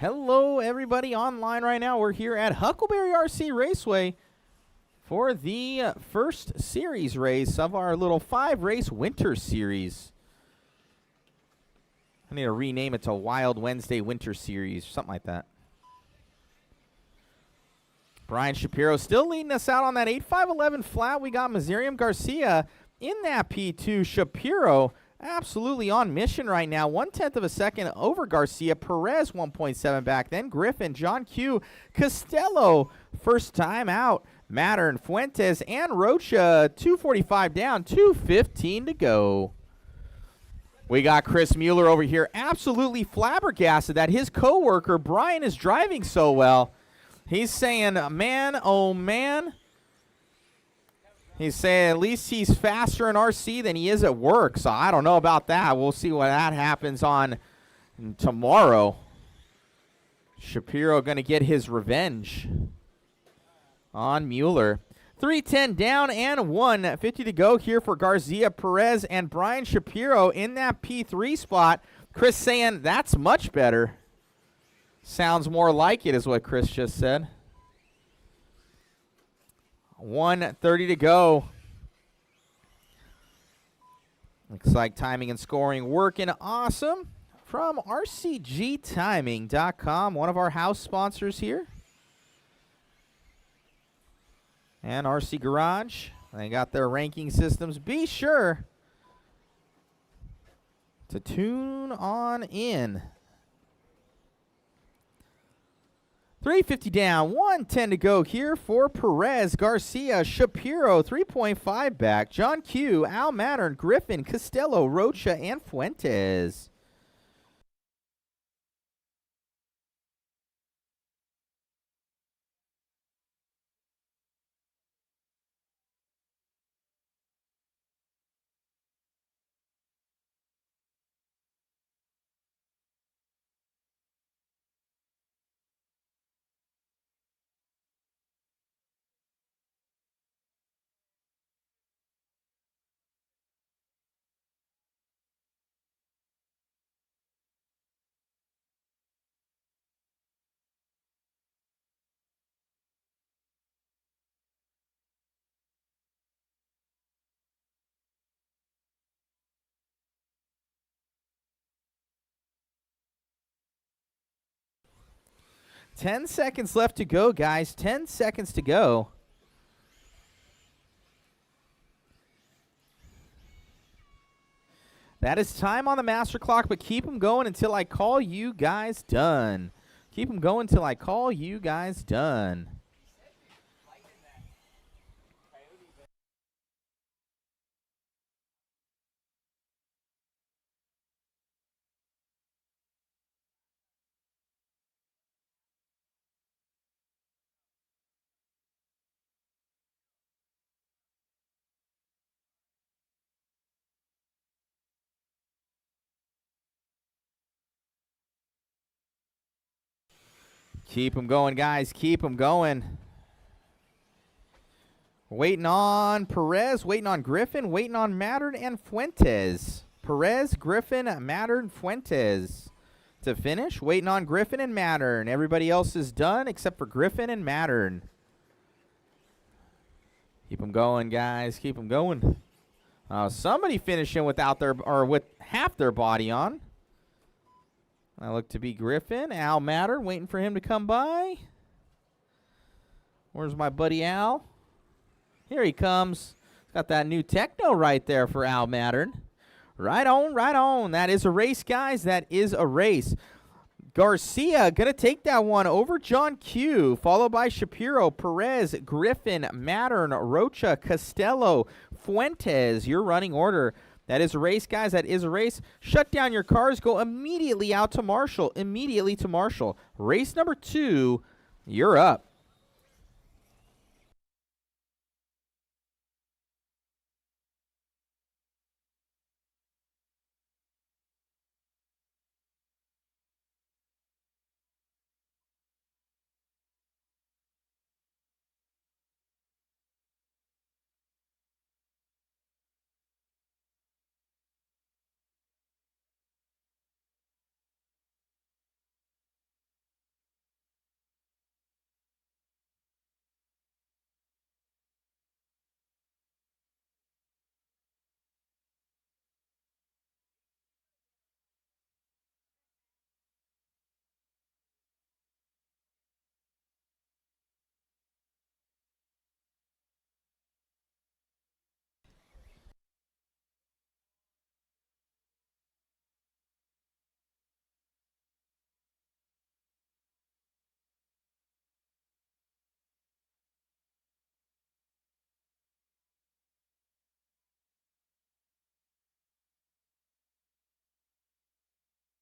Hello, everybody online right now. We're here at HuckleBerry RC Raceway for the first series race of our little 5-race winter series. I need to rename it to Wild Wednesday Winter Series, something like that. Brian Shapiro still leading us out on that 8.511 flat. We got Mizarium Garcia in that P2. Shapiro absolutely on mission right now. 1/10 of a second over Garcia. Perez 1.7 back. Then Griffin, John Q, Costello first time out. Mattern, Fuentes, and Rocha 2:45 down, 2:15 to go. We got Chris Mueller over here absolutely flabbergasted that his coworker Brian is driving so well. He's saying, man, oh man. He's saying at least he's faster in RC than he is at work. So I don't know about that. We'll see what that happens on tomorrow. Shapiro going to get his revenge on Mueller. 3:10 down and 1:50 to go here for Garcia, Perez, and Brian Shapiro in that P3 spot. Chris saying that's much better. Sounds more like it is what Chris just said. 1:30 to go. Looks like timing and scoring working awesome from rcgtiming.com, one of our house sponsors here. And RC Garage, they got their ranking systems. Be sure to tune on in. 3:50 down, 1:10 to go here for Perez, Garcia, Shapiro, 3.5 back, John Q, Al Mattern, Griffin, Costello, Rocha, and Fuentes. Ten seconds left to go, guys. 10 seconds to go. That is time on the master clock, but keep them going until I call you guys done. Keep them going until I call you guys done. Keep them going, guys. Keep them going. Waiting on Perez, waiting on Griffin, waiting on Mattern and Fuentes. Perez, Griffin, Mattern, Fuentes to finish. Waiting on Griffin and Mattern. Everybody else is done except for Griffin and Mattern. Keep them going, guys. Keep them going. Somebody finishing without their or with half their body on. I look to be Griffin. Al Mattern, waiting for him to come by. Where's my buddy Al? Here he comes. Got that new techno right there for Al Mattern. Right on, right on. That is a race, guys. That is a race. Garcia going to take that one over John Q, followed by Shapiro, Perez, Griffin, Mattern, Rocha, Costello, Fuentes. Your running order. That is a race, guys. That is a race. Shut down your cars. Go immediately out to Marshall. Immediately to Marshall. Race number 2, you're up.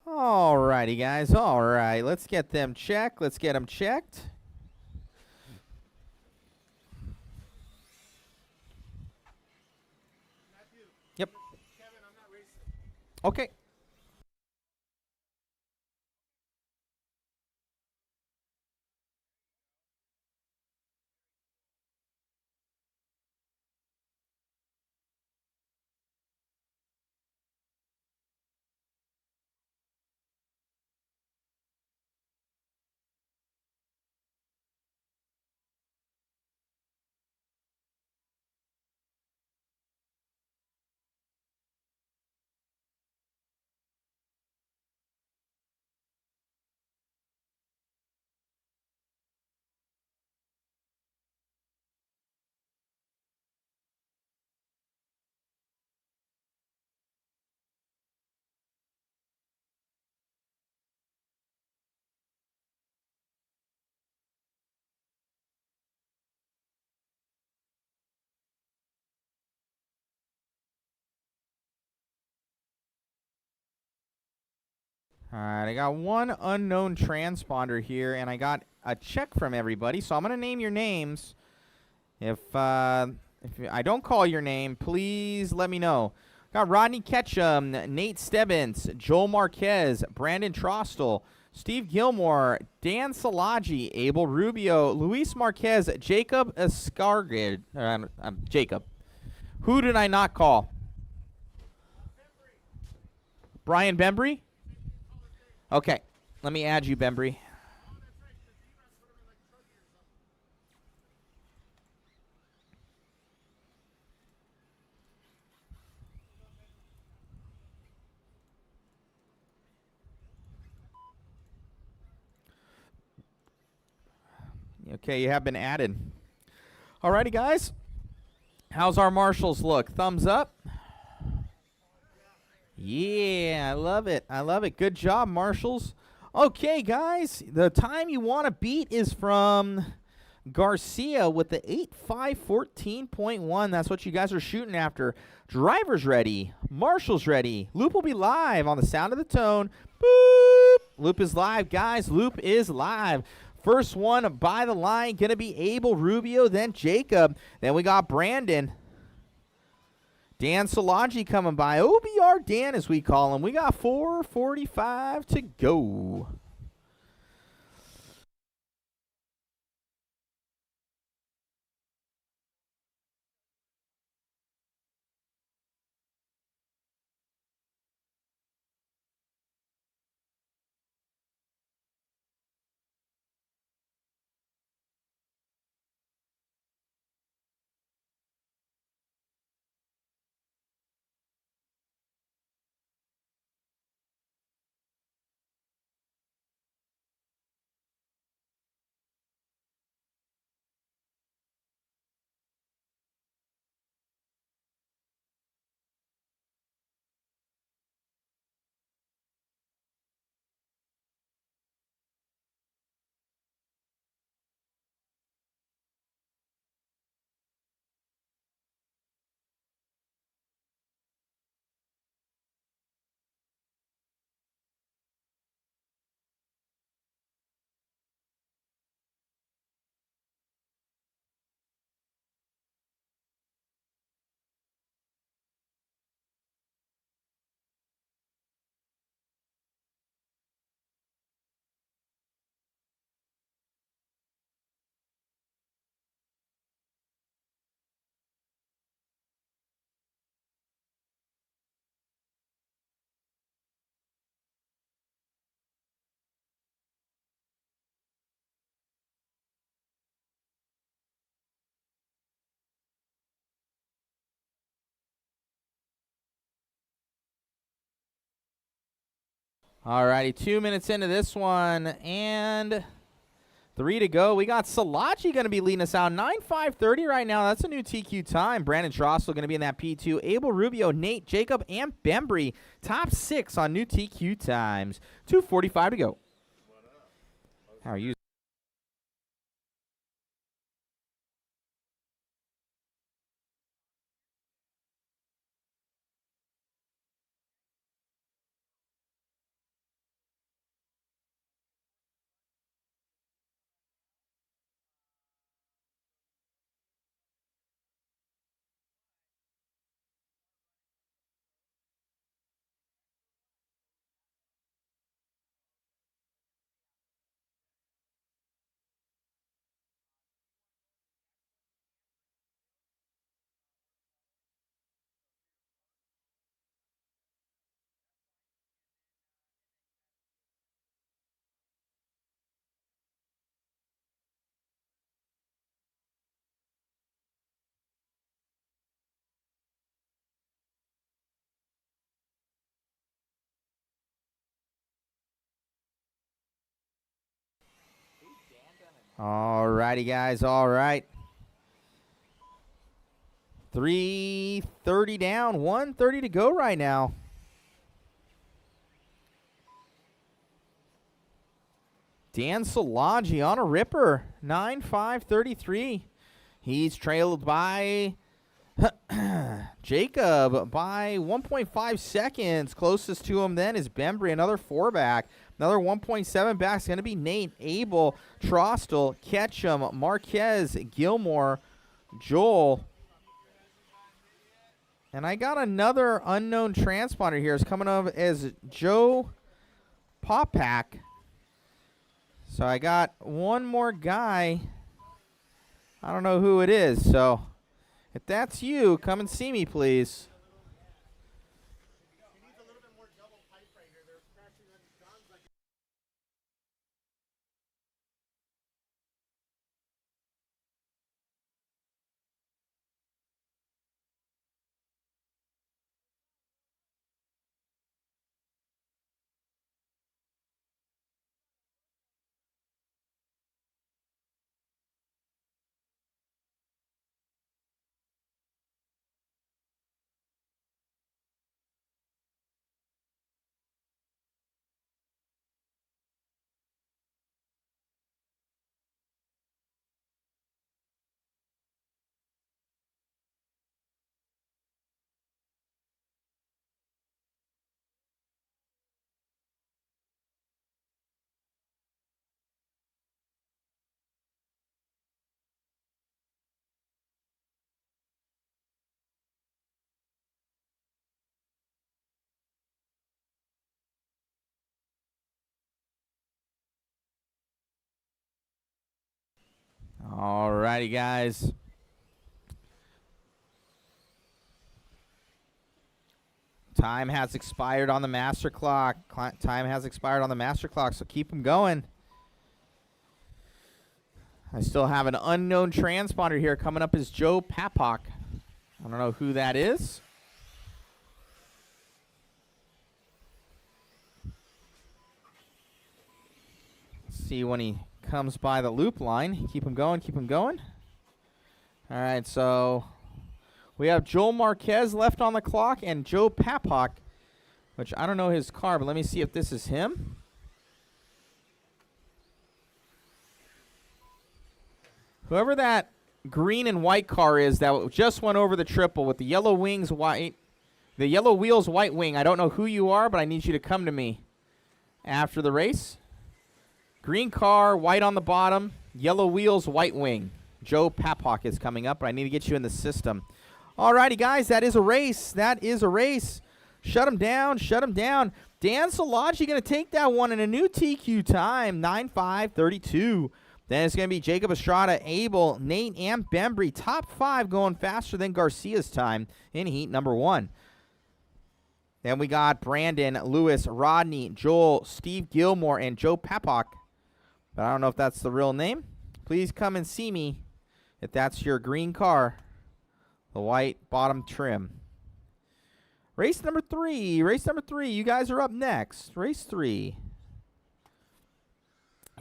All righty, guys. All right, let's get them checked. Let's get them checked. Yep. Okay. All right, I got one unknown transponder here, and I got a check from everybody. So I'm going to name your names. If I don't call your name, please let me know. Got Rodney Ketchum, Nate Stebbins, Joel Marquez, Brandon Trostel, Steve Gilmore, Dan Salagi, Abel Rubio, Luis Marquez, Jacob Escargid. Jacob. Who did I not call? Brian Bembry? Okay, let me add you, Bembry. Okay, you have been added. Alrighty, guys. How's our marshals look? Thumbs up? Yeah, I love it. I love it. Good job, marshals. Okay, guys. The time you want to beat is from Garcia with the 8.514.1. That's what you guys are shooting after. Driver's ready. Marshals ready. Loop will be live on the sound of the tone. Boop. Loop is live, guys. Loop is live. First one by the line, going to be Abel Rubio, then Jacob. Then we got Brandon. Dan Salagi coming by. OBR Dan, as we call him. We got 4:45 to go. All righty, 2 minutes into this one, and 3 to go. We got Salagi going to be leading us out. 9.530 right now. That's a new TQ time. Brandon Trostel going to be in that P2. Abel Rubio, Nate, Jacob, and Bembry. Top 6 on new TQ times. 2:45 to go. How are you? All righty, guys. All right. 3:30 down, 1:30 to go right now. Dan Szilagyi on a ripper, 9.533. He's trailed by Jacob by 1.5 seconds. Closest to him then is Bembry, another 4-back. Another 1.7 back is going to be Nate, Abel, Trostel, Ketchum, Marquez, Gilmore, Joel. And I got another unknown transponder here. It's coming up as Joe Popak. So I got one more guy. I don't know who it is. So if that's you, come and see me, please. All righty, guys. Time has expired on the master clock. Time has expired on the master clock, so keep them going. I still have an unknown transponder here. Coming up is Joe Papak. I don't know who that is. Let's see when he comes by the loop line. Keep him going, keep him going. All right, so we have Joel Marquez left on the clock and Joe Papak, which I don't know his car, but let me see if this is him. Whoever that green and white car is that just went over the triple with the yellow wings white, the yellow wheels white wing. I don't know who you are, but I need you to come to me after the race. Green car, white on the bottom, yellow wheels, white wing. Joe Papak is coming up, but I need to get you in the system. All righty, guys, that is a race. That is a race. Shut him down, shut him down. Dan Szilagyi going to take that one in a new TQ time, 9.532. Then it's going to be Jacob Estrada, Abel, Nate, and Bembry. Top 5 going faster than Garcia's time in heat number 1. Then we got Brandon, Lewis, Rodney, Joel, Steve Gilmore, and Joe Papak. But I don't know if that's the real name. Please come and see me if that's your green car, the white bottom trim. Race number 3. Race number 3. You guys are up next. Race 3.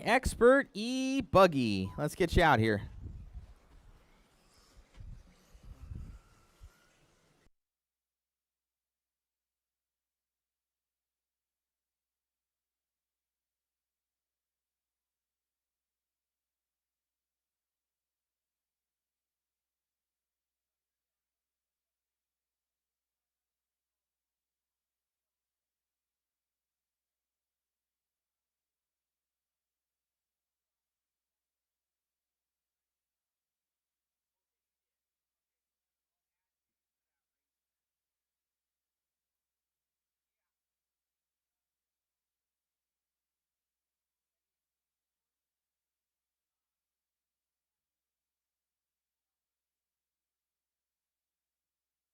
Expert E Buggy. Let's get you out here.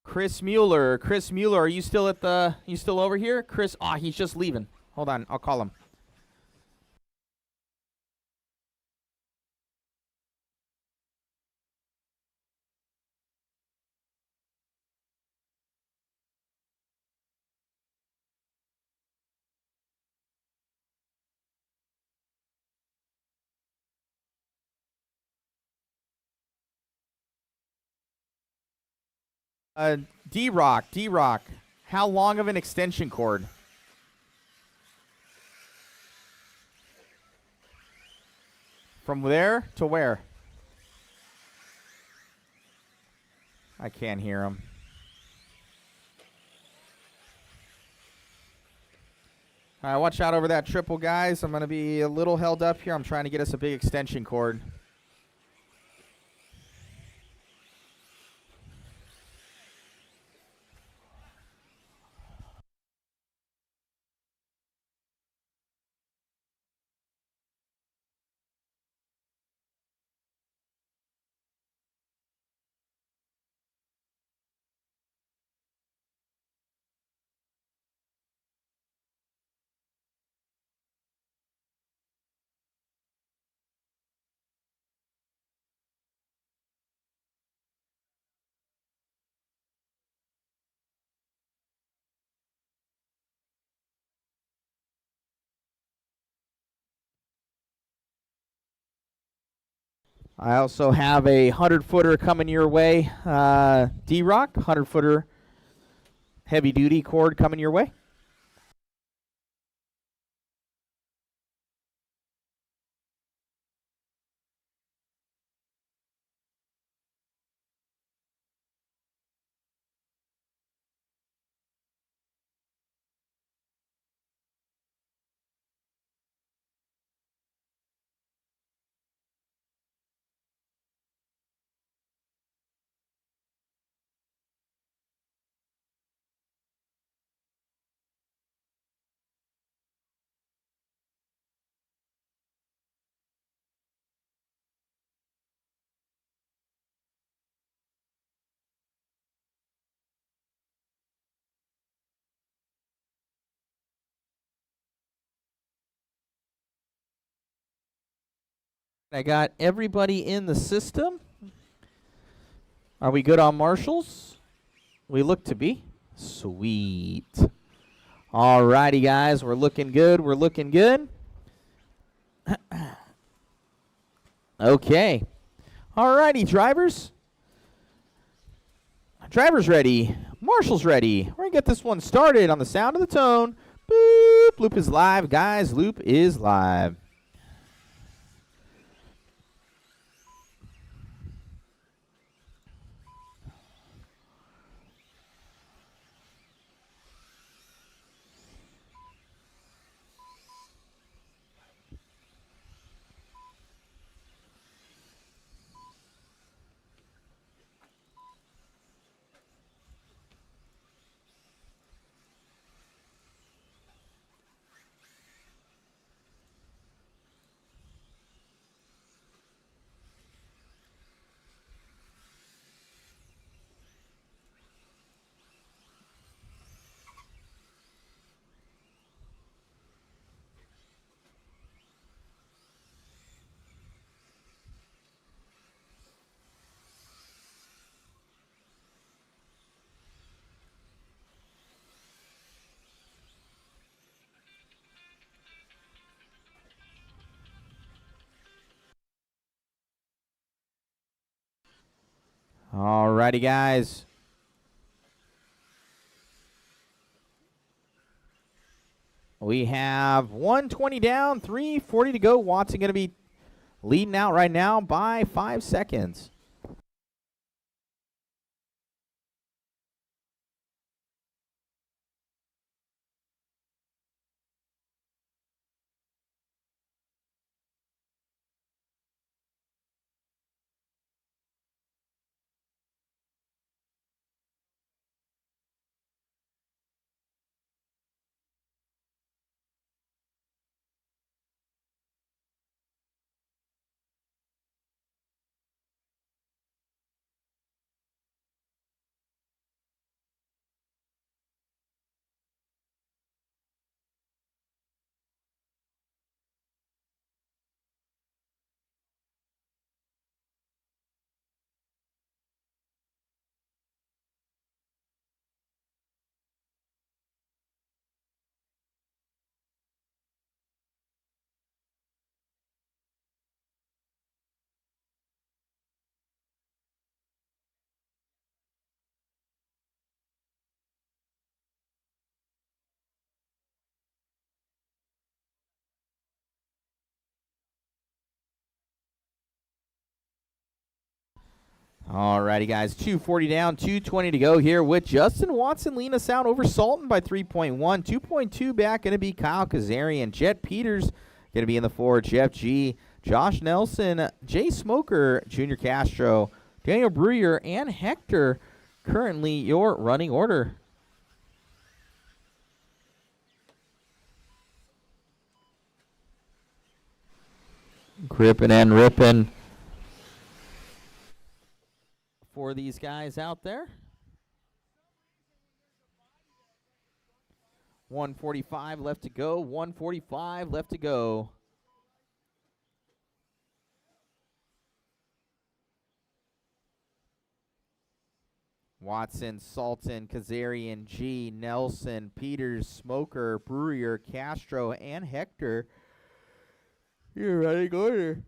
Chris Mueller. Chris Mueller, are you still you still over here? Chris, he's just leaving. Hold on, I'll call him. D-Rock. How long of an extension cord? From there to where? I can't hear him. All right, watch out over that triple, guys. I'm going to be a little held up here. I'm trying to get us a big extension cord. I also have a 100-footer coming your way. D-Rock, 100-footer heavy-duty cord coming your way. I got everybody in the system. Are we good on marshals? We look to be. Sweet. All righty, guys. We're looking good. Okay. All righty, drivers. Drivers ready. Marshals ready. We're going to get this one started on the sound of the tone. Boop. Loop is live, guys. Loop is live. All righty, guys. We have 120 down, 3:40 to go. Watson going to be leading out right now by 5 seconds. Alrighty, guys. 2:40 down, 2:20 to go here with Justin Watson leading us out over Sultan by 3.1. 2.2 back going to be Kyle Kazarian. Jet Peters going to be in the forward. Jeff G. Josh Nelson, Jay Smoker, Junior Castro, Daniel Brewer, and Hector currently your running order. Gripping and ripping for these guys out there. 145 left to go. 145 left to go. Watson, Sultan, Kazarian, G, Nelson, Peters, Smoker, Brewer, Castro, and Hector. You're running order.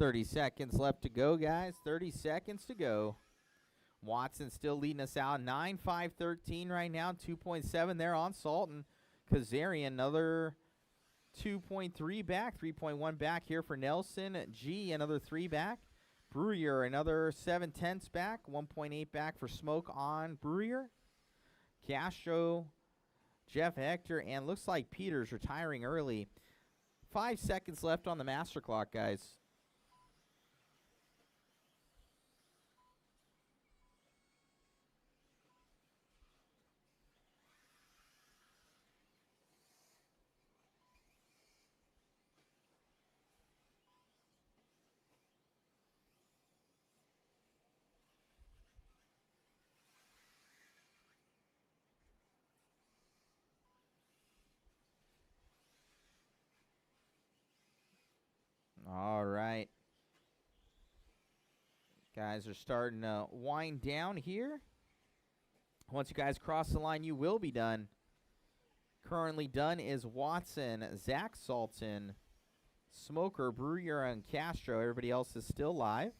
$30 seconds left to go, guys. 30 seconds to go. Watson still leading us out. 9-5-13 right now. 2.7 there on Sultan. Kazarian, another 2.3 back. 3.1 back here for Nelson. G, another 3 back. Brewer, another 7/10 back. 1.8 back for Smoke on Brewer. Castro, Jeff Hector, and looks like Peters retiring early. 5 seconds left on the master clock, guys. All right. Guys are starting to wind down here. Once you guys cross the line, you will be done. Currently done is Watson, Zach Sultan, Smoker, Brewer, and Castro. Everybody else is still live.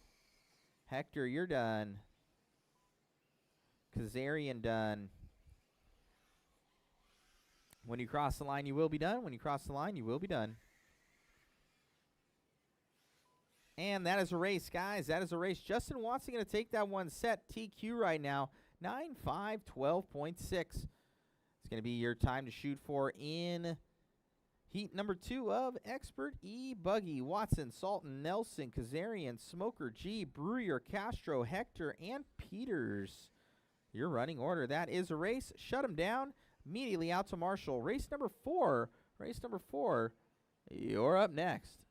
Hector, you're done. Kazarian done. When you cross the line, you will be done. When you cross the line, you will be done. And that is a race, guys. That is a race. Justin Watson going to take that one set TQ right now. 9.5, 12.6. It's going to be your time to shoot for in heat number 2 of Expert E-Buggy. Watson, Sultan, Nelson, Kazarian, Smoker, G, Brewer, Castro, Hector, and Peters. Your running order. That is a race. Shut them down. Immediately out to Marshall. Race number 4. Race number 4. You're up next.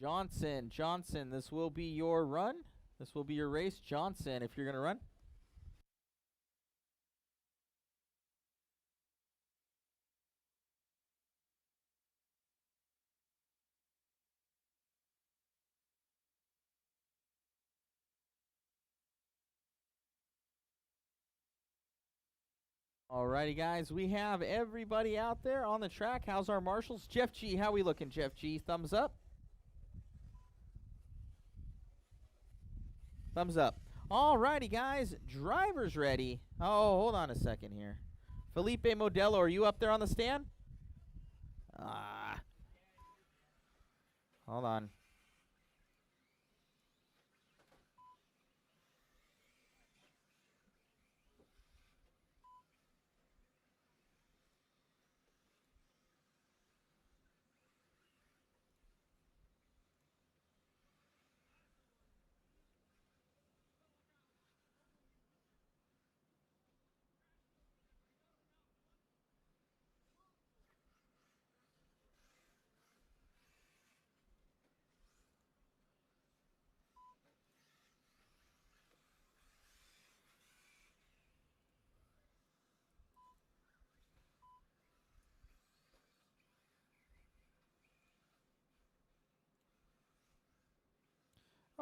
Johnson, this will be your run. This will be your race. Johnson, if you're going to run. Alrighty, guys, we have everybody out there on the track. How's our marshals? Jeff G, how we looking, Jeff G? Thumbs up? Thumbs up. Alrighty, guys, drivers ready. Oh, hold on a second here. Felipe Modelo, are you up there on the stand? Hold on.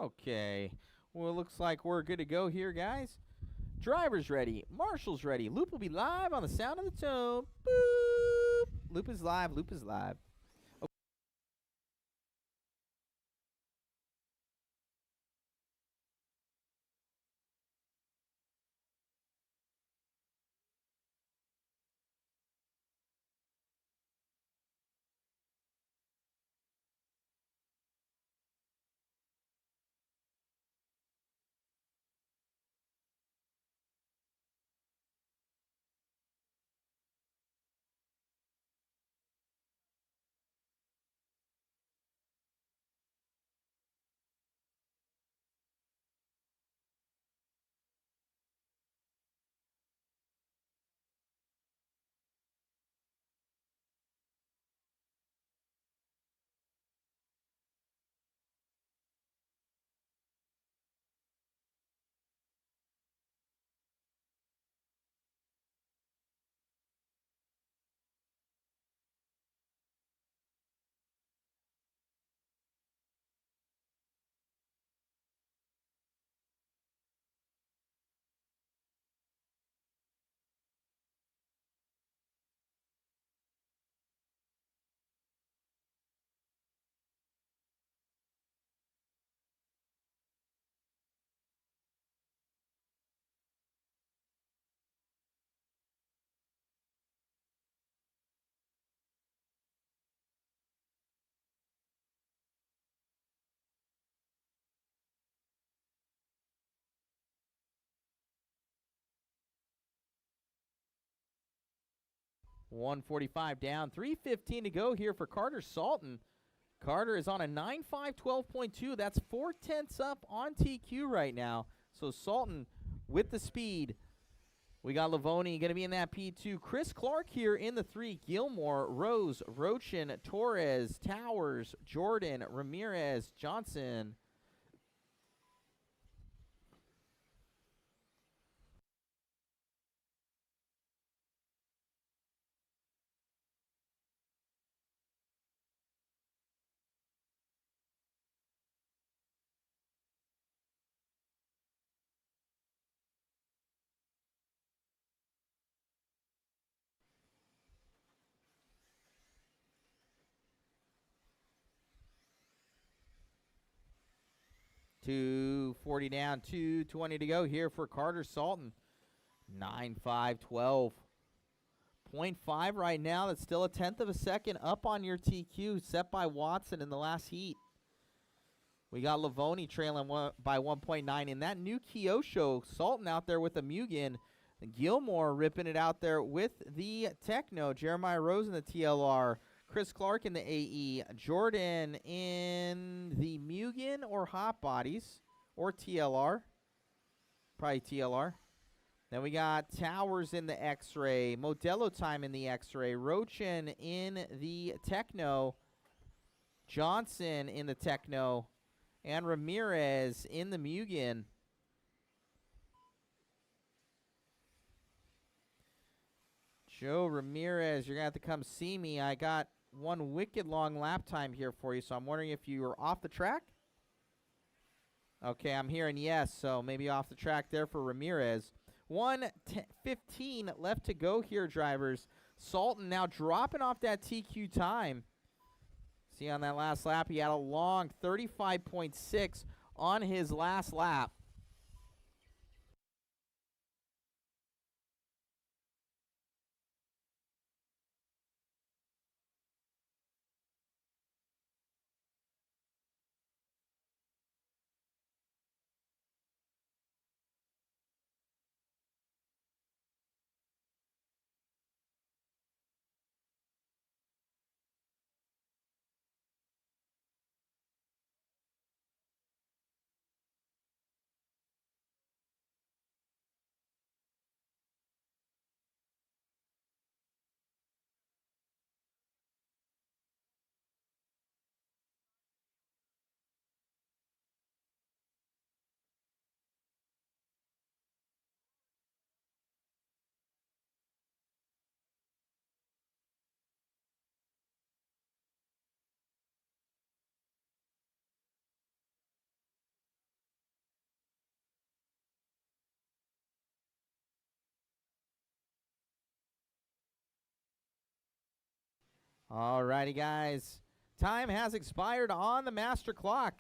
Okay. Well, it looks like we're good to go here, guys. Drivers ready. Marshals ready. Loop will be live on the sound of the tone. Boop. Loop is live. Loop is live. 145 down. 3:15 to go here for Carter Salton. Carter is on a 9.5, 12.2. That's 4/10 up on TQ right now. So Salton with the speed. We got Lavoni going to be in that P2. Chris Clark here in the 3. Gilmore, Rose, Rochin, Torres, Towers, Jordan, Ramirez, Johnson. $240 down, 2:20 to go here for Carter Salton. 9.5, 12.5 right now. That's still a 1/10 of a second up on your TQ set by Watson in the last heat. We got Lavoni trailing by 1.9 in that new Kyosho. Salton out there with the Mugen. Gilmore ripping it out there with the Techno. Jeremiah Rose in the TLR. Chris Clark in the AE. Jordan in the Mugen or Hot Bodies or TLR. Probably TLR. Then we got Towers in the X-Ray. Modelo Time in the X-Ray. Rochin in the Techno. Johnson in the Techno, and Ramirez in the Mugen. Joe Ramirez, you're going to have to come see me. I got one wicked long lap time here for you, so I'm wondering if you were off the track? Okay, I'm hearing yes, so maybe off the track there for Ramirez. 1:15 left to go here, drivers. Sultan now dropping off that TQ time. See on that last lap, he had a long 35.6 on his last lap. All righty, guys. Time has expired on the master clock.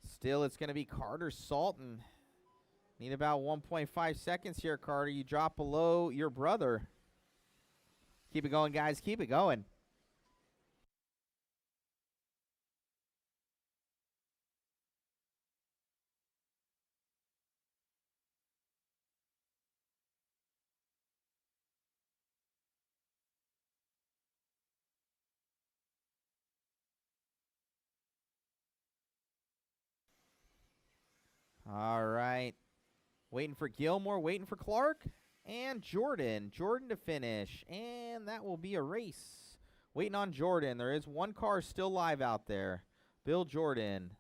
Still, it's going to be Carter Sultan. Need about 1.5 seconds here, Carter. You drop below your brother. Keep it going, guys. Keep it going. All right. Waiting for Gilmore, waiting for Clark, and Jordan. Jordan to finish, and that will be a race. Waiting on Jordan. There is one car still live out there. Bill Jordan.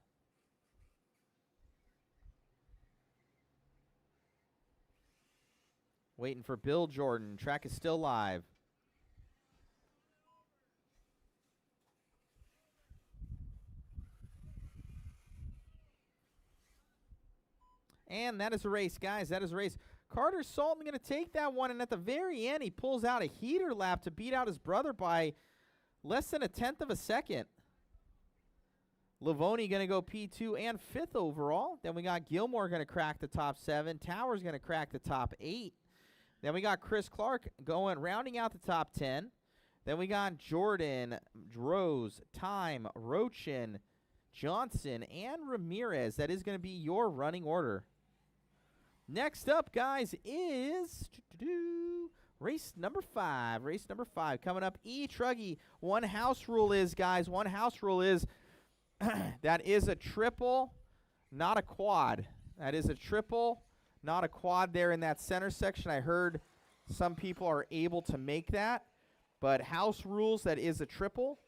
Waiting for Bill Jordan. Track is still live. And that is a race, guys. That is a race. Carter Sultan going to take that one, and at the very end, he pulls out a heater lap to beat out his brother by less than 1/10 of a second. Livoni going to go P2 and 5th overall. Then we got Gilmore going to crack the top 7. Towers going to crack the top 8. Then we got Chris Clark rounding out the top 10. Then we got Jordan, Rose, Time, Rochin, Johnson, and Ramirez. That is going to be your running order. Next up, guys, is race number 5. Race number 5 coming up. Truggy. One house rule is, guys, that is a triple, not a quad. That is a triple, not a quad there in that center section. I heard some people are able to make that, but house rules, that is a triple.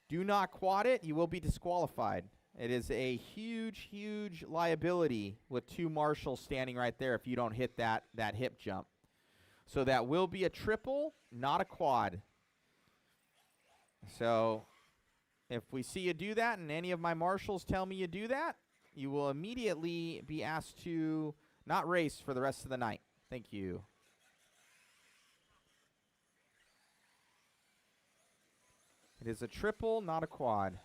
Do not quad it. You will be disqualified. It is a huge, huge liability with 2 marshals standing right there if you don't hit that hip jump. So that will be a triple, not a quad. So if we see you do that and any of my marshals tell me you do that, you will immediately be asked to not race for the rest of the night. Thank you. It is a triple, not a quad.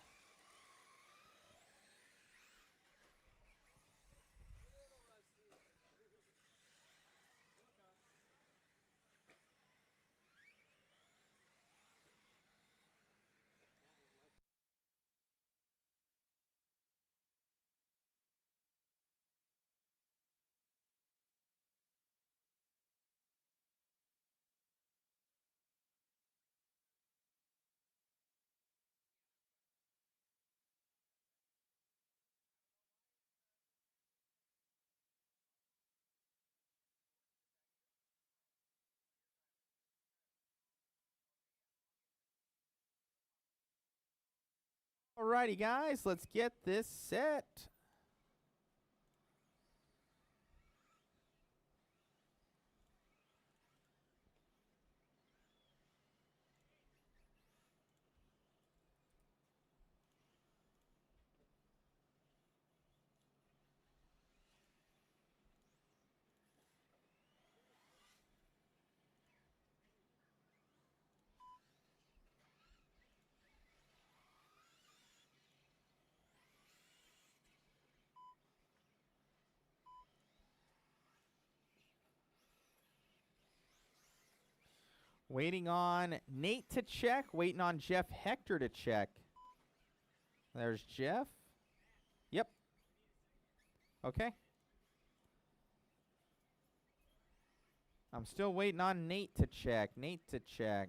Alrighty, guys, let's get this set. Waiting on Nate to check. Waiting on Jeff Hector to check. There's Jeff. Yep. Okay. I'm still waiting on Nate to check. Nate to check.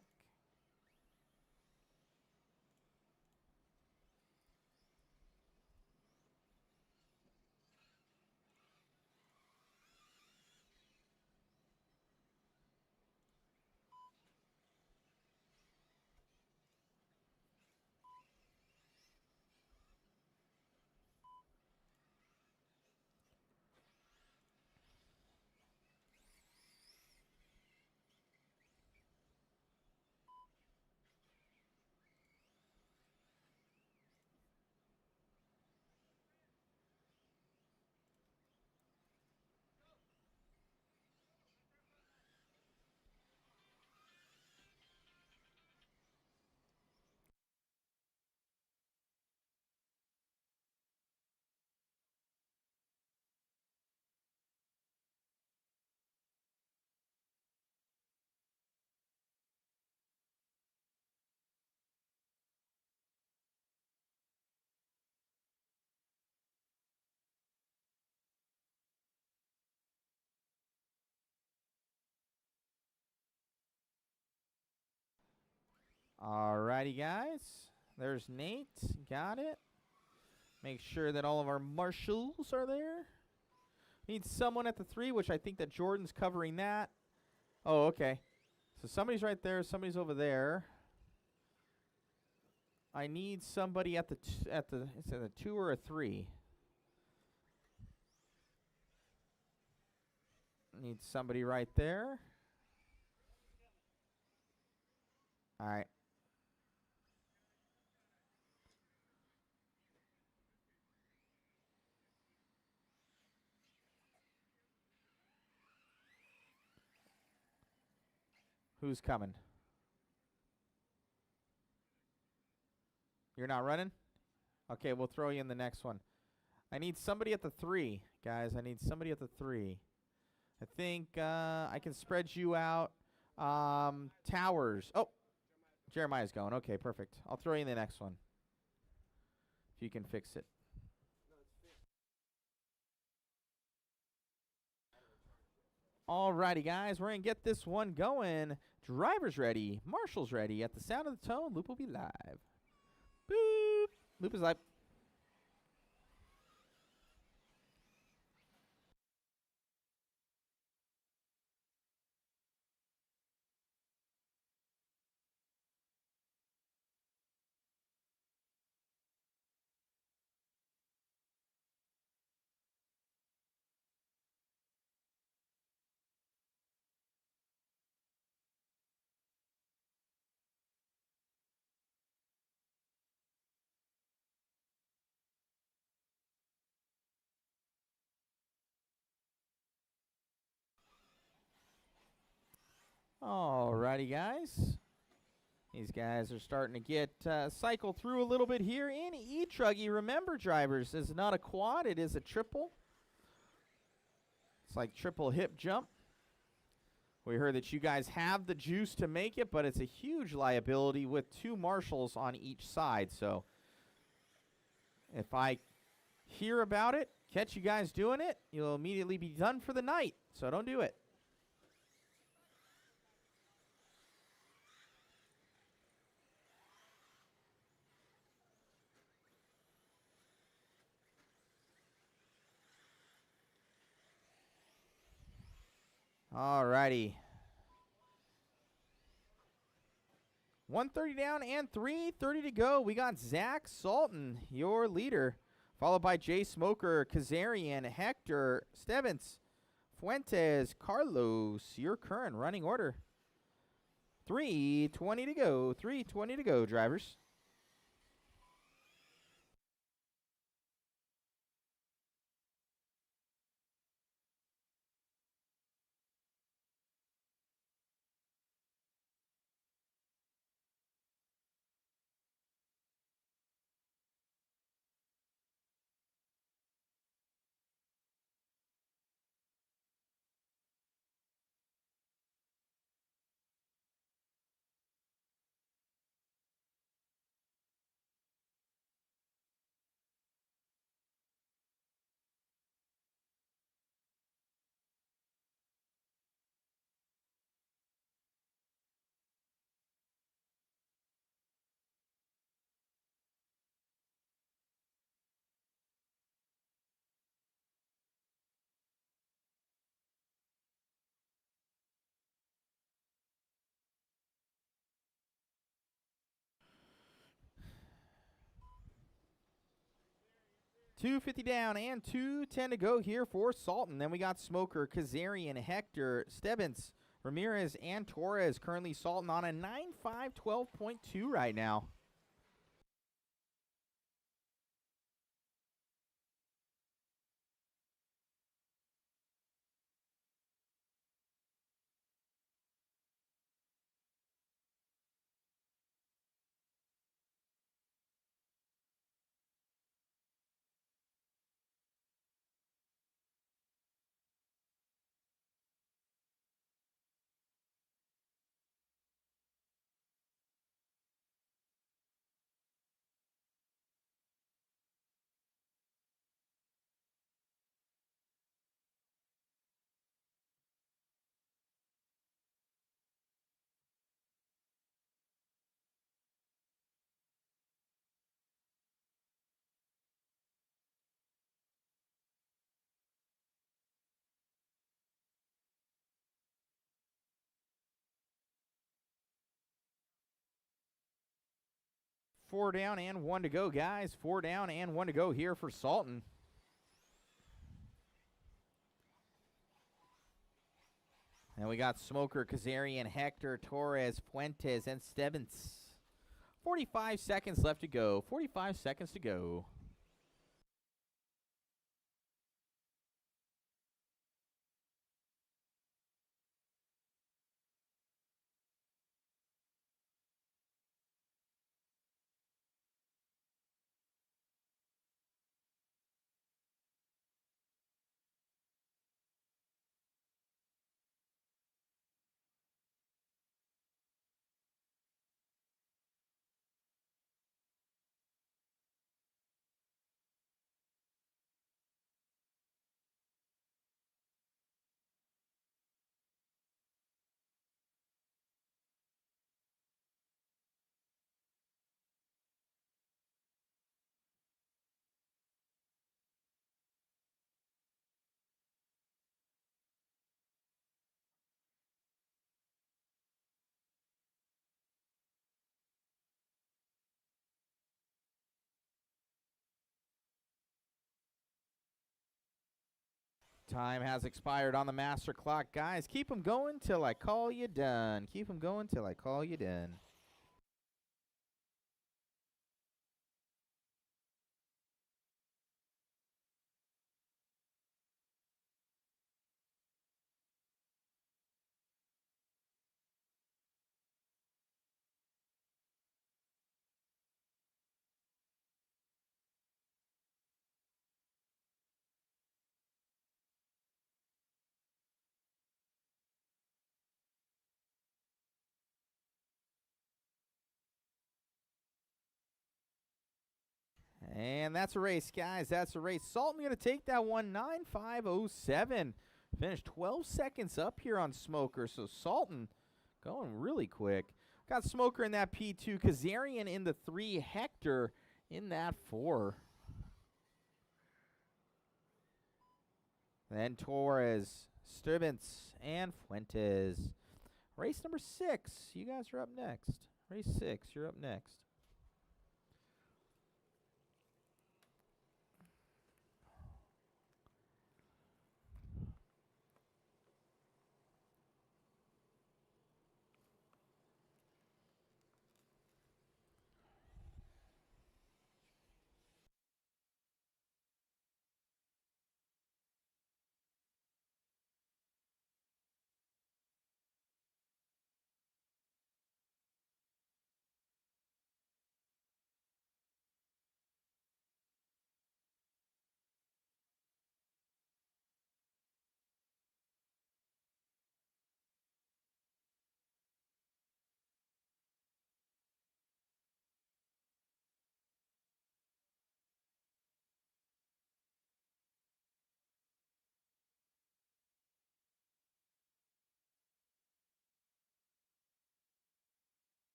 Alrighty, guys. There's Nate. Got it. Make sure that all of our marshals are there. Need someone at the 3, which I think that Jordan's covering that. Oh, okay. So somebody's right there. Somebody's over there. I need somebody at the is it a 2 or a 3? Need somebody right there. All right. Who's coming? You're not running? Okay, we'll throw you in the next one. I need somebody at the 3, guys. I need somebody at the 3. I think I can spread you out. Towers. Oh, Jeremiah's going. Okay, perfect. I'll throw you in the next one. If you can fix it. Alrighty, guys. We're going to get this one going. Driver's ready. Marshall's ready. At the sound of the tone, Loop will be live. Boop. Loop is live. Alrighty, guys. These guys are starting to get cycled through a little bit here in E-Truggy. Remember, drivers, this is not a quad. It is a triple. It's like triple hip jump. We heard that you guys have the juice to make it, but it's a huge liability with 2 marshals on each side. So if I hear about it, catch you guys doing it, you'll immediately be done for the night. So don't do it. Alrighty. 130 down and 3:30 to go. We got Zach Sultan, your leader, followed by Jay Smoker, Kazarian, Hector, Stebbins, Fuentes, Carlos, your current running order. 3:20 to go. 3:20 to go, drivers. $250 down and $210 to go here for Sultan. Then we got Smoker, Kazarian, Hector, Stebbins, Ramirez, and Torres. Currently Sultan on a 9.5, 12.2 right now. Four down and one to go, guys. 4 down and 1 to go here for Sultan. And we got Smoker, Kazarian, Hector, Torres, Fuentes, and Stebbins. 45 seconds left to go. 45 seconds to go. Time has expired on the master clock. Guys, keep them going till I call you done. Keep them going till I call you done. And that's a race, guys. That's a race. Sultan going to take that one, 9.507. Finished 12 seconds up here on Smoker. So Sultan going really quick. Got Smoker in that P2. Kazarian in the 3. Hector in that 4. Then Torres, Stebbins, and Fuentes. Race number 6. You guys are up next. Race 6, you're up next.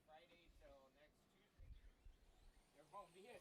Friday till next Tuesday. There won't be a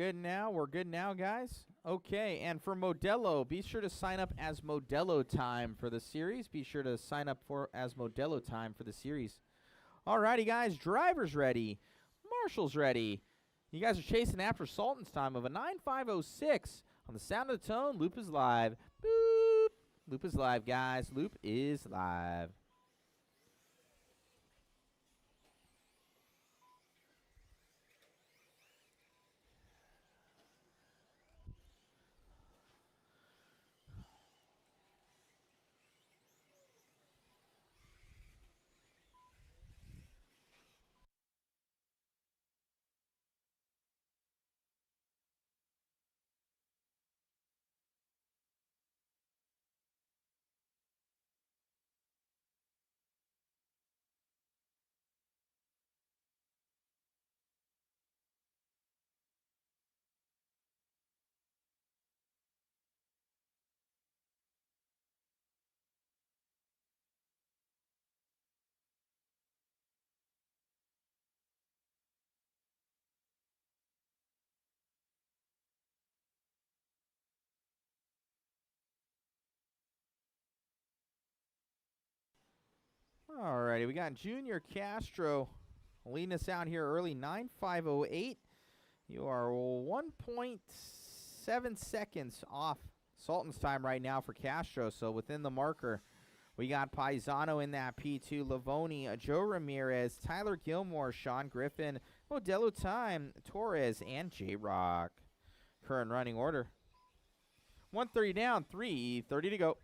good now. We're good now, guys. Okay, and for Modelo, be sure to sign up as Modelo time for the series. Be sure to sign up for as Modelo time for the series. Alrighty, guys. Drivers ready. Marshall's ready. You guys are chasing after Sultan's time of a 9.506 on the Sound of the Tone. Loop is live. Boop. Loop is live, guys. Loop is live. Alrighty, we got Junior Castro leading us out here early, 9.508. You are 1.7 seconds off Sultan's time right now for Castro, so within the marker. We got Paisano in that P2, Lavoni, Joe Ramirez, Tyler Gilmore, Sean Griffin, Modelo Time, Torres, and J-Rock. current running order. 130 down, 3:30 to go.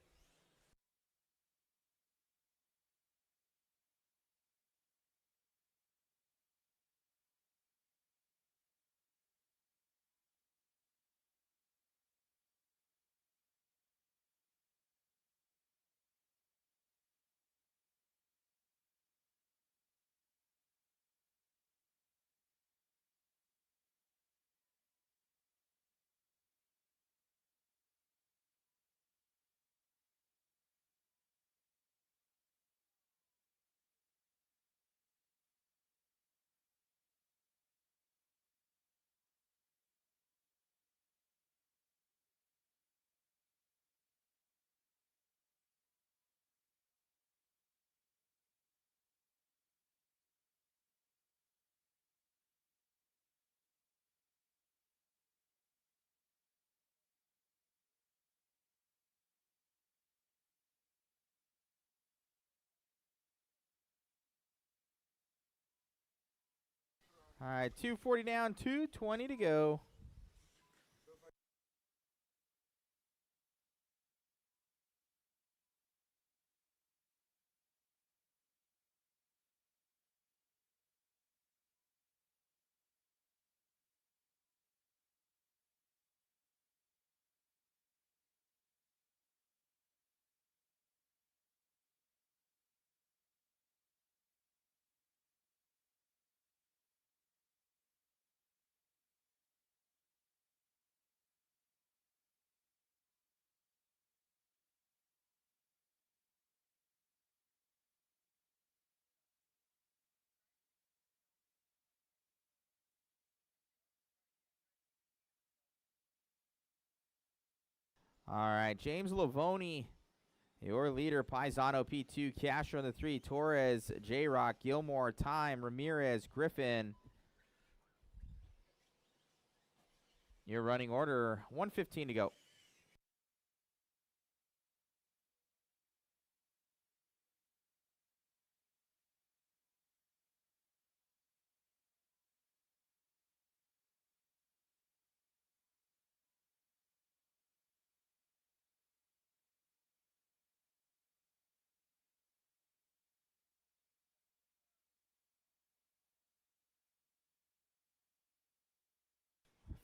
All right, 240 down, 2:20 to go. All right, James Lavoni, your leader. Paisano P2, Castro in the 3, Torres, J-Rock, Gilmore, Time, Ramirez, Griffin. Your running order, 1:15 to go.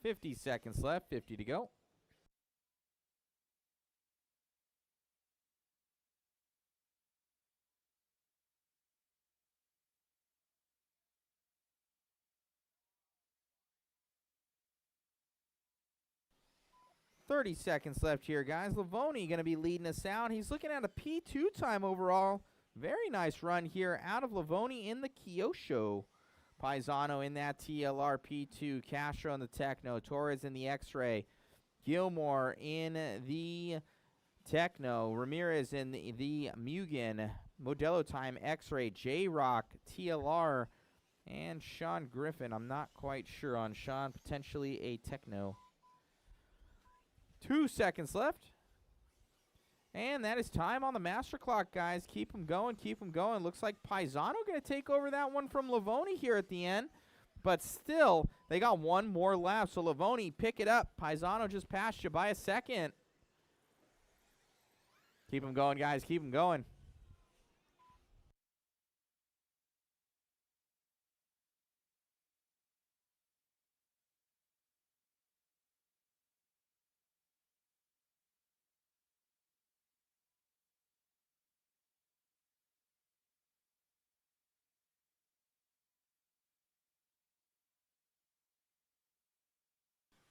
Fifty seconds left, 50 to go. Thirty seconds left here, guys. Lavoni going to be leading us out. He's looking at a P2 time overall. Very nice run here out of Lavoni in the Kyosho. Paisano in that TLR P2. Castro in the Techno. Torres in the X-Ray. Gilmore in the Techno. Ramirez in the Mugen. Modelo time X-Ray. J-Rock. TLR. And Sean Griffin. I'm not quite sure on Sean. Potentially a Techno. 2 seconds left. And that is time on the master clock, guys. Keep them going, keep them going. Looks like Paisano going to take over that one from Lavoni here at the end. But still, they got one more lap. So Lavoni, pick it up. Paisano just passed you by a second. Keep them going, guys. Keep them going.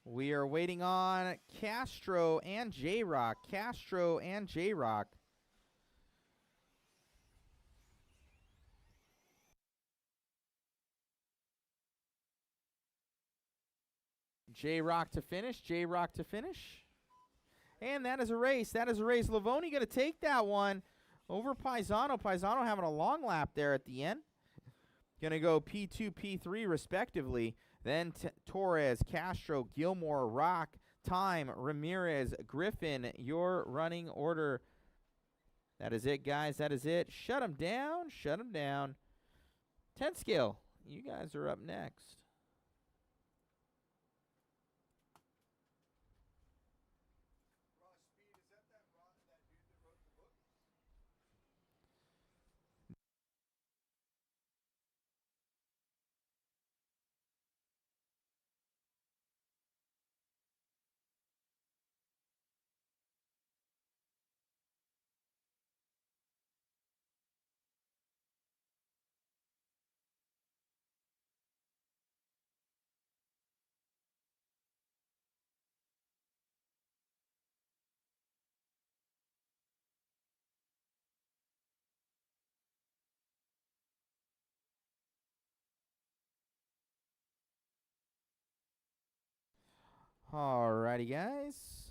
We are waiting on Castro and J-Rock. Castro and J-Rock. J-Rock to finish. J-Rock to finish. And that is a race. That is a race. Lavoni going to take that one over Paisano. Paisano having a long lap there at the end. Going to go P2, P3 respectively. Then Torres, Castro, Gilmore, Rock, Time, Ramirez, Griffin, your running order. That is it, guys. That is it. Shut them down. Shut them down. 10 scale. You guys are up next. Alrighty, guys.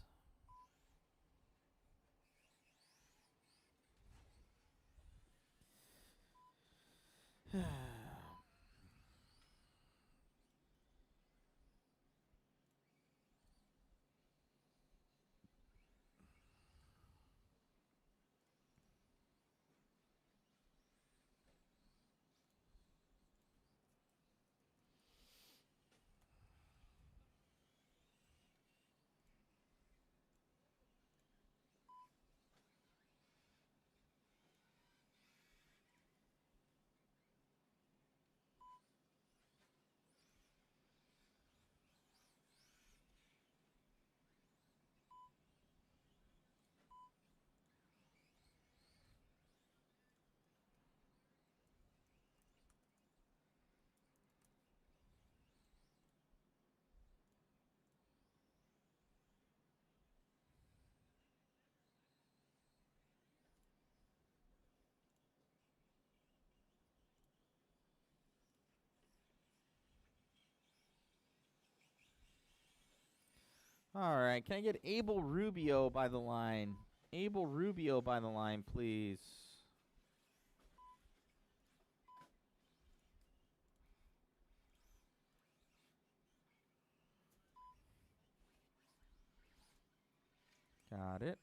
All right, can I get Abel Rubio by the line? Abel Rubio by the line, please. Got it.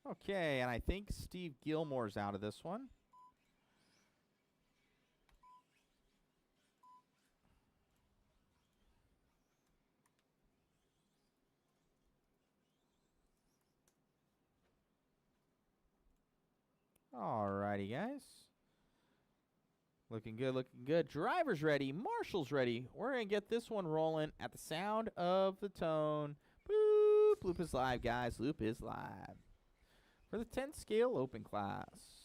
Okay, and I think Steve Gilmore's out of this one. Alrighty, guys. Looking good, looking good. Driver's ready. Marshall's ready. We're going to get this one rolling at the sound of the tone. Boop. Loop is live, guys. Loop is live. For the 10 scale open class.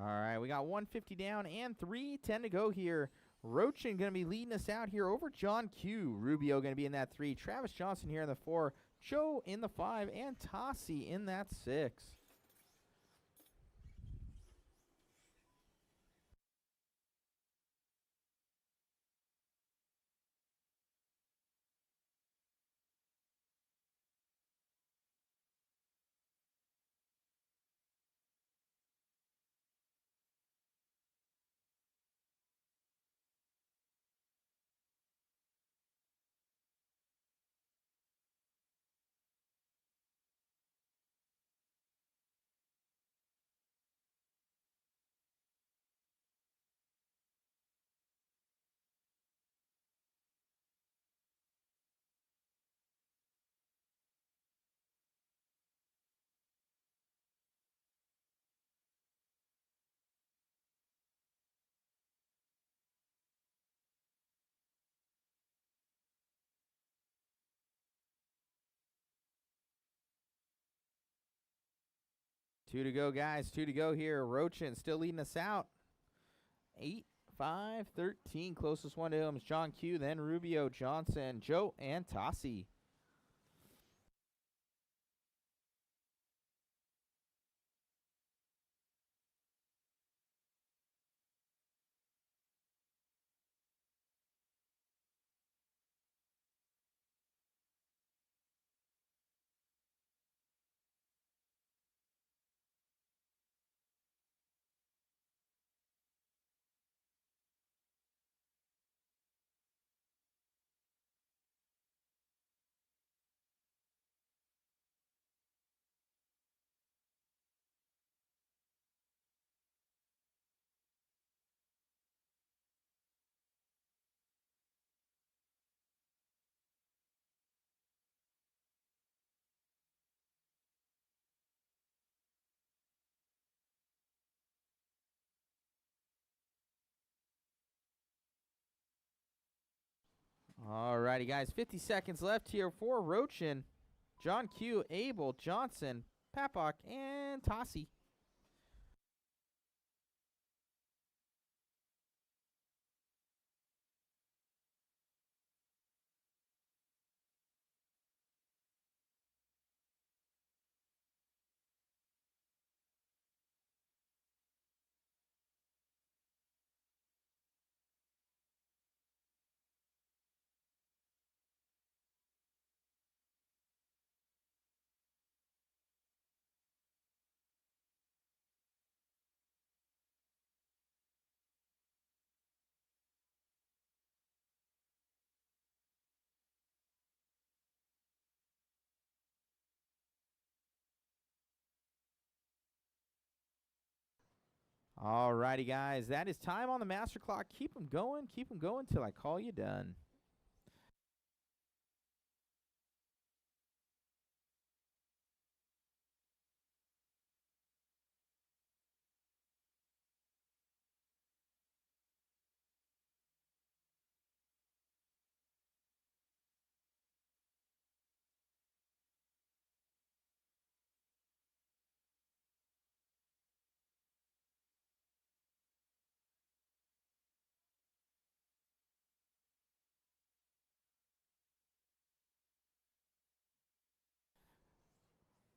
All right, we got 150 down and 310 to go here. Rochin going to be leading us out here over John Q. Rubio going to be in that 3. Travis Johnson here in the 4. Joe in the 5. And Tossie in that 6. 2 to go, guys. 2 to go here. Rochin still leading us out. 8, 5, 13. Closest one to him is John Q, then Rubio, Johnson, Joe, and Tossie. Alrighty, guys. 50 seconds left here for Rochin. John Q, Abel, Johnson, Papak, and Tossie. Alrighty, guys. That is time on the master clock. Keep them going. Keep them going till I call you done.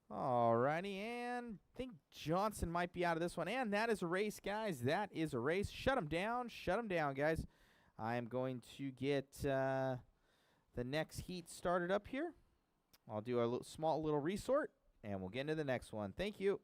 Alrighty, and I think Johnson might be out of this one. And that is a race, guys. That is a race. Shut them down. Shut them down, guys. I am going to get the next heat started up here. I'll do a small little resort, and we'll get into the next one. Thank you.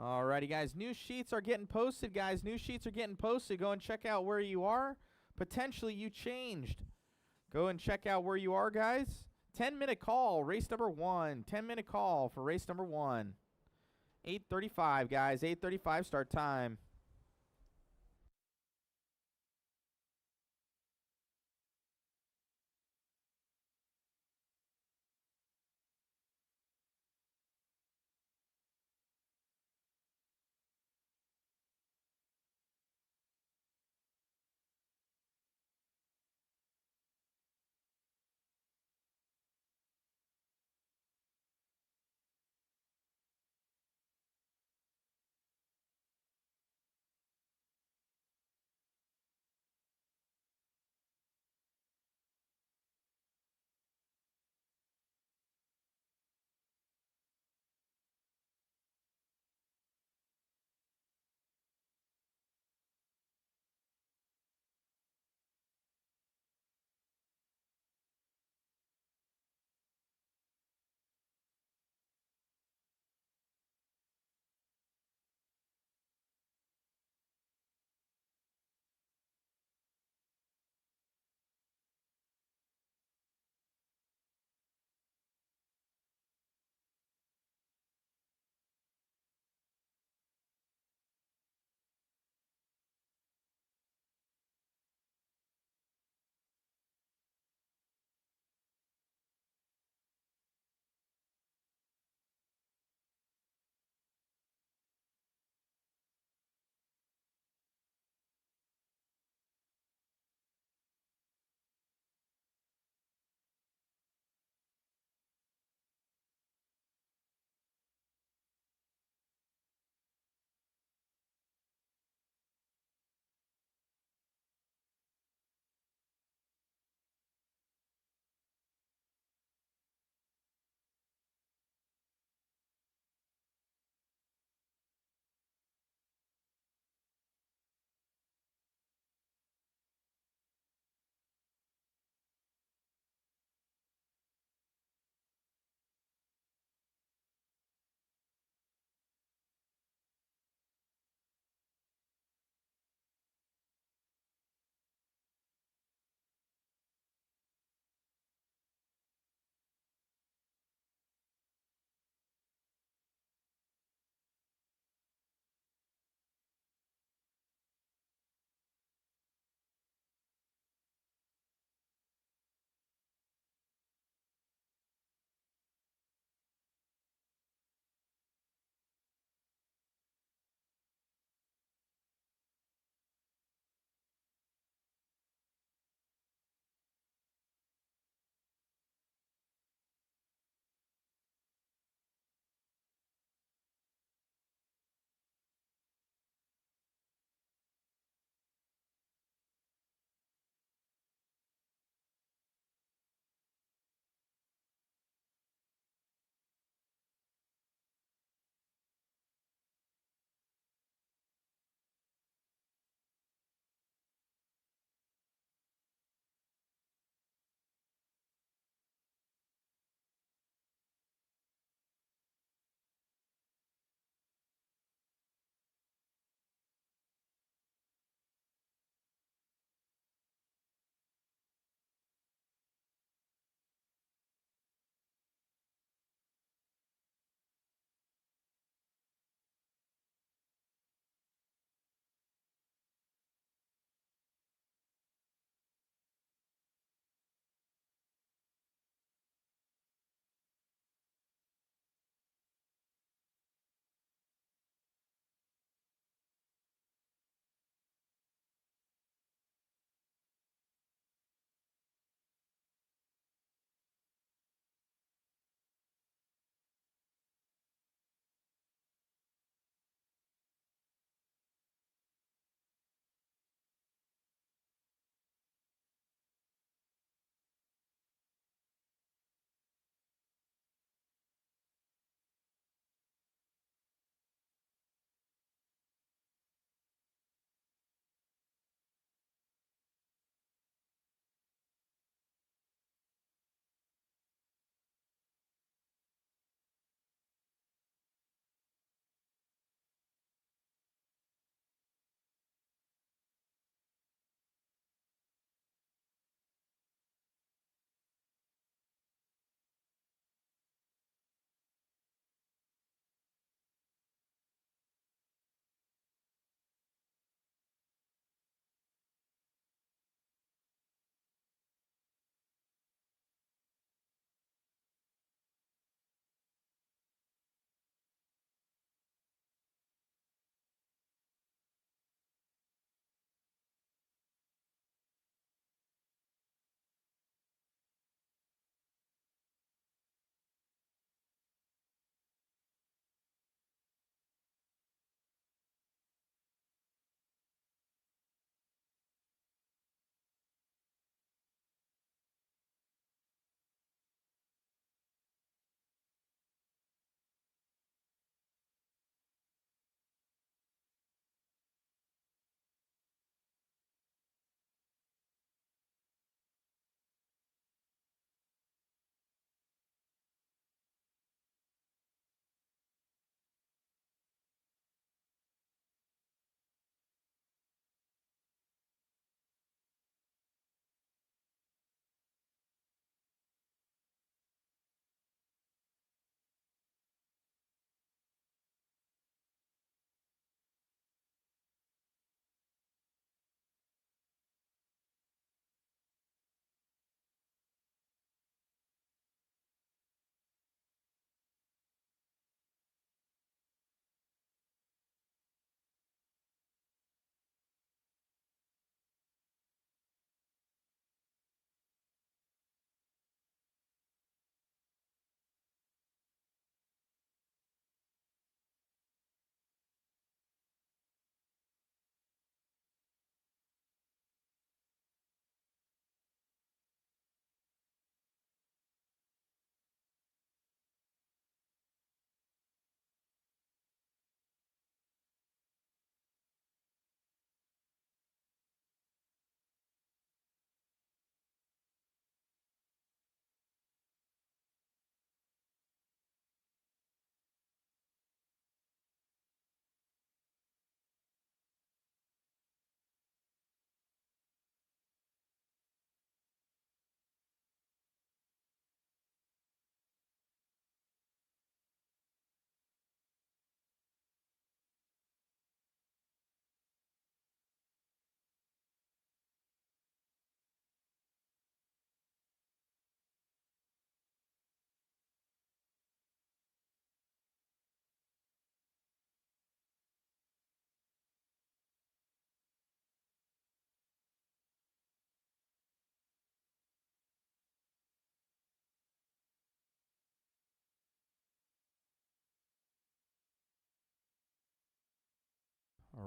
Alrighty, guys. New sheets are getting posted, guys. New sheets are getting posted. Go and check out where you are. Potentially you changed. Go and check out where you are, guys. 10-minute call, race number 1. 10-minute call for race number 1. 8:35, guys. 8:35 start time.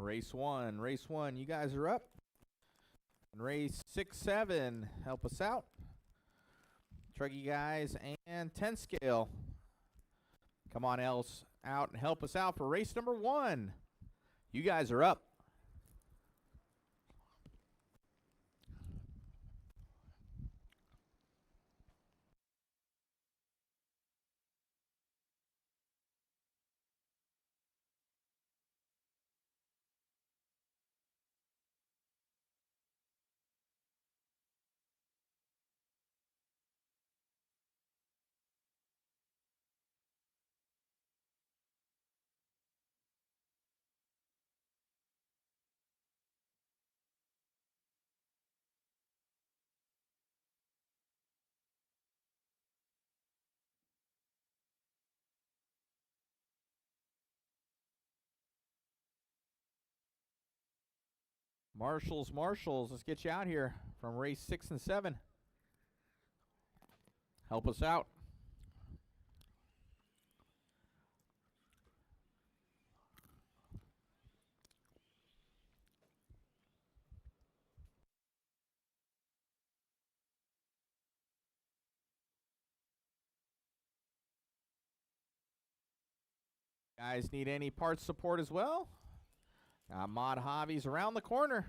Race one, you guys are up. And race 6, 7, help us out. Truggy guys and 10 scale. Come on, else out and help us out for race number 1. You guys are up. Marshals, let's get you out here from race 6 and 7. Help us out. Guys need any parts support as well? Mod Hobbies around the corner.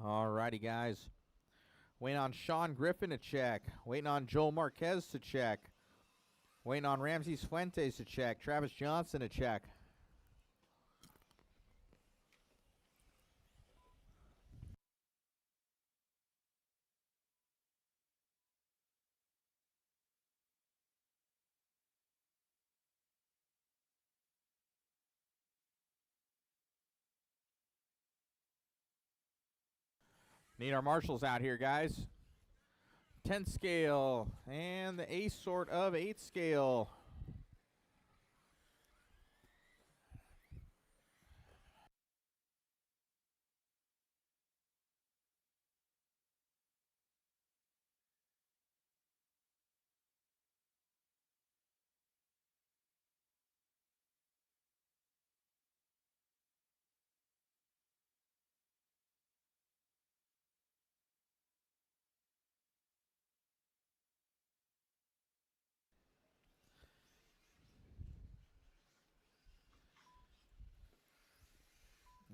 Alrighty, guys. Waiting on Sean Griffin to check. Waiting on Joel Marquez to check. Waiting on Ramses Fuentes to check. Travis Johnson to check. Need our marshals out here, guys. 10 scale and the ace sort of 8 scale.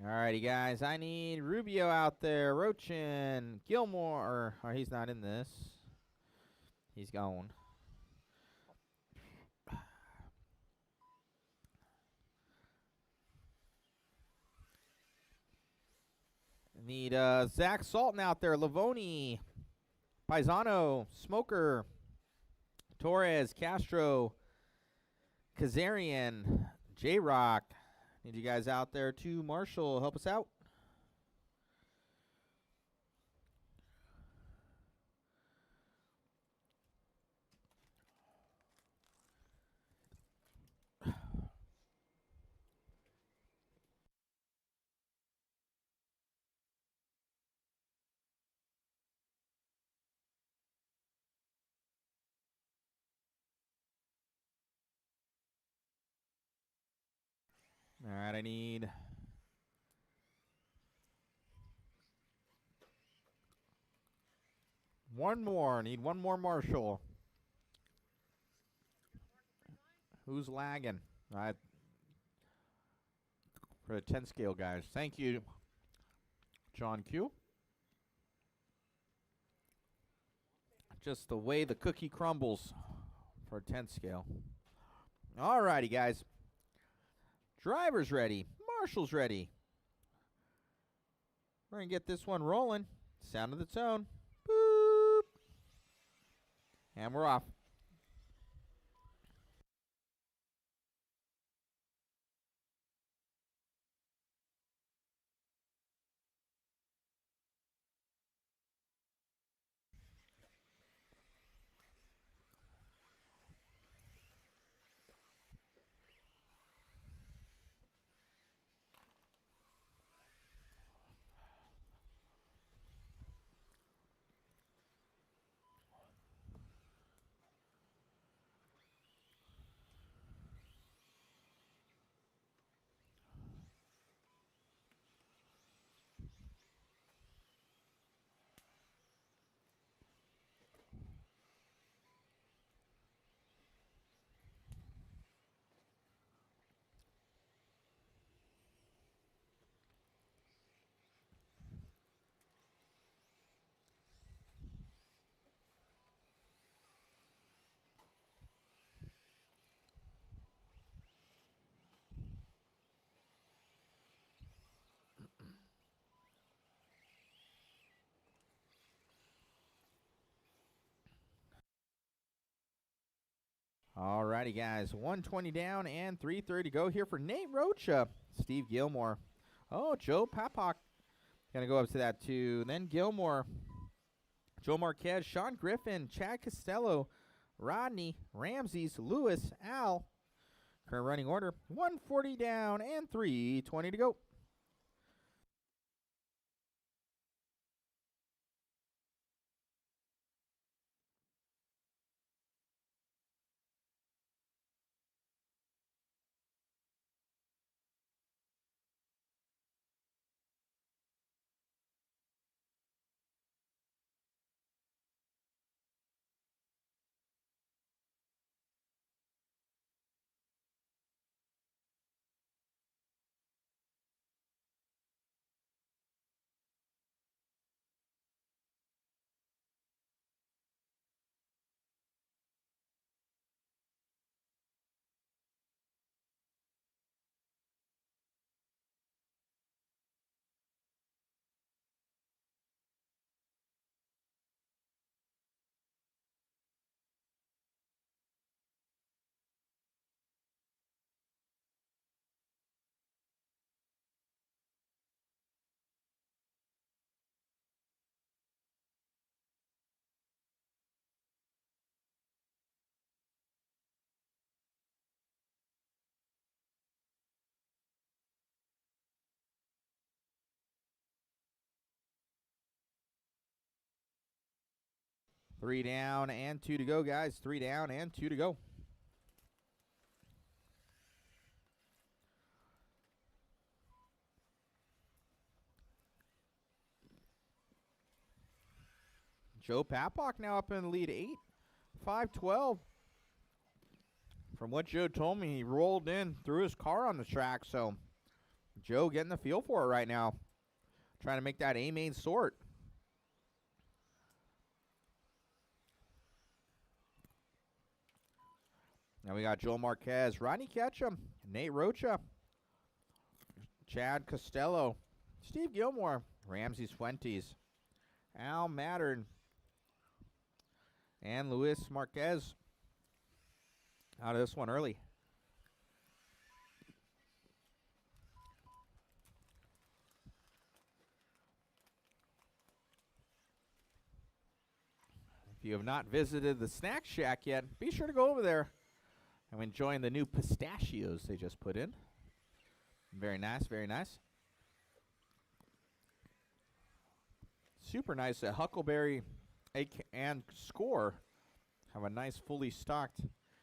Alrighty, guys. I need Rubio out there. Rochin, Gilmore. Or he's not in this. He's gone. Need Zach Salton out there. Lavoni, Paisano, Smoker, Torres, Castro, Kazarian, J-Rock. Need you guys out there too. Marshall, help us out. All right, I need one more. Need one more Marshall. Who's lagging? All right. For the 10 scale guys. Thank you, John Q. Just the way the cookie crumbles for 10 scale. All righty, guys. Driver's ready. Marshall's ready. We're going to get this one rolling. Sound of the tone. Boop. And we're off. All righty, guys. 120 down and 3:30 to go here for Nate Rocha. Steve Gilmore. Oh, Joe Papak. Going to go up to that too. Then Gilmore. Joe Marquez, Sean Griffin, Chad Costello, Rodney, Ramses, Lewis, Al. Current running order. 140 down and 3:20 to go. Three down and 2 to go, guys. 3 down and 2 to go. Joe Papak now up in the lead 8-5-12. From what Joe told me, he rolled in, threw his car on the track. So Joe getting the feel for it right now. Trying to make that A-main sort. Now we got Joel Marquez, Rodney Ketchum, Nate Rocha, Chad Costello, Steve Gilmore, Ramsey Fuentes, Al Mattern, and Luis Marquez out of this one early. If you have not visited the Snack Shack yet, be sure to go over there. I'm enjoying the new pistachios they just put in. Very nice, very nice. Super nice at HuckleBerry and Score. Have a nice fully stocked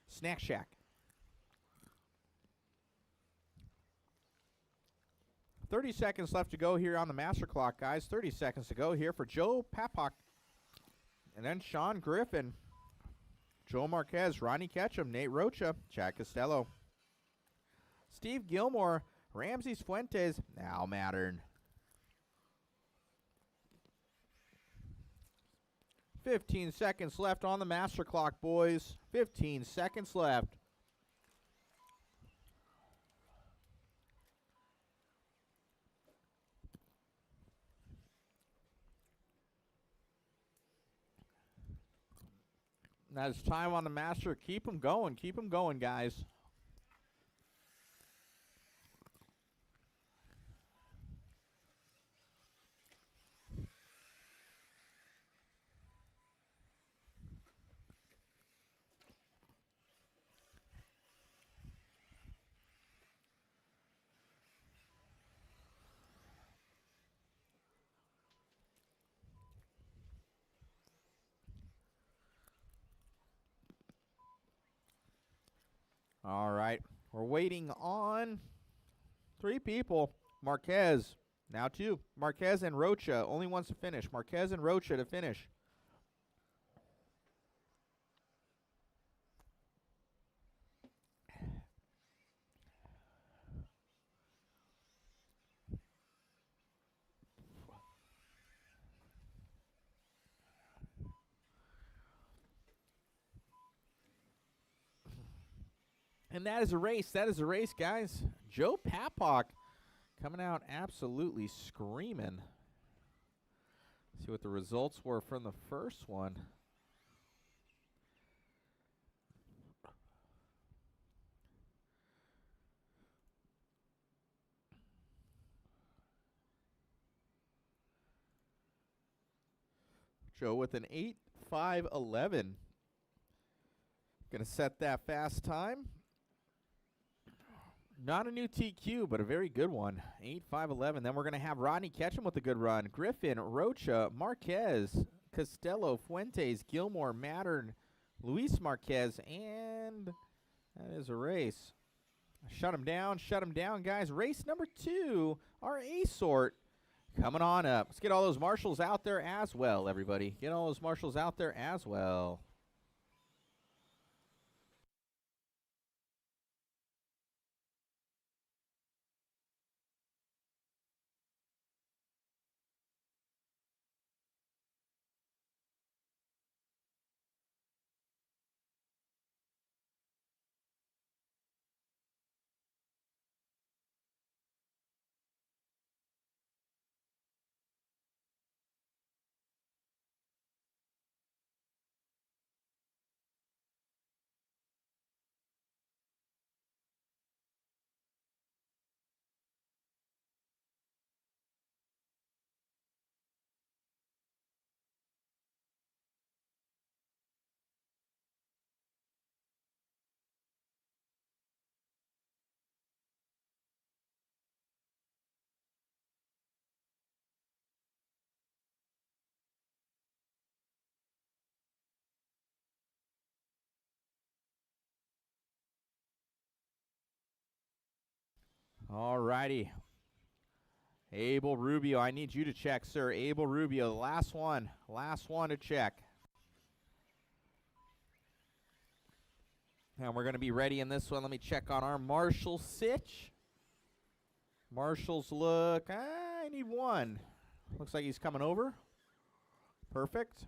Snack Shack. 30 seconds left to go here on the master clock, guys. 30 seconds to go here for Joe Papak. And then Sean Griffin, Joe Marquez, Ronnie Ketchum, Nate Rocha, Chad Costello, Steve Gilmore, Ramses Fuentes, Al Mattern. 15 seconds left on the master clock, boys. 15 seconds left. Now it's time on the master. Keep them going. Keep them going, guys. All right. We're waiting on 3 people. Marquez, now 2. Marquez and Rocha, only wants to finish. Marquez and Rocha to finish. And that is a race. That is a race, guys. Joe Papak coming out absolutely screaming. See what the results were from the first one. Joe with an 8:5:11. Gonna set that fast time. Not a new TQ, but a very good one. 8:5:11. Then we're going to have Rodney Ketchum with a good run. Griffin, Rocha, Marquez, Costello, Fuentes, Gilmore, Mattern, Luis Marquez, and that is a race. Shut him down, guys. Race number 2, our A sort, coming on up. Let's get all those marshals out there as well, everybody. Get all those marshals out there as well. All righty. Abel Rubio, I need you to check, sir. Abel Rubio, the last one to check. And we're going to be ready in this one. Let me check on our Marshall Sitch. Marshall's look, I need 1. Looks like he's coming over. Perfect.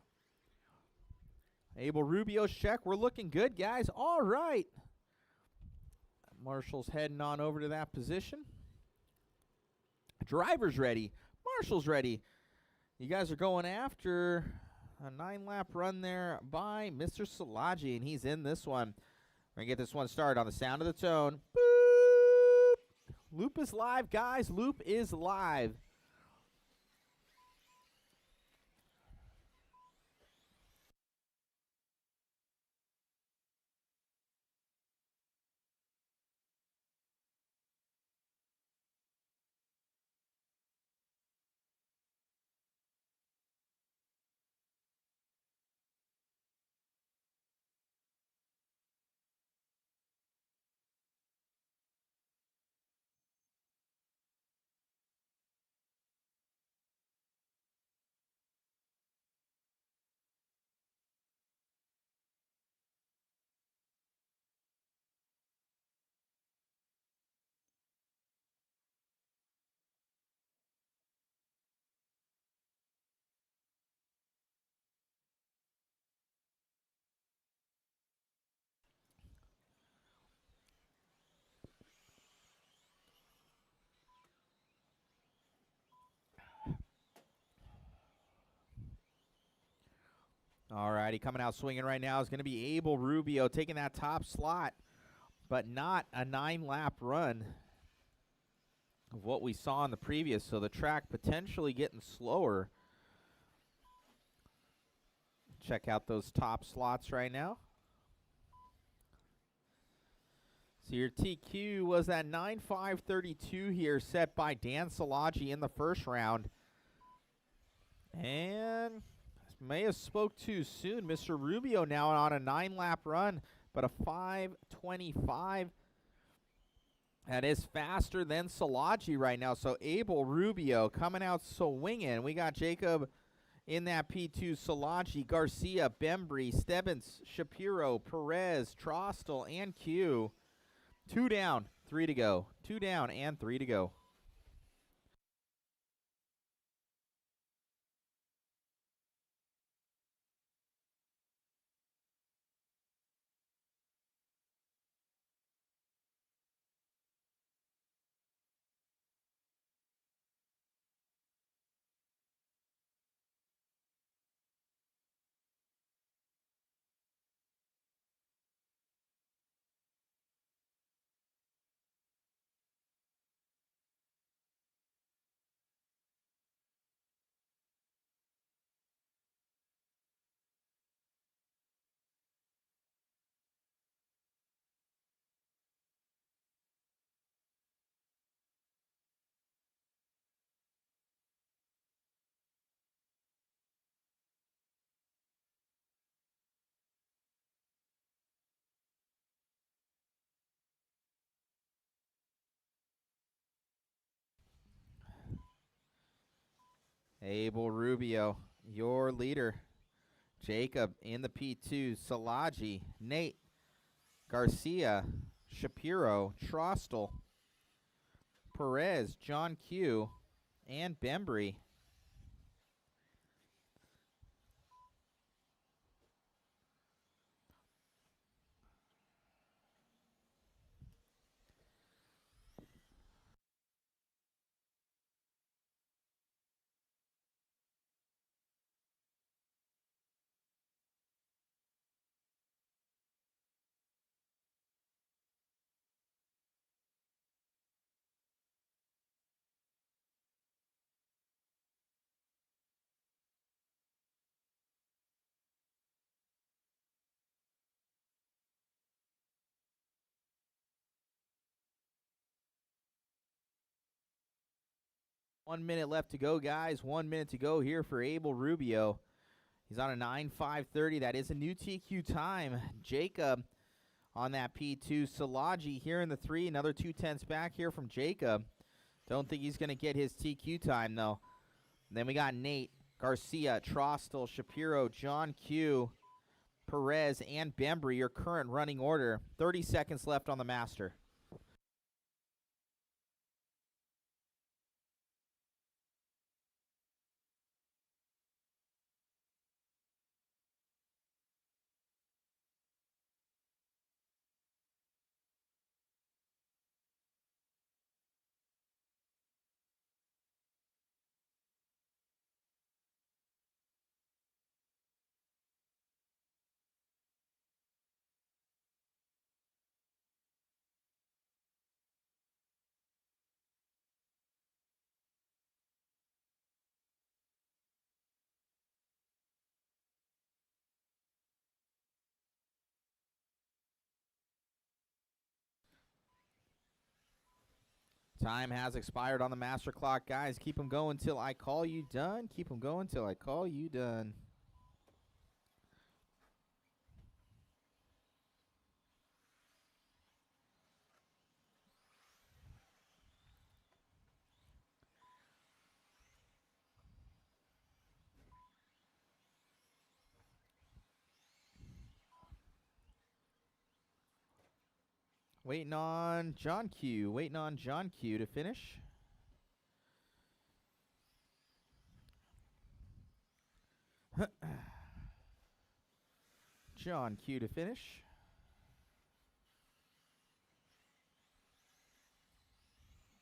Abel Rubio's check. We're looking good, guys. All right. Marshall's heading on over to that position. Driver's ready. Marshall's ready. You guys are going after a 9-lap run there by Mr. Salaji, and he's in this one. We're going to get this one started on the sound of the tone. Boop. Loop is live, guys. Loop is live. Alrighty, coming out swinging right now is going to be Abel Rubio taking that top slot, but not a 9-lap run of what we saw in the previous, so the track potentially getting slower. Check out those top slots right now. So your TQ was that 9.532 here, set by Dan Szilagyi in the first round. And may have spoke too soon. Mr. Rubio now on a 9-lap run, but a 5.25. That is faster than Szilagyi right now. So Abel Rubio coming out swinging. We got Jacob in that P2, Szilagyi, Garcia, Bembry, Stebbins, Shapiro, Perez, Trostel, and Q. 2 down, 3 to go. 2 down and 3 to go. Abel Rubio, your leader. Jacob in the P2, Szilagyi, Nate, Garcia, Shapiro, Trostel, Perez, John Q, and Bembry. One minute left to go, guys. 1 minute to go here for Abel Rubio. He's on a 9.530. That is a new TQ time. Jacob on that P2. Szilagyi here in the 3. Another 2/10ths back here from Jacob. Don't think he's going to get his TQ time, though. And then we got Nate, Garcia, Trostel, Shapiro, John Q, Perez, and Bembry, your current running order. 30 seconds left on the master. Time has expired on the master clock, guys. Keep them going till I call you done. Keep them going till I call you done. Waiting on John Q. Waiting on John Q to finish. John Q to finish.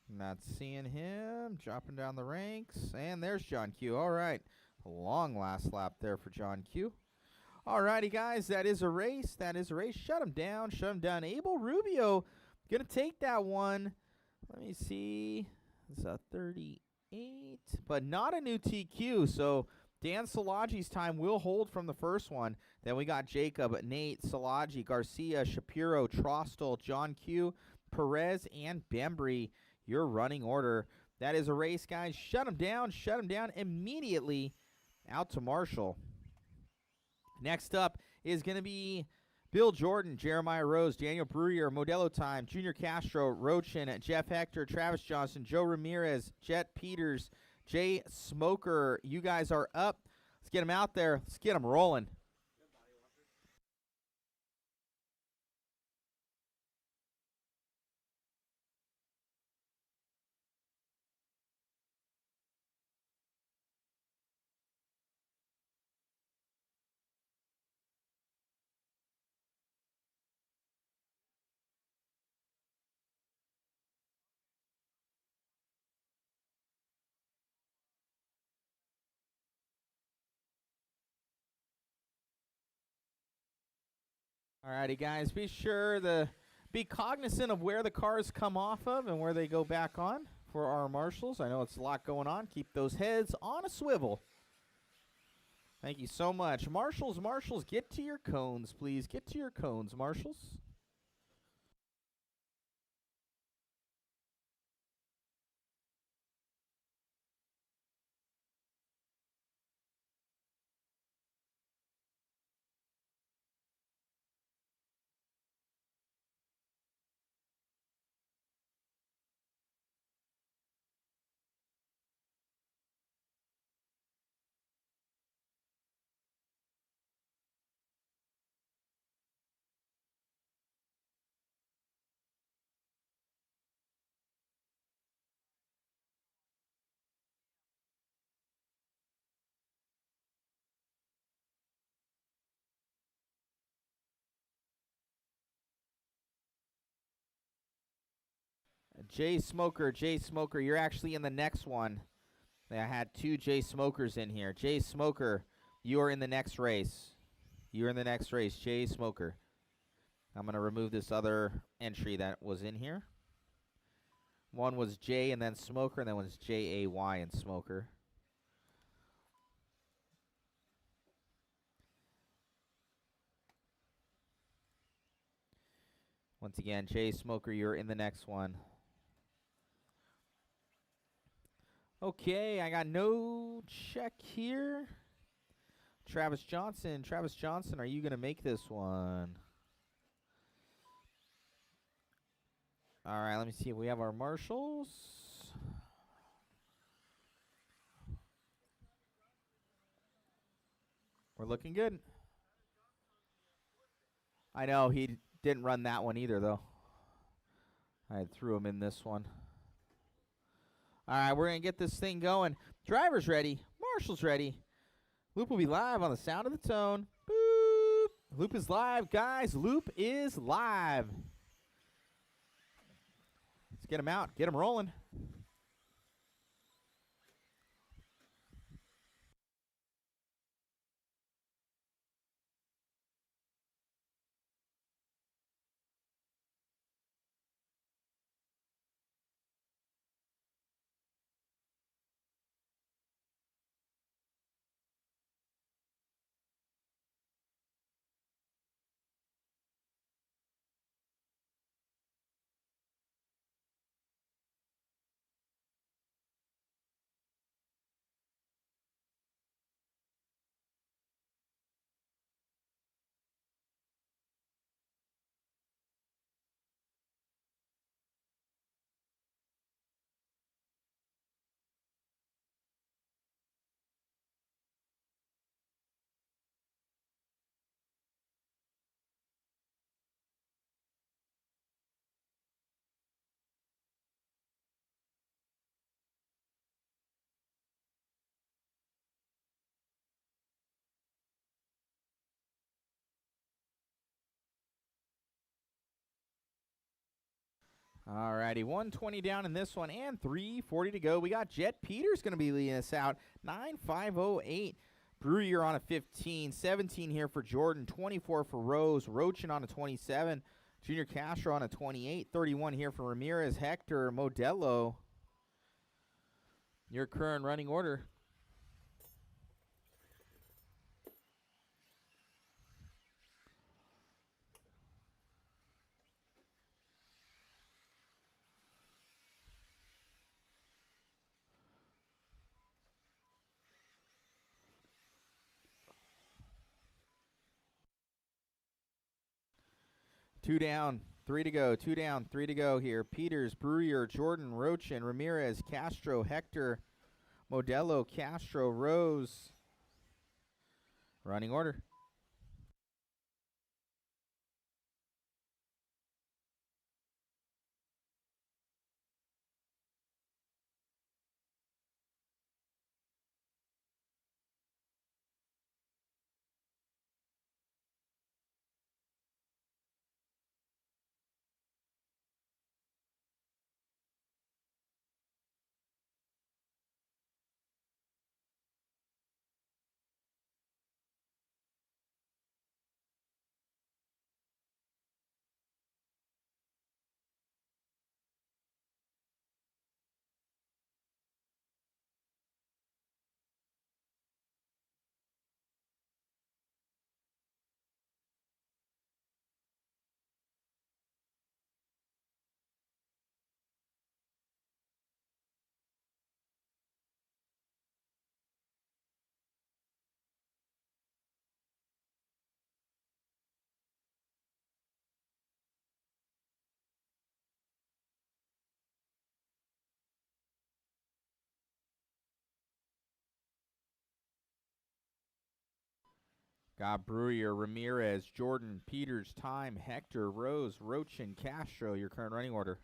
Not seeing him. Dropping down the ranks. And there's John Q. All right. A long last lap there for John Q. Alrighty, guys, that is a race. That is a race. Shut him down. Shut him down. Abel Rubio going to take that one. Let me see. It's a 38, but not a new TQ. So Dan Salagi's time will hold from the first one. Then we got Jacob, Nate, Salagi, Garcia, Shapiro, Trostel, John Q, Perez, and Bembry. Your running order. That is a race, guys. Shut him down. Shut him down immediately. Out to Marshall. Next up is going to be Bill Jordan, Jeremiah Rose, Daniel Breuer, Modelo Time, Junior Castro, Rochin, Jeff Hector, Travis Johnson, Joe Ramirez, Jet Peters, Jay Smoker. You guys are up. Let's get them out there. Let's get them rolling. Alrighty, guys, be sure to be cognizant of where the cars come off of and where they go back on for our marshals. I know it's a lot going on. Keep those heads on a swivel. Thank you so much. Marshals, get to your cones, please. Get to your cones, marshals. Jay Smoker, you're actually in the next one. I had two Jay Smokers in here. Jay Smoker, you are in the next race. You're in the next race, Jay Smoker. I'm going to remove this other entry that was in here. One was J and then Smoker, and then one was J-A-Y and Smoker. Once again, Jay Smoker, you're in the next one. Okay, I got no check here. Travis Johnson, are you going to make this one? All right, let me see if we have our marshals. We're looking good. I know he didn't run that one either, though. I threw him in this one. All right, we're going to get this thing going. Driver's ready. Marshall's ready. Loop will be live on the sound of the tone. Boop. Loop is live, guys. Loop is live. Let's get him out. Get him rolling. All righty, 120 down in this one and 3:40 to go. We got Jet Peters going to be leading us out, 9:508. Brewer, you're on a 15. 17 here for Jordan. 24 for Rose. Rochin on a 27. Junior Castro on a 28. 31 here for Ramirez. Hector. Modelo. Your current running order. Two down, three to go. Two down, three to go here. Peters, Brewer, Jordan, Rochin, Ramirez, Castro, Hector, Modelo, Castro, Rose. Running order. Got Brewer, Ramirez, Jordan, Peters, Time, Hector, Rose, Rochin, Castro. Your current running order.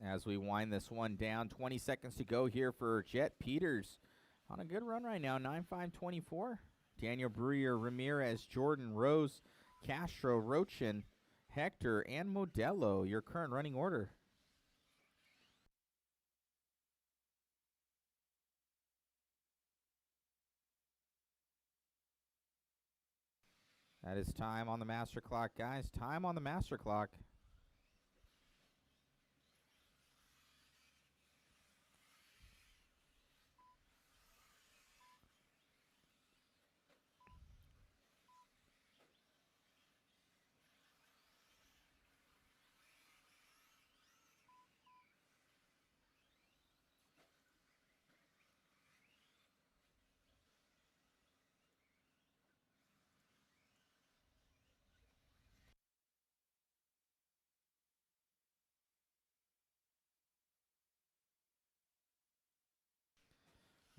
As we wind this one down, 20 seconds to go here for Jet Peters. On a good run right now, 9.524. Daniel Brewer, Ramirez, Jordan, Rose, Castro, Rochin, Hector, and Modelo. Your current running order. That is time on the master clock, guys. Time on the master clock.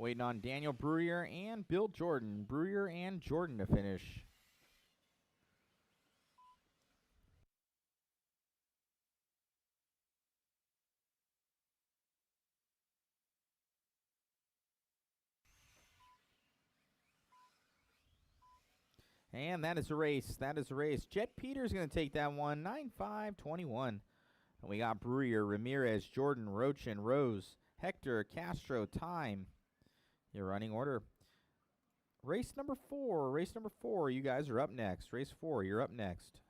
Waiting on Daniel Brewer and Bill Jordan. Brewer and Jordan to finish. And that is a race. That is a race. Jet Peters going to take that one. 9.521. And we got Brewer, Ramirez, Jordan, Rochin, Rose, Hector, Castro, Time. Your running order. Race number 4. Race number 4. You guys are up next. Race 4. You're up next.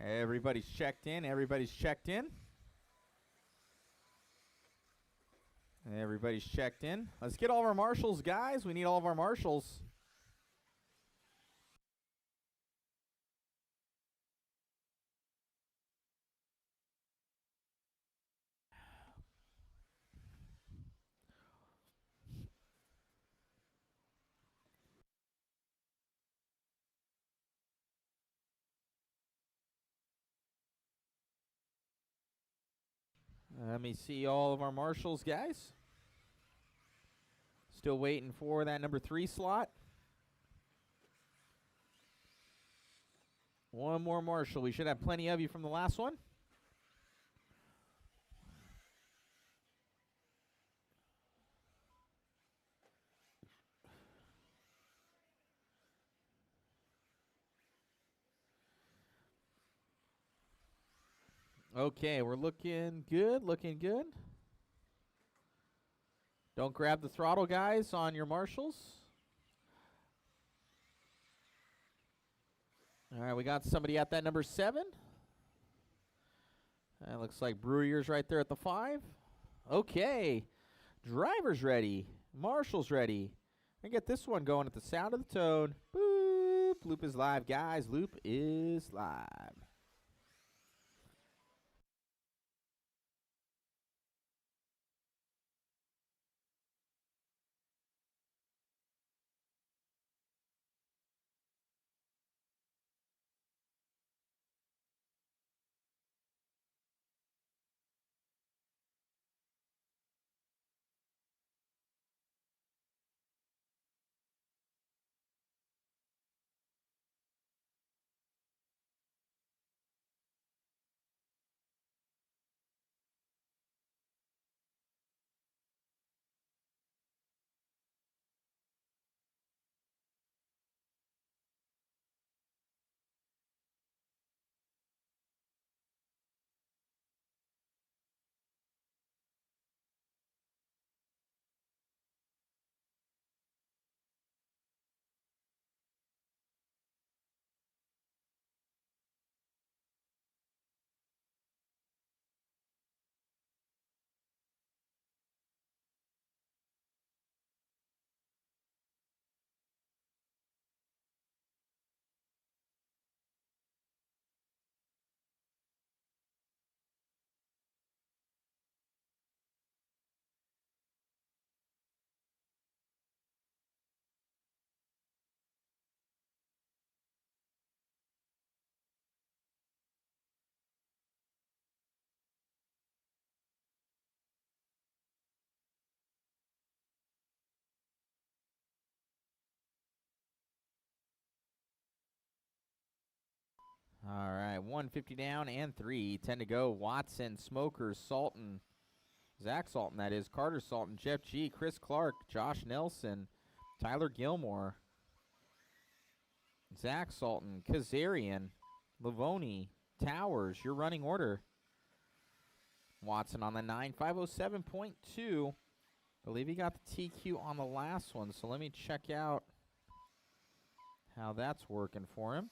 Everybody's checked in. Everybody's checked in. Everybody's checked in. Let's get all of our marshals, guys. We need all of our marshals. Let me see all of our marshals, guys. Still waiting for that number 3 slot. One more marshal. We should have plenty of you from the last one. Okay, we're looking good, looking good. Don't grab the throttle, guys, on your marshals. All right, we got somebody at that number 7. That looks like Brewer's right there at the 5. Okay, driver's ready. Marshall's ready. And get this one going at the sound of the tone. Boop. Loop is live, guys. Loop is live. All right, 150 down and 3. 10 to go. Watson, Smokers, Salton, Zach Salton, that is, Carter Salton, Jeff G., Chris Clark, Josh Nelson, Tyler Gilmore, Zach Salton, Kazarian, Lavoni, Towers, your running order. Watson on the 9, 507.2. Believe he got the TQ on the last one, so let me check out how that's working for him.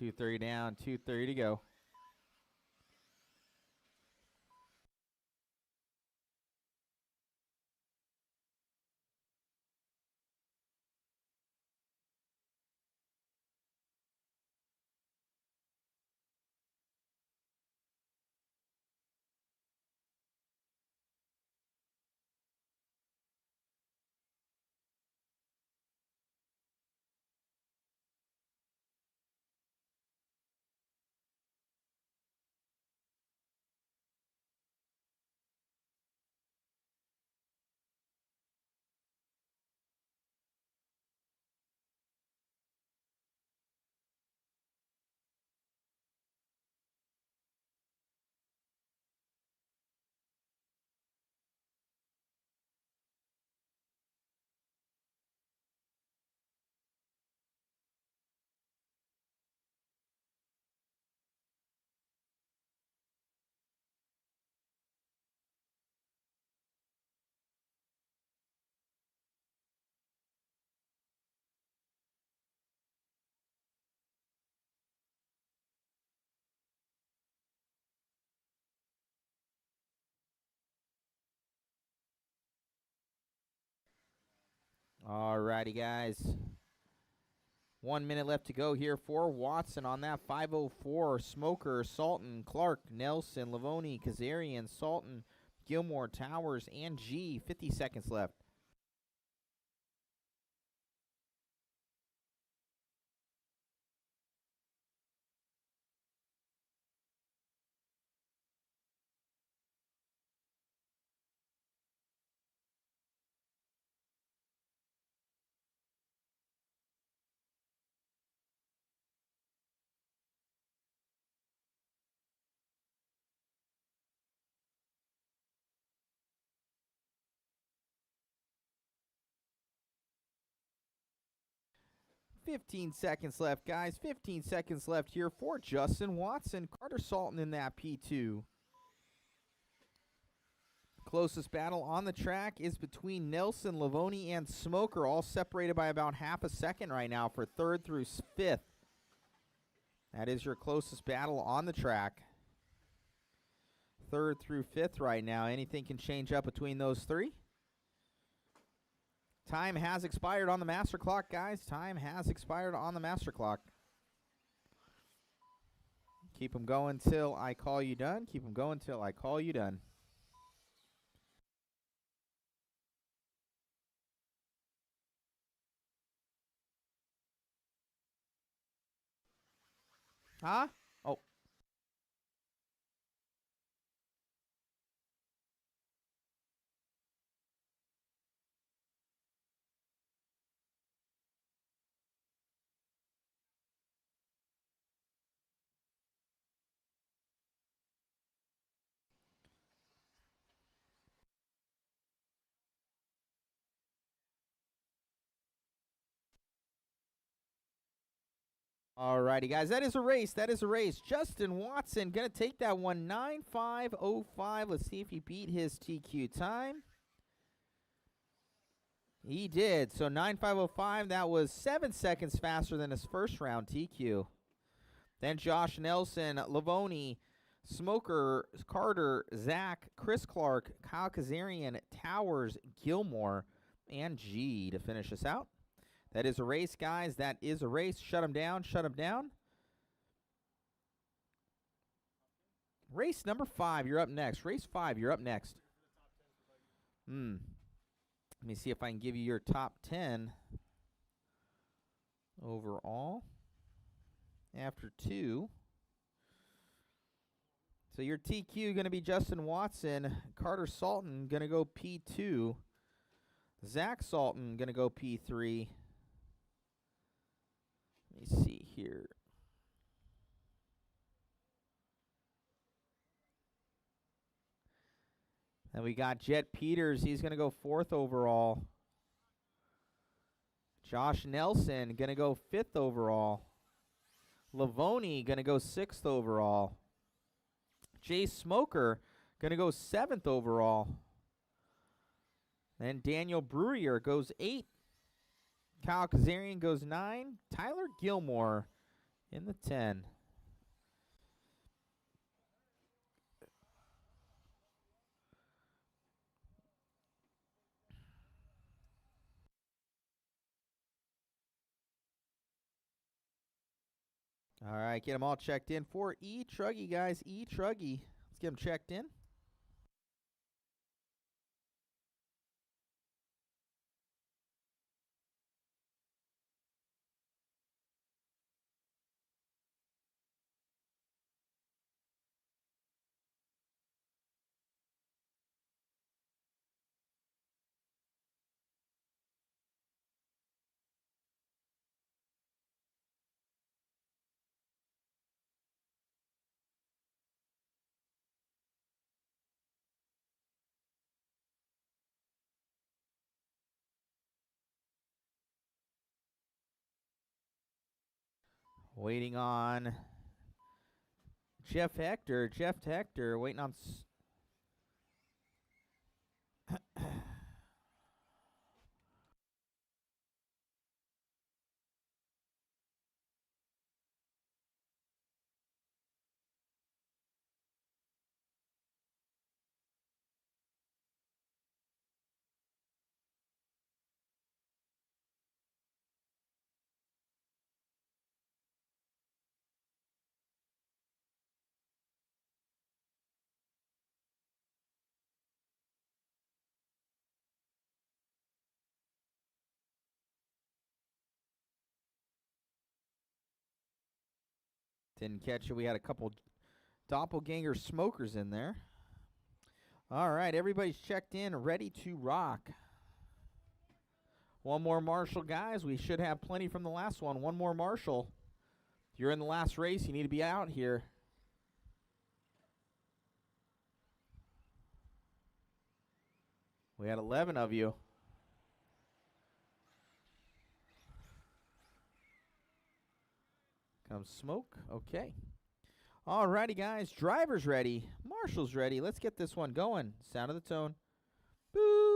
$230 down, $230 to go. Alrighty, guys. 1 minute left to go here for Watson on that 504. Smoker, Salton, Clark, Nelson, Lavoni, Kazarian, Salton, Gilmore, Towers, and G. 50 seconds left. Fifteen seconds left, guys. 15 seconds left here for Justin Watson. Carter Salton in that P2. Closest battle on the track is between Nelson, Lavoni, and Smoker, all separated by about half a second right now for third through fifth. That is your closest battle on the track. Third through fifth right now. Anything can change up between those three. Time has expired on the master clock, guys. Time has expired on the master clock. Keep them going till I call you done. Keep them going till I call you done. Huh? Oh. Alrighty, guys. That is a race. That is a race. Justin Watson going to take that one. 9.505. Let's see if he beat his TQ time. He did. So 9.505. That was 7 seconds faster than his first round TQ. Then Josh Nelson, Lavoni, Smoker, Carter, Zach, Chris Clark, Kyle Kazarian, Towers, Gilmore, and G to finish us out. That is a race, guys. That is a race. Shut them down. Shut them down. Race number 5, you're up next. Race 5, you're up next. Let me see if I can give you your top 10 overall after 2. So your TQ going to be Justin Watson. Carter Salton going to go P2. Zach Salton going to go P3. Let me see here. Then we got Jet Peters. He's going to go 4th overall. Josh Nelson going to go 5th overall. Lavoni going to go 6th overall. Jay Smoker going to go 7th overall. Then Daniel Breuer goes 8th. Kyle Kazarian goes 9. Tyler Gilmore in the 10. All right, get them all checked in for E-Truggy, guys. E-Truggy. Let's get them checked in. Waiting on Jeff Hector. Jeff Hector waiting on... Didn't catch it. We had a couple doppelganger smokers in there. All right, everybody's checked in, ready to rock. One more Marshall, guys. We should have plenty from the last one. One more Marshall. If you're in the last race, you need to be out here. We had 11 of you. Comes smoke. Okay. All righty, guys. Driver's ready. Marshall's ready. Let's get this one going. Sound of the tone. Boop.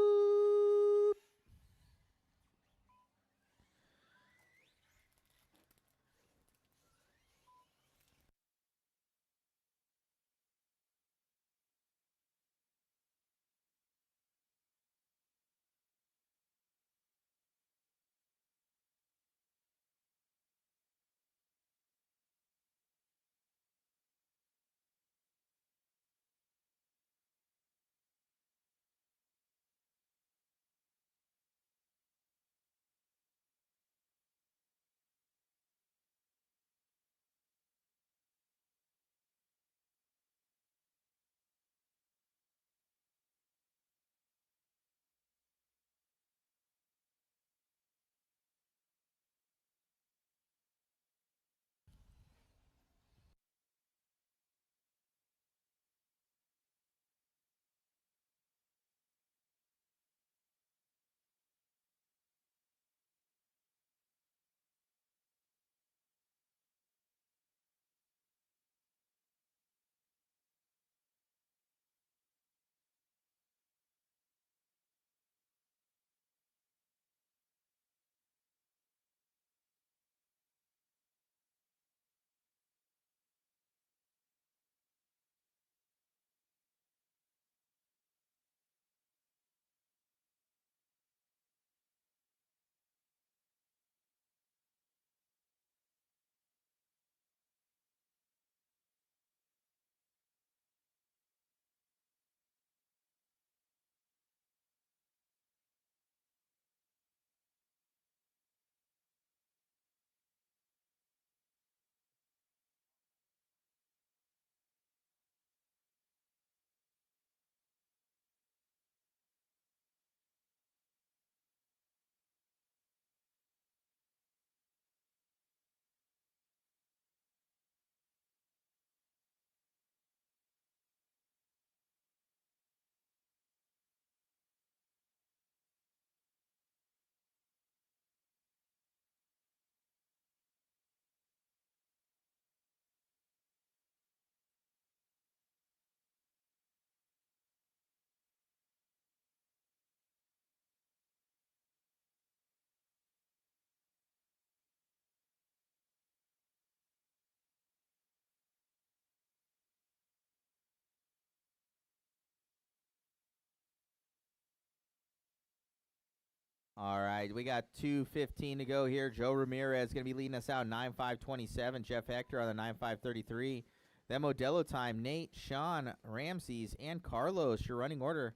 All right, we got 2:15 to go here. Joe Ramirez going to be leading us out 9:5:27. Jeff Hector on the 9:5:33. Then Modelo time, Nate, Sean, Ramses, and Carlos, your running order.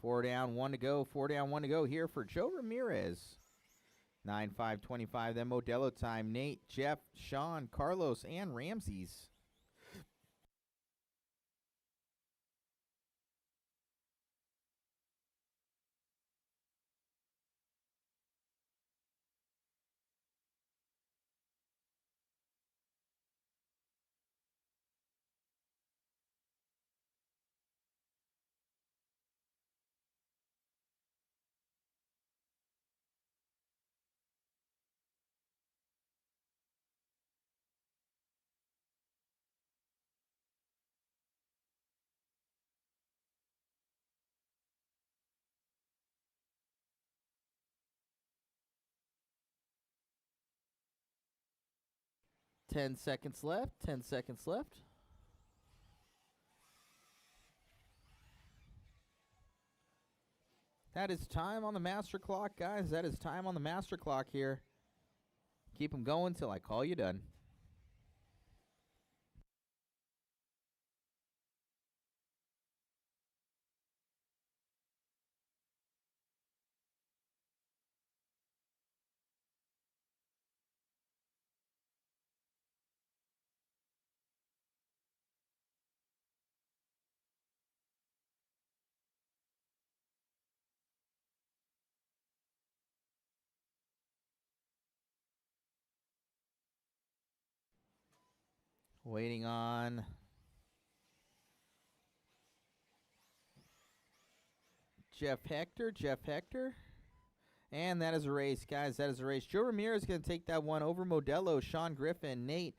Four down, one to go. Four down, one to go here for Joe Ramirez. 9:5:25. Then Modelo time, Nate, Jeff, Sean, Carlos, and Ramses. 10 seconds left. 10 seconds left. That is time on the master clock, guys. That is time on the master clock here. Keep them going till I call you done. Waiting on Jeff Hector. And that is a race, guys. That is a race. Joe Ramirez is going to take that one over Modelo, Sean Griffin, Nate,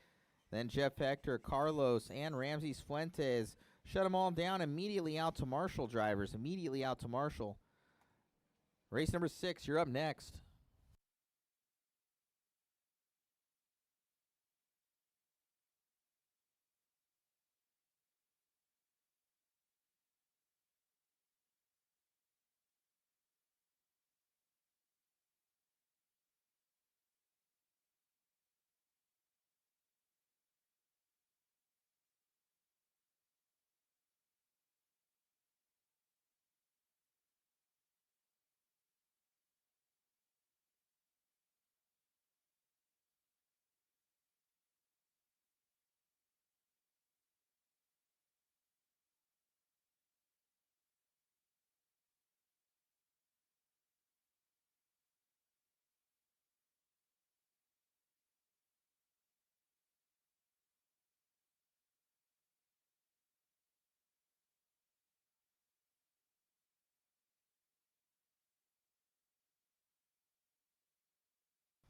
then Jeff Hector, Carlos, and Ramses Fuentes. Shut them all down immediately out to Marshall, drivers. Immediately out to Marshall. Race number 6, you're up next.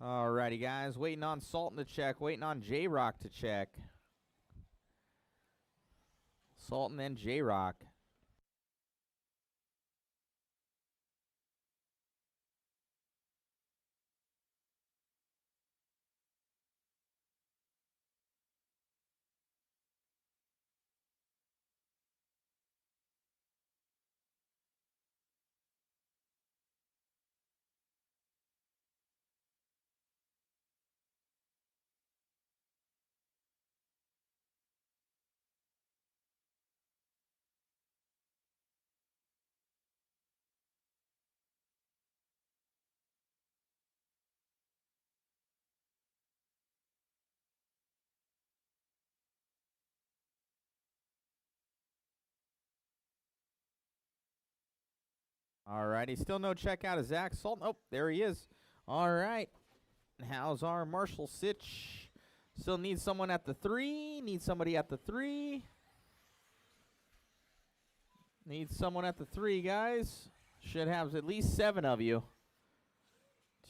Alrighty, guys. Waiting on Sultan to check. Waiting on J-Rock to check. Sultan and J-Rock. Alrighty, still no check out of Zach Sultan. Oh, there he is. All right. How's our Marshall Sitch? Still need someone at the 3. Need somebody at the 3. Need someone at the 3, guys. Should have at least 7 of you.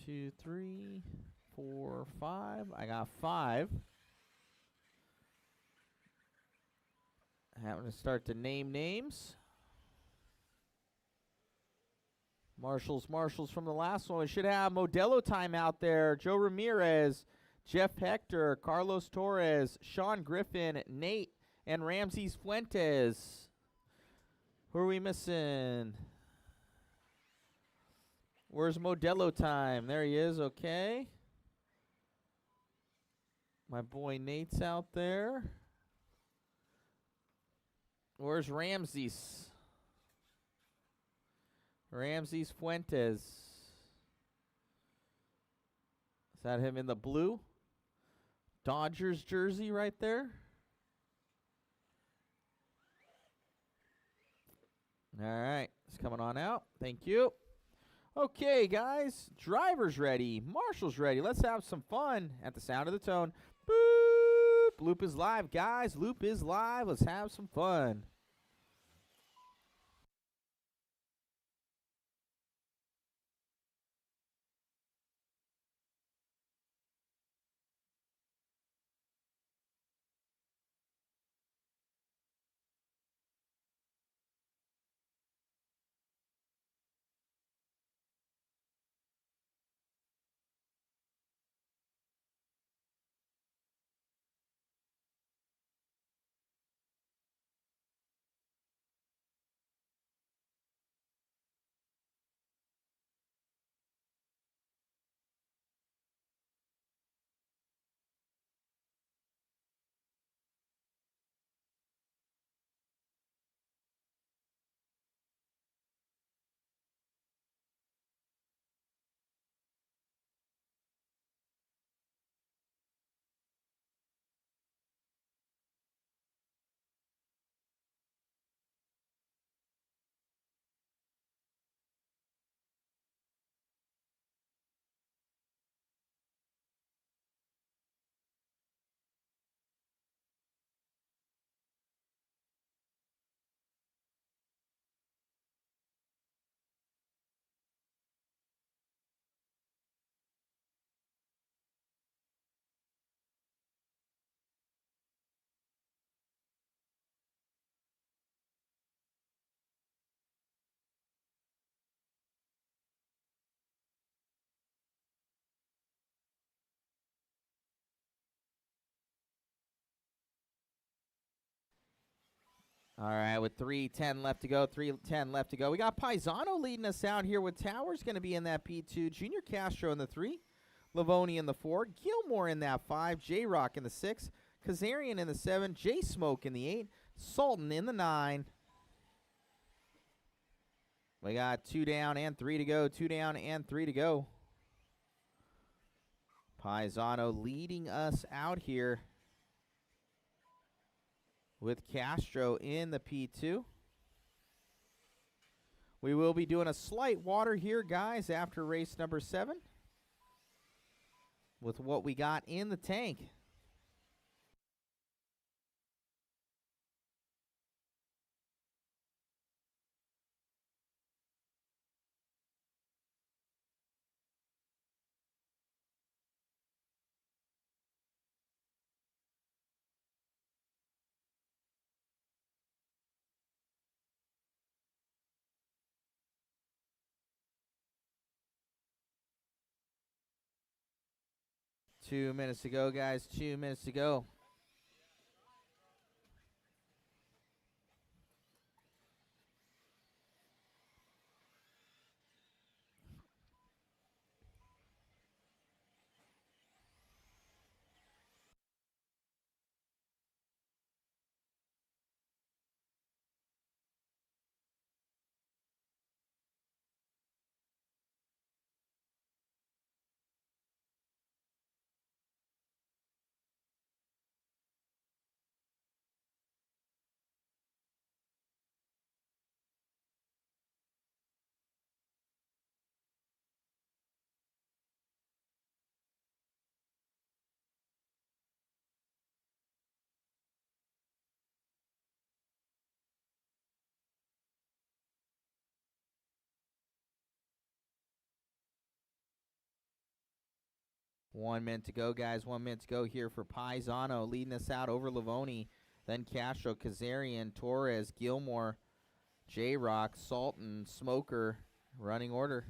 2, 3, 4, 5. I got 5. Having to start to name names. Marshall's from the last one. We should have Modelo time out there. Joe Ramirez, Jeff Hector, Carlos Torres, Sean Griffin, Nate, and Ramses Fuentes. Who are we missing? Where's Modelo time? There he is. Okay. My boy Nate's out there. Where's Ramses? Ramses Fuentes. Is that him in the blue? Dodgers jersey right there. All right. It's coming on out. Thank you. Okay, guys. Driver's ready. Marshall's ready. Let's have some fun at the sound of the tone. Boop. Loop is live, guys. Loop is live. Let's have some fun. All right, with 3:10 left to go, 3:10 left to go. We got Paisano leading us out here with Towers going to be in that P2. Junior Castro in the 3. Livoni in the 4. Gilmore in that 5. J-Rock in the 6. Kazarian in the 7. J-Smoke in the 8. Sultan in the 9. We got 2 down and 3 to go. 2 down and 3 to go. Paisano leading us out here with Castro in the P2. We will be doing a slight water here, guys, after race number 7 with what we got in the tank. Two minutes to go, guys. 2 minutes to go. One minute to go, guys. 1 minute to go here for Paisano leading us out over Livoni. Then Castro, Kazarian, Torres, Gilmore, J-Rock, Sultan, Smoker, running order.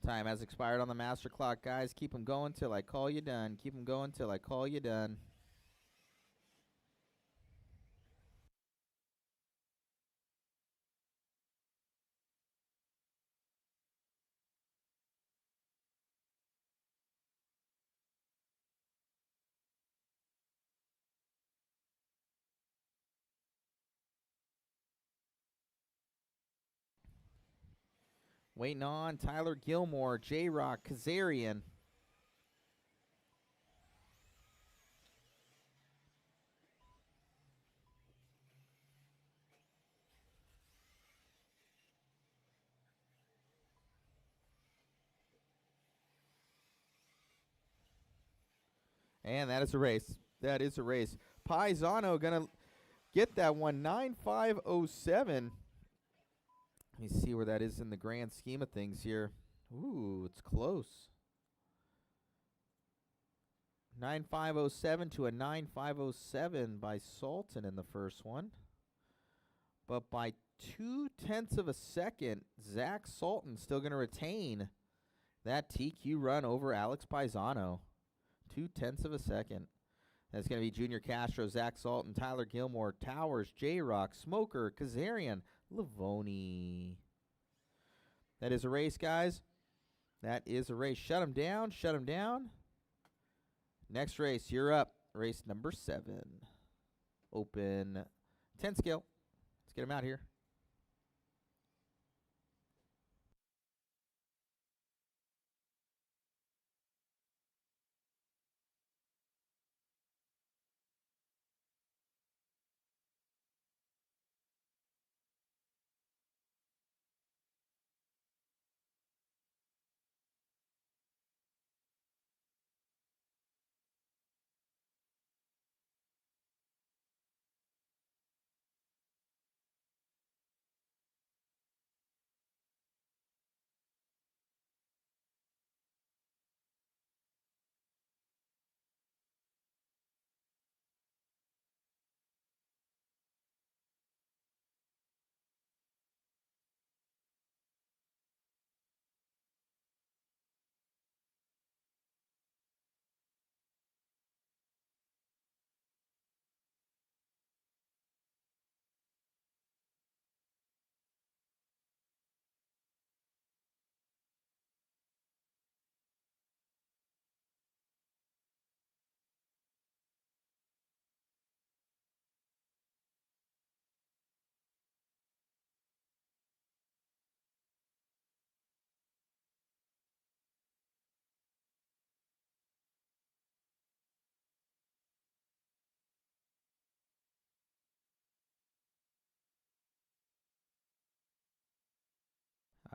Time has expired on the master clock, guys. Keep them going till I call you done. Keep them going till I call you done. Waiting on Tyler Gilmore, J-Rock, Kazarian. And that is a race. That is a race. Paisano going to get that one, 9.507. Let me see where that is in the grand scheme of things here. Ooh, it's close. 9.507 to a 9.507 by Sultan in the first one. But by 0.2 of a second, Zach Sultan still going to retain that TQ run over Alex Paisano. 0.2 of a second. That's going to be Junior Castro, Zach Sultan, Tyler Gilmore, Towers, J-Rock, Smoker, Kazarian, Livoni. That is a race, guys. That is a race. Shut them down. Shut them down. Next race, you're up. Race number 7. Open 10 scale. Let's get him out here.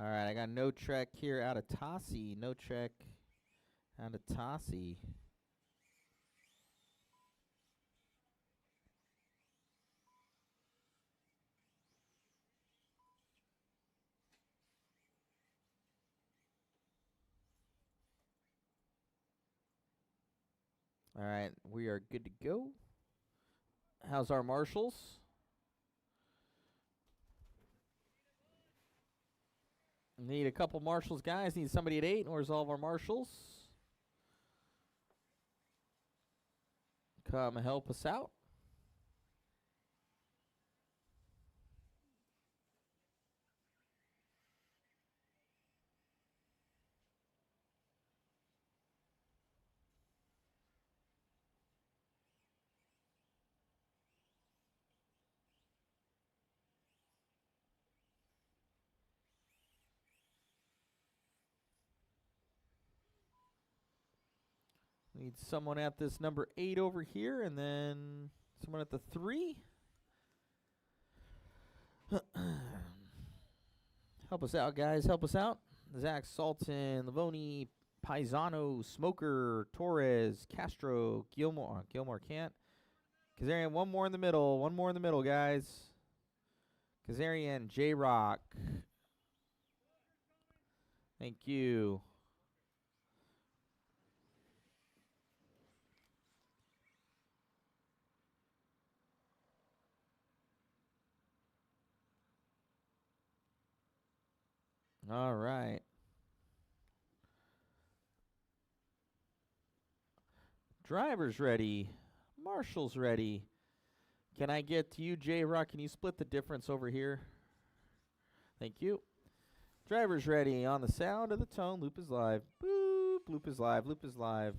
All right, I got no trek here out of Tossie. No trek out of Tossie. All right, we are good to go. How's our marshals? Need a couple marshals, guys. Need somebody at 8. Where's all of our marshals? Come help us out. Need someone at this number 8 over here, and then someone at the 3. Help us out, guys. Help us out. Zach, Salton, Livoni, Paisano, Smoker, Torres, Castro, Gilmore. Gilmore can't. Kazarian, one more in the middle. One more in the middle, guys. Kazarian, J-Rock. Thank you. All right. Driver's ready. Marshall's ready. Can I get to you, J-Rock? Can you split the difference over here? Thank you. Driver's ready. On the sound of the tone, loop is live. Boop. Loop is live. Loop is live.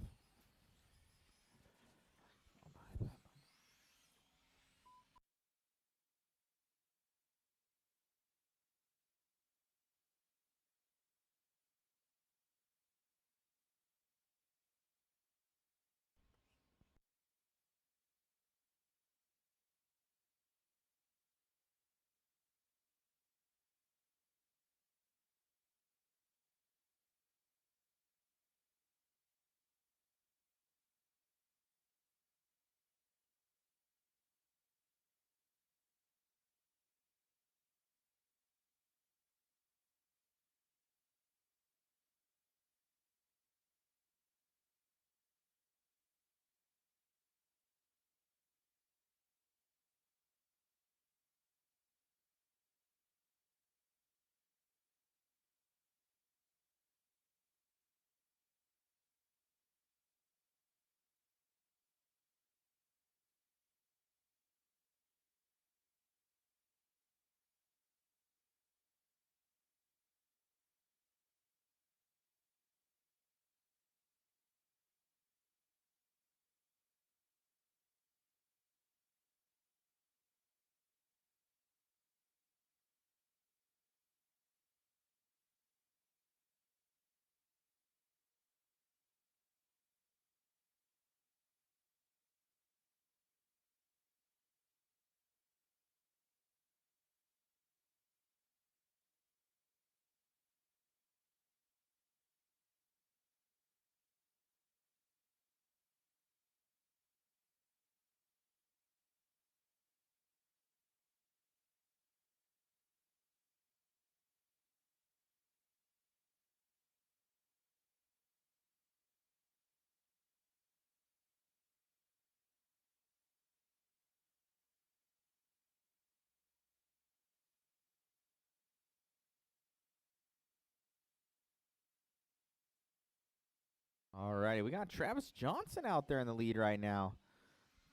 All righty. We got Travis Johnson out there in the lead right now.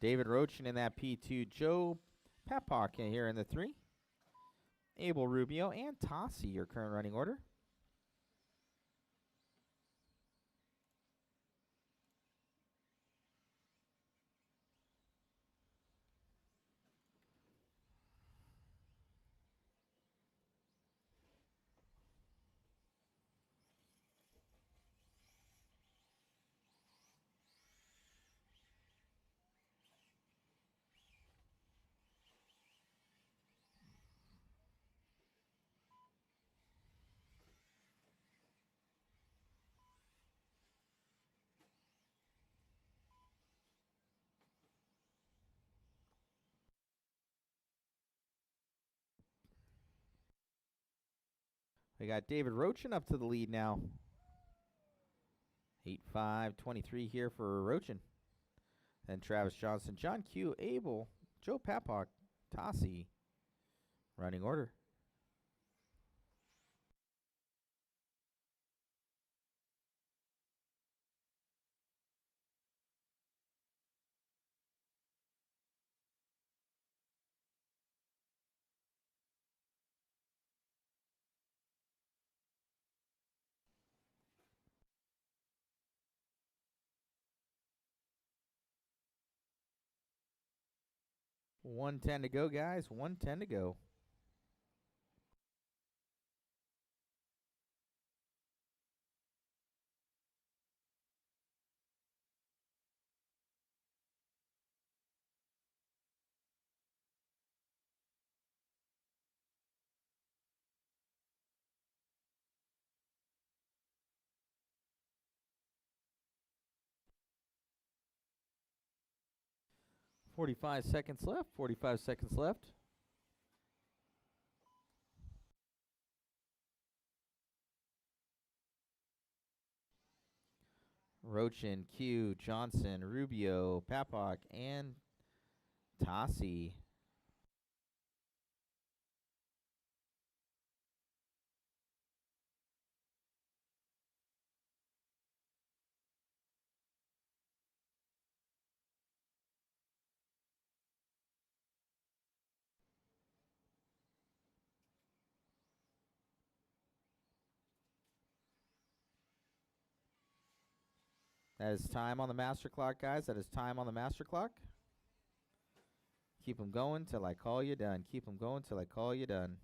David Rochin in that P2. Joe Papak here in the 3. Abel Rubio and Tossie, your current running order. We got David Rochin up to the lead now. 8-5-23 here for Rochin. Then Travis Johnson, John Q, Abel, Joe Papak, Tossie. Running order. $110 to go, guys. $110 to go. $45 seconds left. 45 seconds left. Rochin, Q, Johnson, Rubio, Papak, and Tossie. That is time on the master clock, guys. That is time on the master clock. Keep them going till I call you done. Keep them going till I call you done.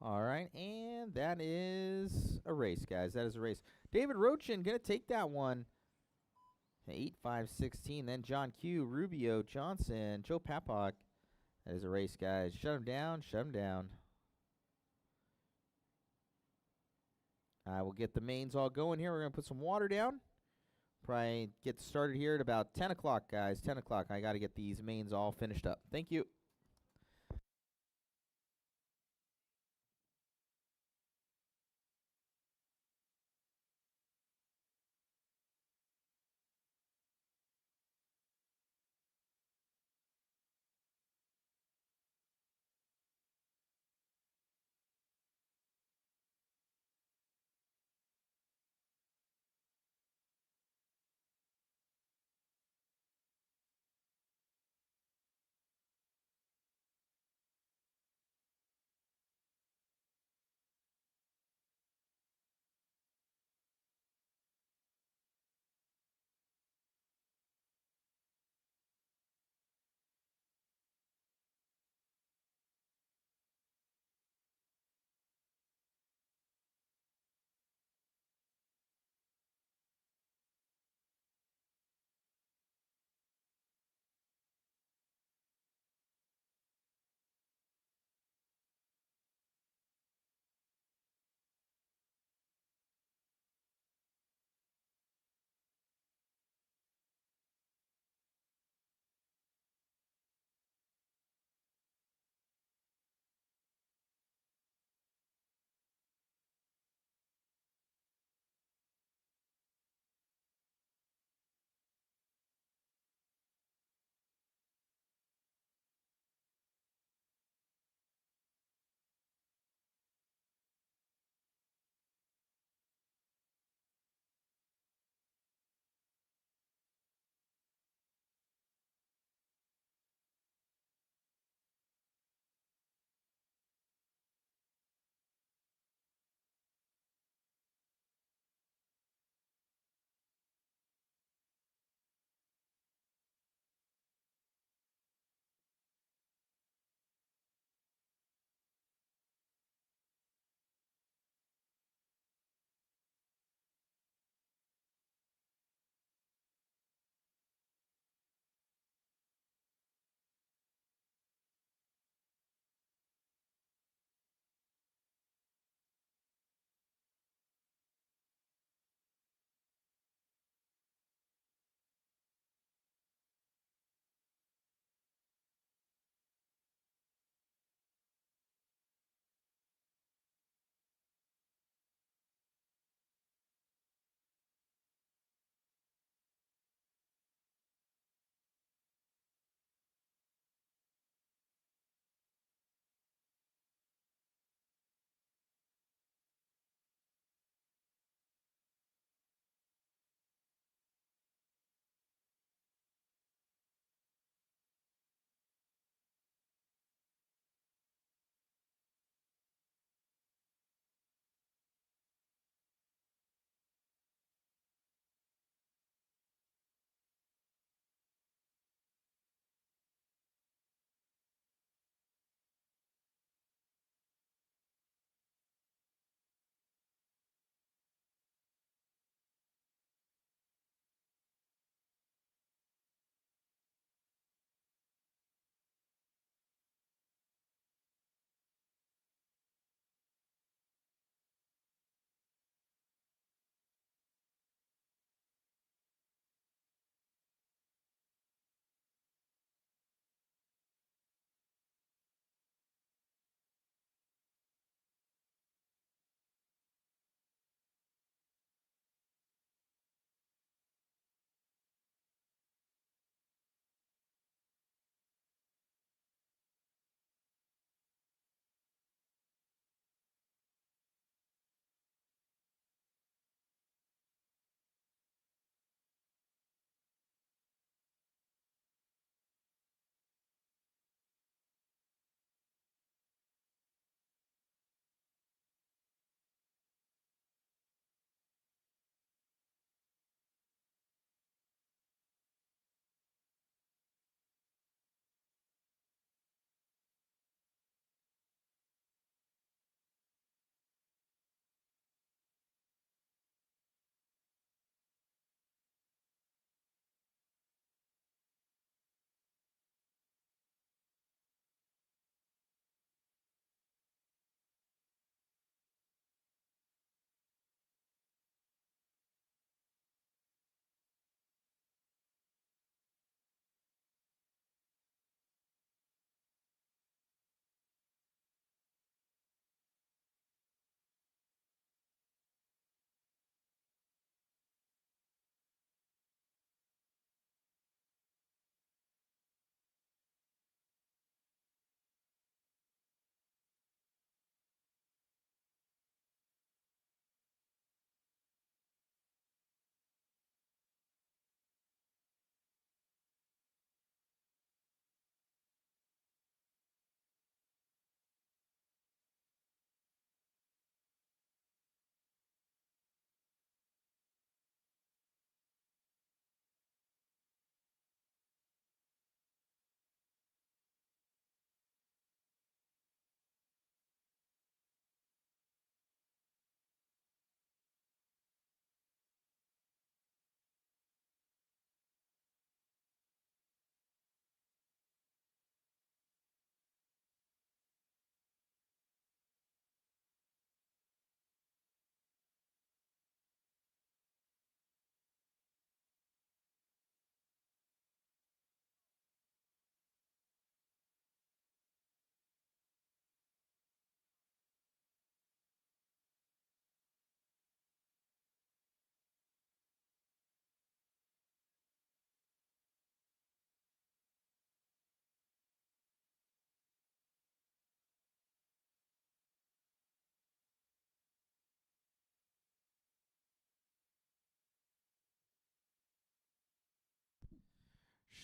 All right, and that is a race, guys. That is a race. David Rochin going to take that one. 8-5-16. Then John Q, Rubio, Johnson, Joe Papak. That is a race, guys. Shut him down. Shut him down. I will get the mains all going here. We're going to put some water down. Probably get started here at about 10 o'clock, guys. 10 o'clock. I got to get these mains all finished up. Thank you.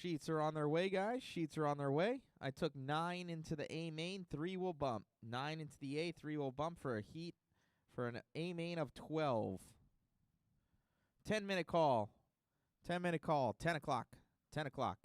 Sheets are on their way, guys. Sheets are on their way. I took 9 into the A main. 3 will bump. 9 into the A. 3 will bump for a heat for an A main of 12. 10-minute call. 10-minute call. 10 o'clock. 10 o'clock.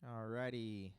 Alrighty.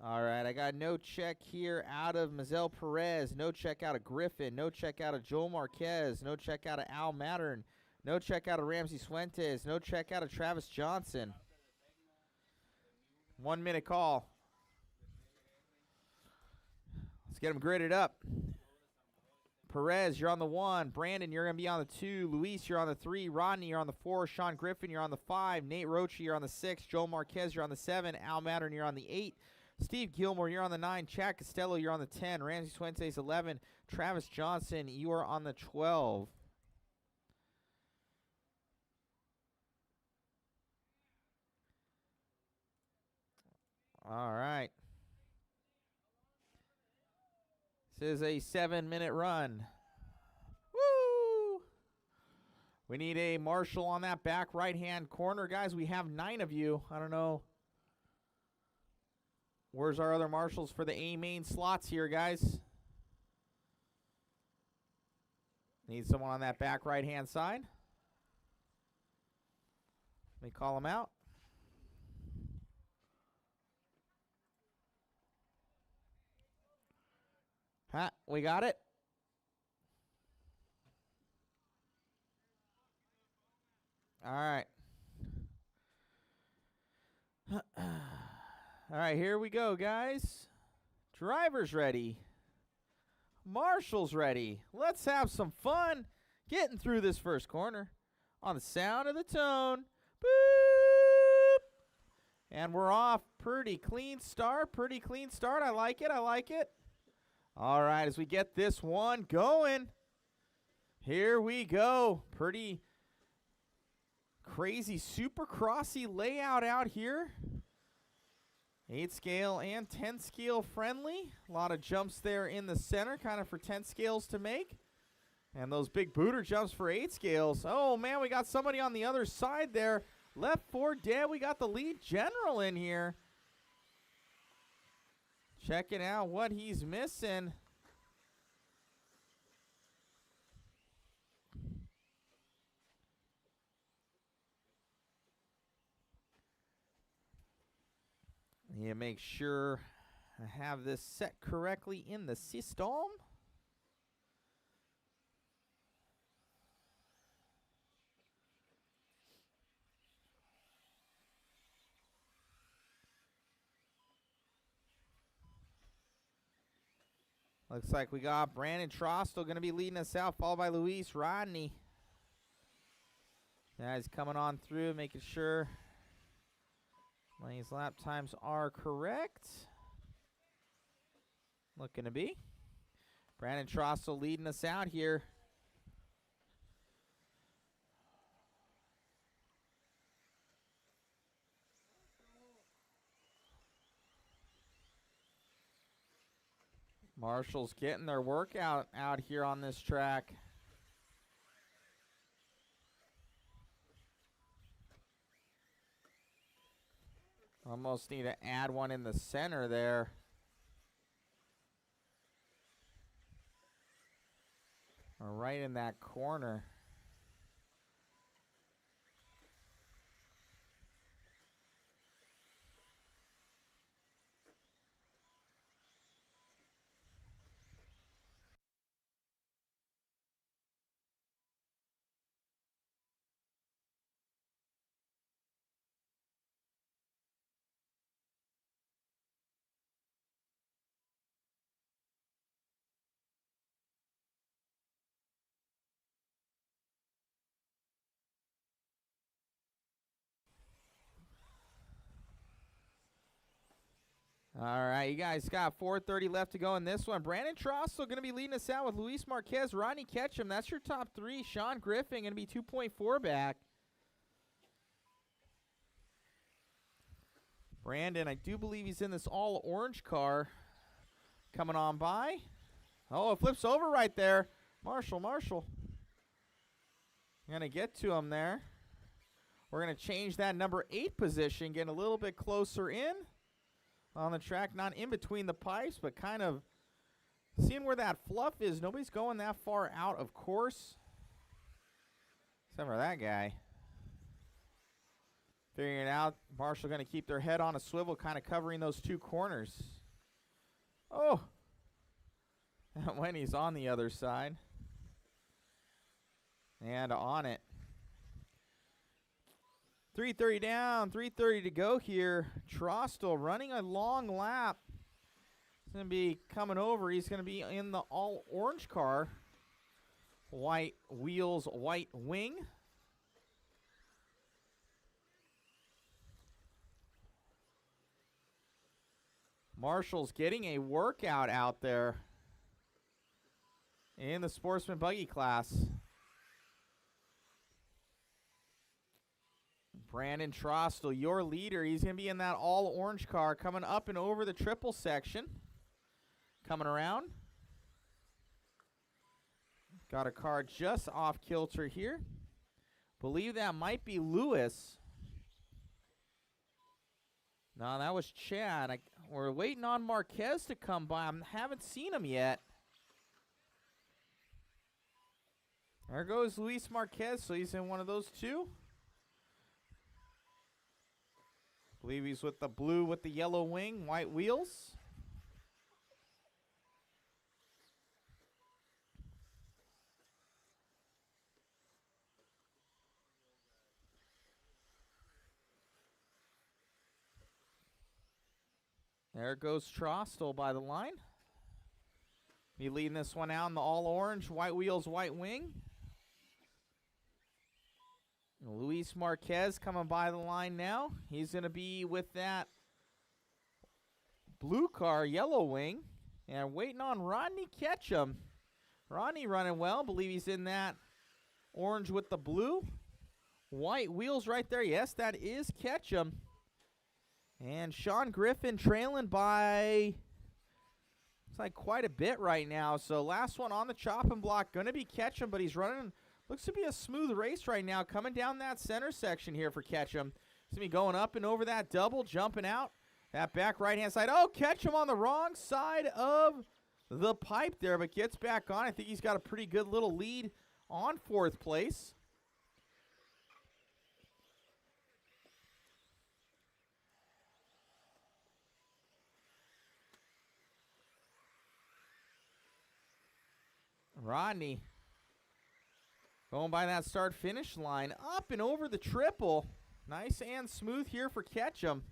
All right, I got no check here out of Mazel Perez, no check out of Griffin, no check out of Joel Marquez, no check out of Al Mattern, no check out of Ramsey Fuentes, no check out of Travis Johnson. 1 minute call. Let's get them gridded up. Perez, you're on the 1. Brandon, you're going to be on the 2. Luis, you're on the 3. Rodney, you're on the 4. Sean Griffin, you're on the 5. Nate Roche, you're on the 6. Joel Marquez, you're on the 7. Al Mattern, you're on the 8. Steve Gilmore, you're on the 9. Chad Costello, you're on the 10. Ramsey Fuentes, 11. Travis Johnson, you are on the 12. All right. This is a 7-minute run. Woo! We need a marshal on that back right-hand corner. Guys, we have 9 of you. I don't know. Where's our other marshals for the A main slots here, guys? Need someone on that back right-hand side. Let me call him out. We got it. All right. All right, here we go, guys. Driver's ready. Marshall's ready. Let's have some fun getting through this first corner on the sound of the tone. Boop! And we're off. Pretty clean start. Pretty clean start. I like it. I like it. All right, as we get this one going. Here we go. Pretty crazy super crossy layout out here. 8 scale and 10 scale friendly. A lot of jumps there in the center, kind of for 10 scales to make. And those big booter jumps for 8 scales. Oh, man, we got somebody on the other side there. Left 4 dead. We got the lead general in here. Checking out what he's missing. Yeah, make sure I have this set correctly in the system. Looks like we got Brandon Trostel going to be leading us out, followed by Luis Rodney. Guys coming on through, making sure these lap times are correct. Looking to be. Brandon Trostel leading us out here. Marshall's getting their workout out here on this track. Almost need to add one in the center there. Or right in that corner. All right, you guys got 4:30 left to go in this one. Brandon Trostel going to be leading us out with Luis Marquez, Rodney Ketchum. That's your top 3. Sean Griffin going to be 2.4 back. Brandon, I do believe he's in this all-orange car coming on by. Oh, it flips over right there. Marshall. Going to get to him there. We're going to change that number 8 position, getting a little bit closer in on the track, not in between the pipes, but kind of seeing where that fluff is. Nobody's going that far out, of course, except for that guy. Figuring it out. Marshall going to keep their head on a swivel, kind of covering those 2 corners. Oh, when he's on the other side. And on it. 3:30 down, 3:30 to go here. Trostel running a long lap. He's going to be coming over. He's going to be in the all-orange car. White wheels, white wing. Marshall's getting a workout out there in the Sportsman Buggy class. Brandon Trostel, your leader. He's going to be in that all-orange car coming up and over the triple section. Coming around. Got a car just off kilter here. Believe that might be Lewis. No, that was Chad. We're waiting on Marquez to come by. I haven't seen him yet. There goes Luis Marquez, so he's in one of those two. I believe he's with the blue with the yellow wing, white wheels. There goes Trostel by the line. Be leading this one out in the all-orange, white wheels, white wing. Luis Marquez coming by the line now. He's going to be with that blue car, yellow wing. And waiting on Rodney Ketchum. Rodney running well. Believe he's in that orange with the blue. White wheels right there. Yes, that is Ketchum. And Sean Griffin trailing by, looks like quite a bit right now. So last one on the chopping block. Going to be Ketchum, but he's running, looks to be a smooth race right now. Coming down that center section here for Ketchum. He's going to be going up and over that double, jumping out. That back right-hand side. Oh, Ketchum on the wrong side of the pipe there, but gets back on. I think he's got a pretty good little lead on fourth place. Rodney going by that start-finish line. Up and over the triple. Nice and smooth here for Ketchum.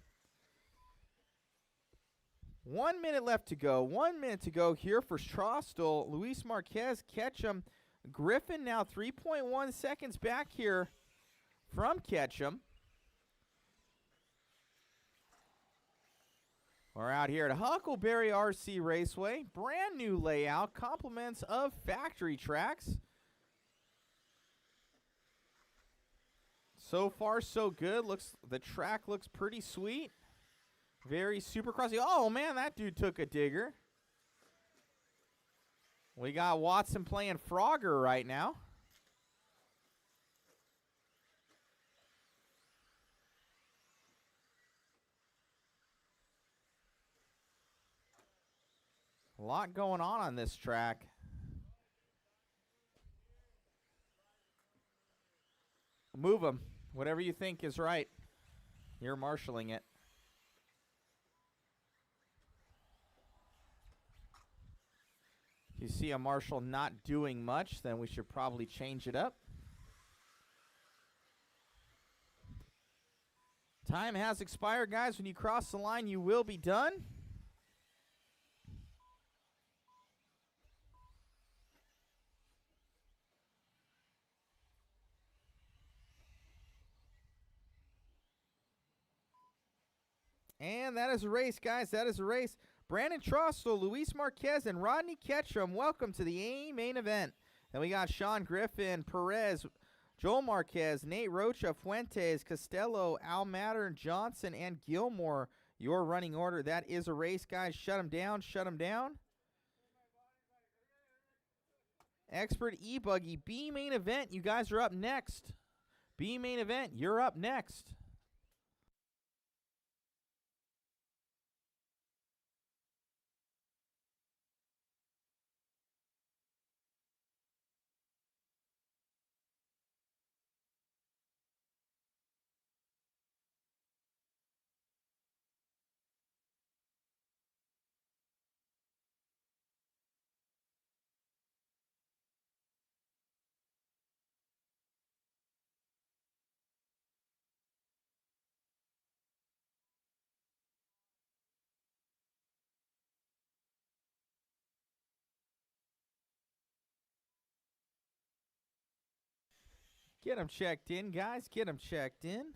1 minute left to go. 1 minute to go here for Trostel. Luis Marquez, Ketchum, Griffin now 3.1 seconds back here from Ketchum. We're out here at HuckleBerry RC Raceway. Brand new layout. Compliments of factory tracks. So far, so good. The track looks pretty sweet. Very supercrossy. Oh, man, that dude took a digger. We got Watson playing Frogger right now. A lot going on this track. Move them. Whatever you think is right. You're marshaling it. If you see a marshal not doing much, then we should probably change it up. Time has expired, guys. When you cross the line, you will be done. And that is a race, guys. That is a race. Brandon Trostel, Luis Marquez, and Rodney Ketchum, welcome to the main event. Then we got Sean Griffin, Perez, Joel Marquez, Nate Rocha, Fuentes, Costello, Al Mattern, Johnson, and Gilmore. Your running order. That is a race, guys. Shut them down. Shut them down. Expert E-Buggy, B main event. You guys are up next. B main event. You're up next. Get them checked in, guys. Get them checked in.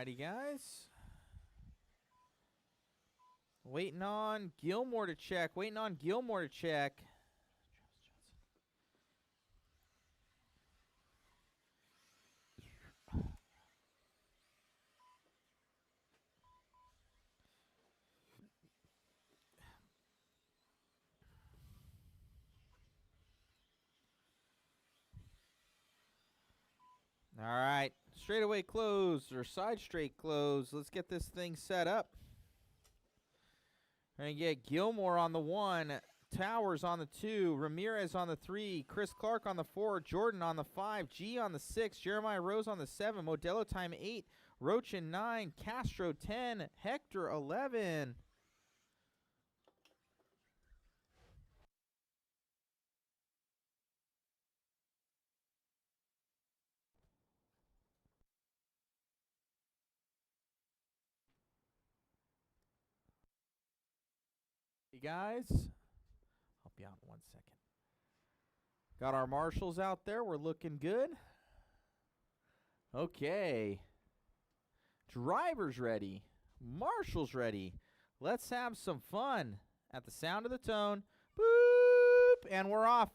righty, guys. Waiting on Gilmore to check. All right, straightaway close or side straight close. Let's get this thing set up. We're going to get Gilmore on the 1, Towers on the 2, Ramirez on the 3, Chris Clark on the 4, Jordan on the 5, G on the 6, Jeremiah Rose on the 7, Modelo time 8, Rochin 9, Castro 10, Hector 11. Hey guys, help you out in 1 second. Got our marshals out there. We're looking good. Okay. Drivers ready. Marshals ready. Let's have some fun. At the sound of the tone. Boop. And we're off.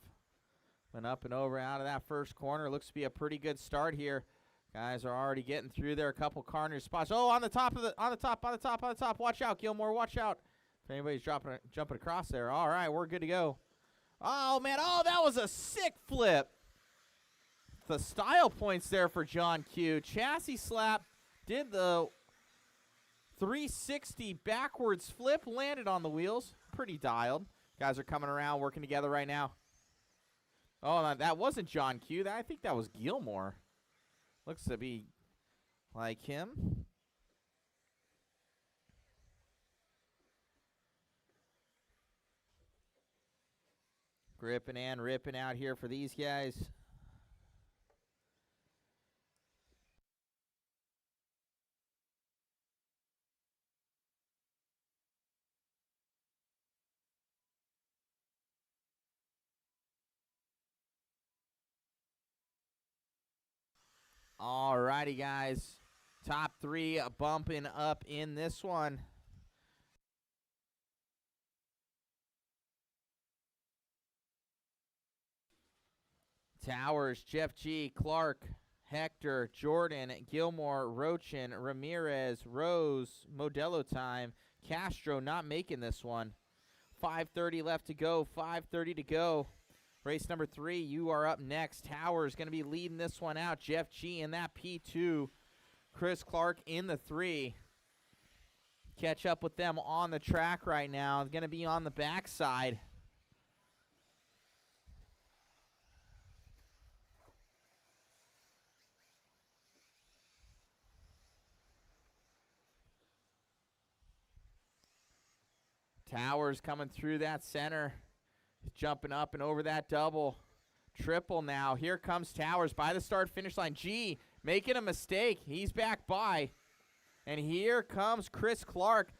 Went up and over out of that first corner. Looks to be a pretty good start here. Guys are already getting through there. A couple corner spots. Oh, on the top. Watch out, Gilmore. Watch out. If anybody's jumping across there. All right, we're good to go. Oh, man. Oh, that was a sick flip. The style points there for John Q. Chassis slap. Did the 360 backwards flip. Landed on the wheels. Pretty dialed. Guys are coming around, working together right now. Oh, that wasn't John Q. I think that was Gilmore. Looks to be like him. Gripping and ripping out here for these guys. All righty, guys. Top 3 bumping up in this one. Towers, Jeff G, Clark, Hector, Jordan, Gilmore, Rochin, Ramirez, Rose, Modelo time. Castro not making this one. 5:30 left to go. 5:30 to go. Race number 3, you are up next. Towers going to be leading this one out. Jeff G in that P2. Chris Clark in the 3. Catch up with them on the track right now. Going to be on the backside. Towers coming through that center. Jumping up and over that double. Triple now. Here comes Towers by the start-finish line. G making a mistake. He's back by. And here comes Chris Clark.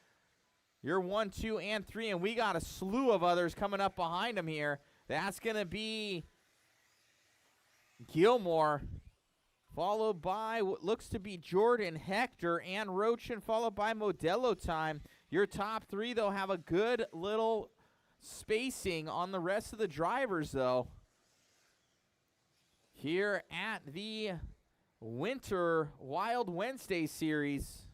You're 1, 2, and 3, and we got a slew of others coming up behind him here. That's going to be Gilmore, followed by what looks to be Jordan, Hector, and Rochin, followed by Modelo time. Your top 3, though, have a good little spacing on the rest of the drivers, though. Here at the Winter Wild Wednesday Series.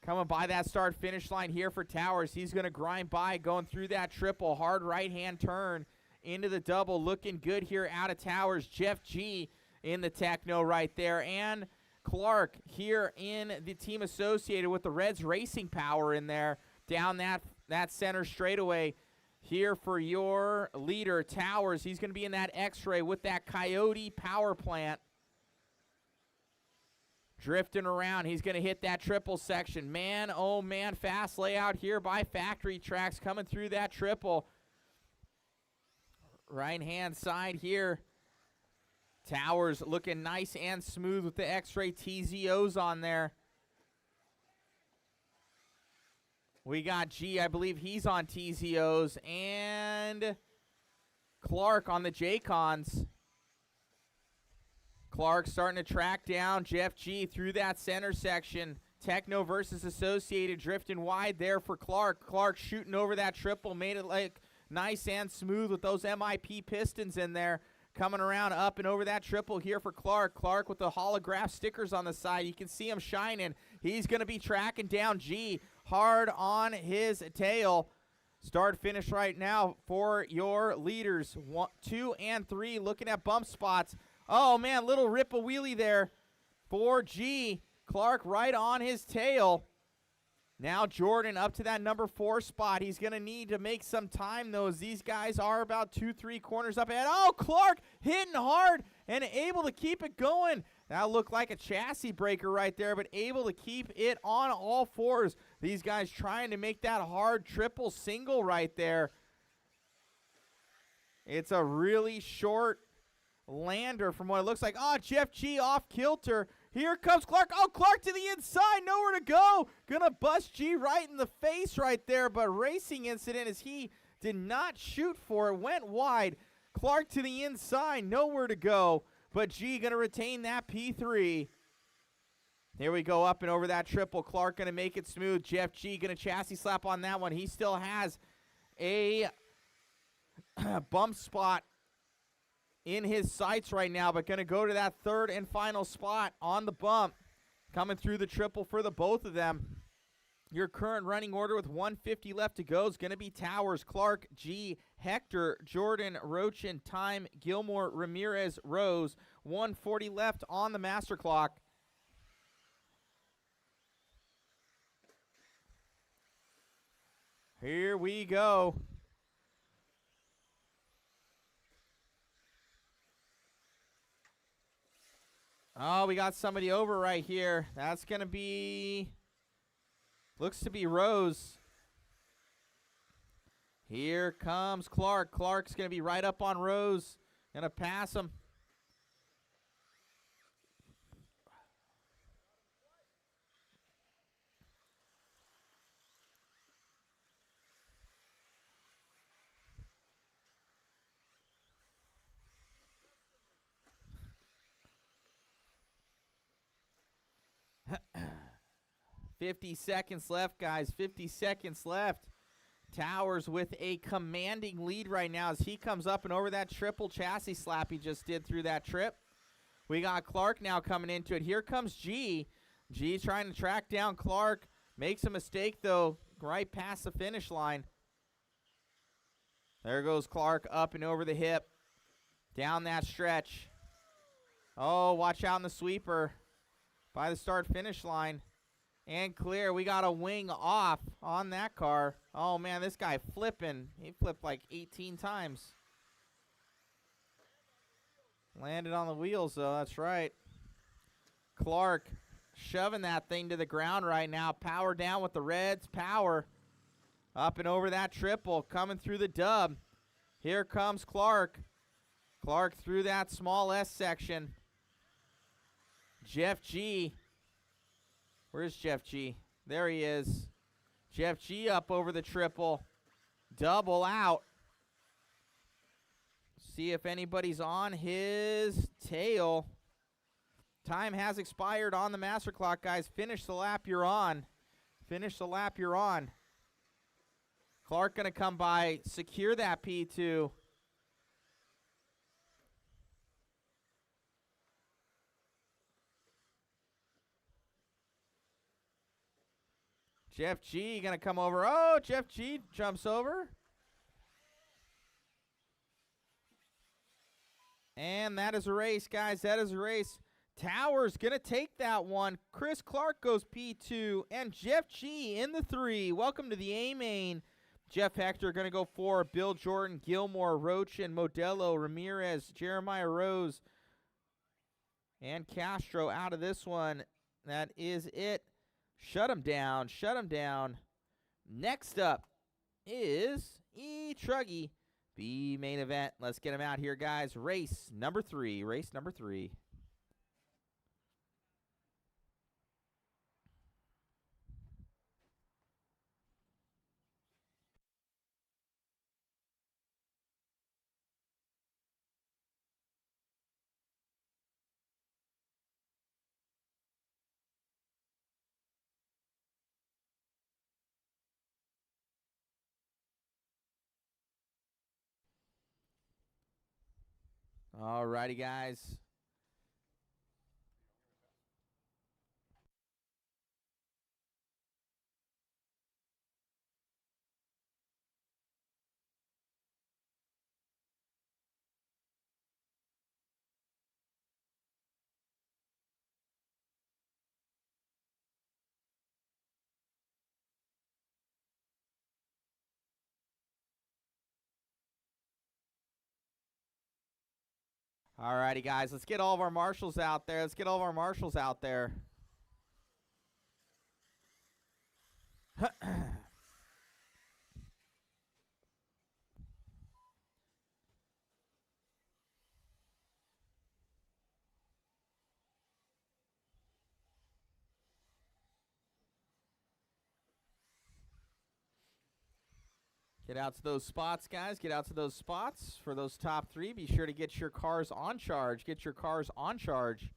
Coming by that start-finish line here for Towers. He's going to grind by, going through that triple. Hard right-hand turn into the double. Looking good here out of Towers. Jeff G in the techno right there. And Clark here in the team associated with the Reds Racing Power in there. Down that center straightaway here for your leader, Towers. He's going to be in that X-Ray with that Coyote power plant. Drifting around. He's going to hit that triple section. Man, oh man, fast layout here by Factory Tracks coming through that triple. Right-hand side here. Towers looking nice and smooth with the X-Ray TZOs on there. We got G, I believe he's on TZOs, and Clark on the J-Cons. Clark starting to track down Jeff G through that center section. Techno versus Associated drifting wide there for Clark. Clark shooting over that triple, made it like nice and smooth with those MIP pistons in there. Coming around up and over that triple here for Clark. Clark with the holograph stickers on the side. You can see him shining. He's going to be tracking down G hard on his tail. Start finish right now for your leaders. 1, 2, and 3 looking at bump spots. Oh, man, little ripple wheelie there for G. Clark right on his tail. Now Jordan up to that number 4 spot. He's going to need to make some time, though, as these guys are about 2-3 corners up ahead. Oh, Clark hitting hard and able to keep it going. That looked like a chassis breaker right there, but able to keep it on all fours. These guys trying to make that hard triple single right there. It's a really short lander from what it looks like. Oh, Jeff G off kilter. Here comes Clark. Oh, Clark to the inside. Nowhere to go. Gonna bust G right in the face right there, but racing incident as he did not shoot for it. Went wide. Clark to the inside. Nowhere to go, but G gonna retain that P3. Here we go up and over that triple. Clark gonna make it smooth. Jeff G gonna chassis slap on that one. He still has a bump spot in his sights right now, but going to go to that third and final spot on the bump. Coming through the triple for the both of them. Your current running order with 150 left to go is going to be Towers, Clark, G, Hector, Jordan, Rochin, Time, Gilmore, Ramirez, Rose. 140 left on the master clock. Here we go. Oh, we got somebody over right here. That's going to be, looks to be Rose. Here comes Clark. Clark's going to be right up on Rose. Going to pass him. $50 left, guys. 50 seconds left. Towers with a commanding lead right now as he comes up and over that triple chassis slap he just did through that trip. We got Clark now coming into it. Here comes G. G trying to track down Clark. Makes a mistake, though, right past the finish line. There goes Clark up and over the hip. Down that stretch. Oh, watch out in the sweeper by the start-finish line. And clear. We got a wing off on that car. Oh, man, this guy flipping. He flipped like 18 times. Landed on the wheels, though. That's right. Clark shoving that thing to the ground right now. Power down with the Reds. Power. Up and over that triple. Coming through the dub. Here comes Clark. Clark through that small S section. Jeff G. Where's Jeff G? There he is. Jeff G up over the triple. Double out. See if anybody's on his tail. Time has expired on the master clock, guys. Finish the lap you're on. Finish the lap you're on. Clark going to come by, secure that P2. Jeff G going to come over. Oh, Jeff G jumps over. And that is a race, guys. That is a race. Towers going to take that one. Chris Clark goes P2. And Jeff G in the 3. Welcome to the A-Main. Jeff Hector going to go 4. Bill Jordan, Gilmore, Rochin, Modelo, Ramirez, Jeremiah Rose, and Castro out of this one. That is it. Shut him down. Shut him down. Next up is E-Truggy. The main event. Let's get him out here, guys. Race number 3. Race number 3. All righty, guys. All righty, guys. Let's get all of our marshals out there. Let's get all of our marshals out there. Get out to those spots, guys. Get out to those spots for those top 3. Be sure to get your cars on charge. Get your cars on charge.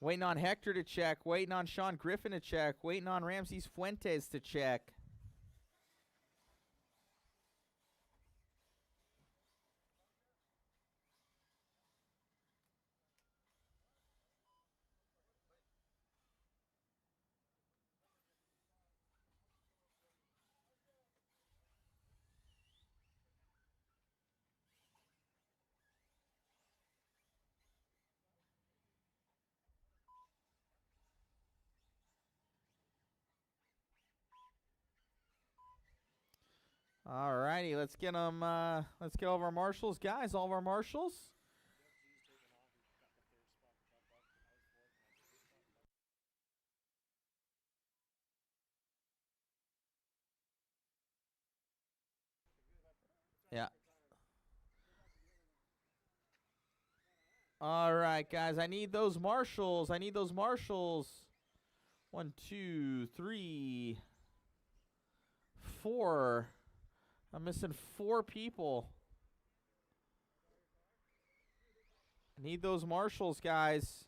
Waiting on Hector to check. Waiting on Sean Griffin to check. Waiting on Ramses Fuentes to check. All righty, let's get them. Let's get all of our marshals, guys. All of our marshals. Yeah. All right, guys. I need those marshals. I need those marshals. 1, 2, 3, 4. I'm missing 4 people. I need those marshals, guys.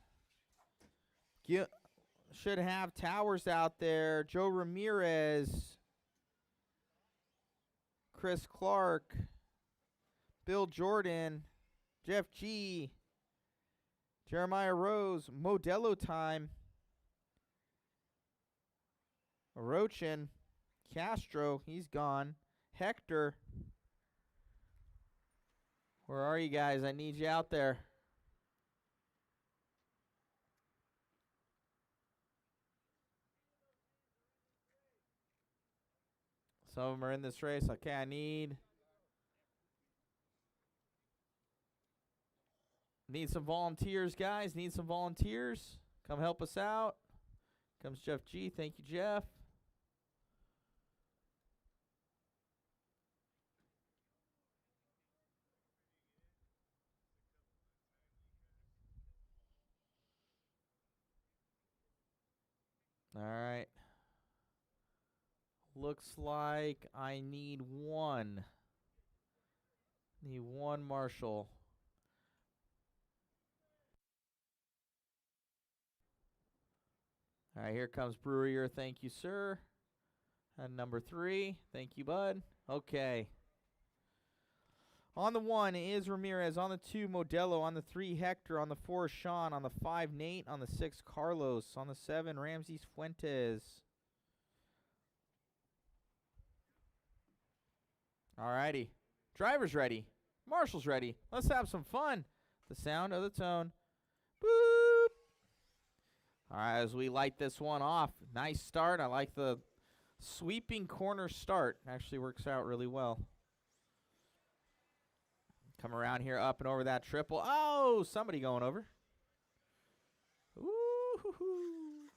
Should have Towers out there. Joe Ramirez. Chris Clark. Bill Jordan. Jeff G. Jeremiah Rose. Modelo time. Rochin. Castro. He's gone. Hector. Where are you guys? I need you out there. Some of them are in this race. Okay, I need some volunteers, guys. Need some volunteers. Come help us out. Comes Jeff G. Thank you, Jeff. All right. Looks like I need one. Need one marshal. All right, here comes Brewer. Thank you, sir. And number 3. Thank you, bud. Okay. On the 1 is Ramirez. On the 2, Modelo. On the 3, Hector. On the 4, Sean. On the 5, Nate. On the 6, Carlos. On the 7, Ramses Fuentes. All righty. Driver's ready. Marshal's ready. Let's have some fun. The sound of the tone. Boop. All right, as we light this one off. Nice start. I like the sweeping corner start. Actually works out really well. Come around here up and over that triple. Oh, somebody going over. Ooh-hoo-hoo.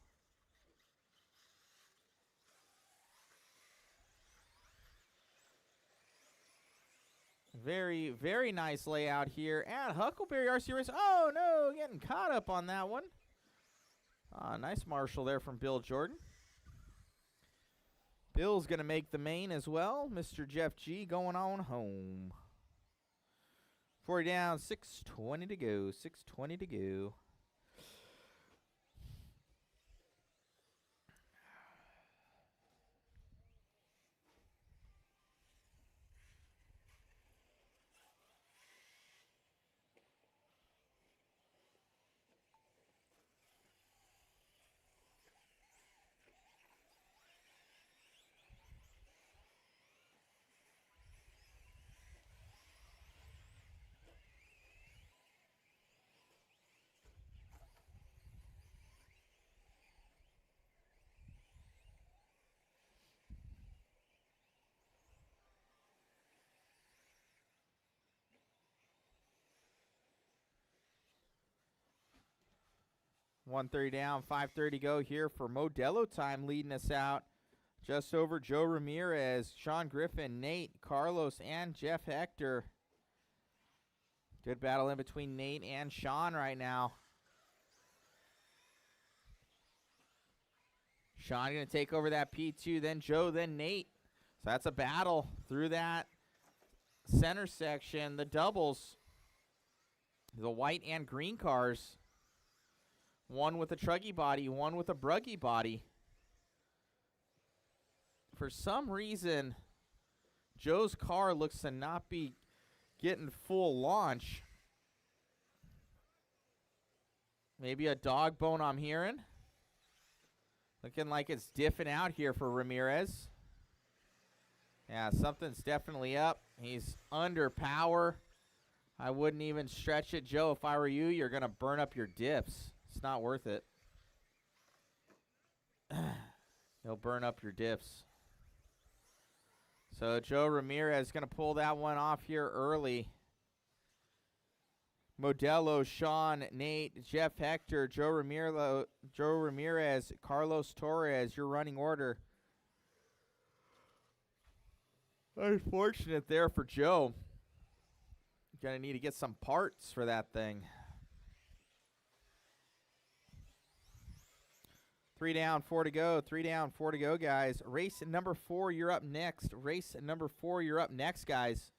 Very, very nice layout here at HuckleBerry RC Race. Oh, no, getting caught up on that one. Nice marshal there from Bill Jordan. Bill's going to make the main as well. Mr. Jeff G going on home. 40 down, 6:20 to go. 6:20 to go. 1:30 down, 5:30 go here for Modelo time, leading us out. Just over Joe Ramirez, Sean Griffin, Nate, Carlos, and Jeff Hector. Good battle in between Nate and Sean right now. Sean going to take over that P2, then Joe, then Nate. So that's a battle through that center section. The doubles, the white and green cars. One with a truggy body, one with a bruggy body. For some reason, Joe's car looks to not be getting full launch. Maybe a dog bone I'm hearing. Looking like it's diffing out here for Ramirez. Yeah, something's definitely up. He's under power. I wouldn't even stretch it, Joe. If I were you, you're going to burn up your dips. It's not worth it. You'll burn up your diffs. So Joe Ramirez is going to pull that one off here early. Modelo, Sean, Nate, Jeff Hector, Joe Ramirez, Carlos Torres, your running order. Unfortunate there for Joe. Going to need to get some parts for that thing. 3 down, 4 to go. 3 down, 4 to go, guys. Race number 4, you're up next. Race number 4, you're up next, guys.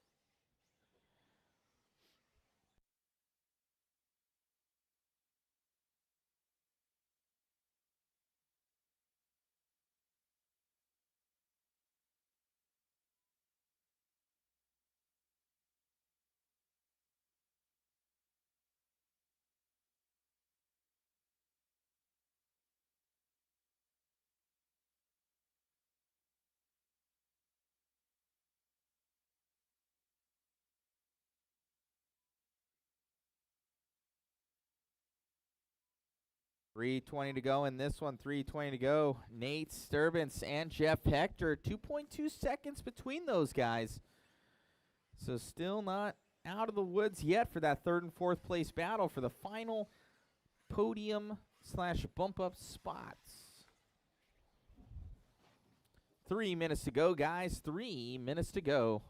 $3:20 to go in this one. $3:20 to go. Nate Sturbance and Jeff Hector. 2.2 seconds between those guys. So still not out of the woods yet for that 3rd and 4th place battle for the final podium / bump up spots. 3 minutes to go, guys. 3 minutes to go.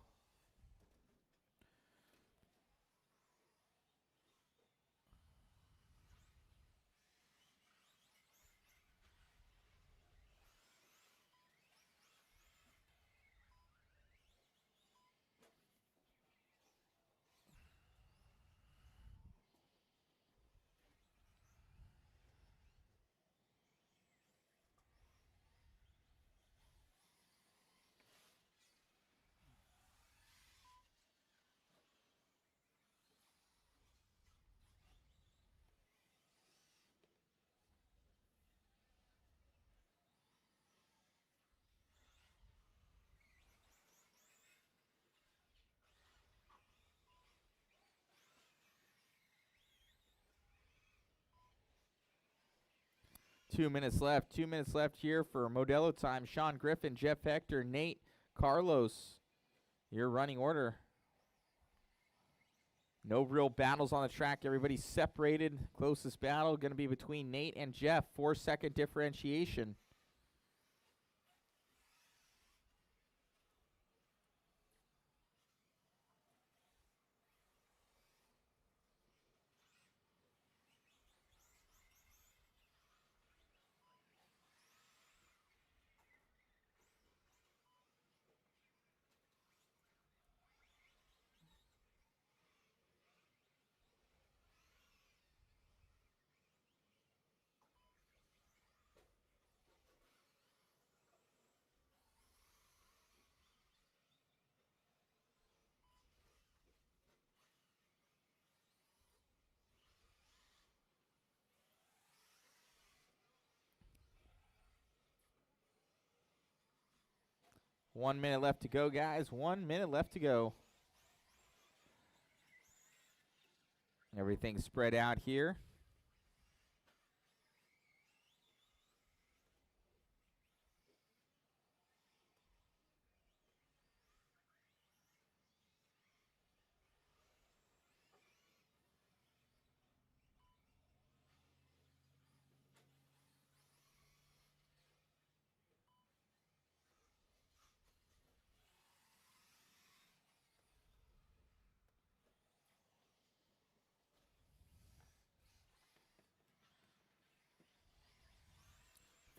Two minutes left. 2 minutes left here for Modelo time. Sean Griffin, Jeff Hector, Nate, Carlos. Your running order. No real battles on the track. Everybody's separated. Closest battle going to be between Nate and Jeff. 4-second differentiation. One minute left to go, guys. 1 minute left to go. Everything's spread out here.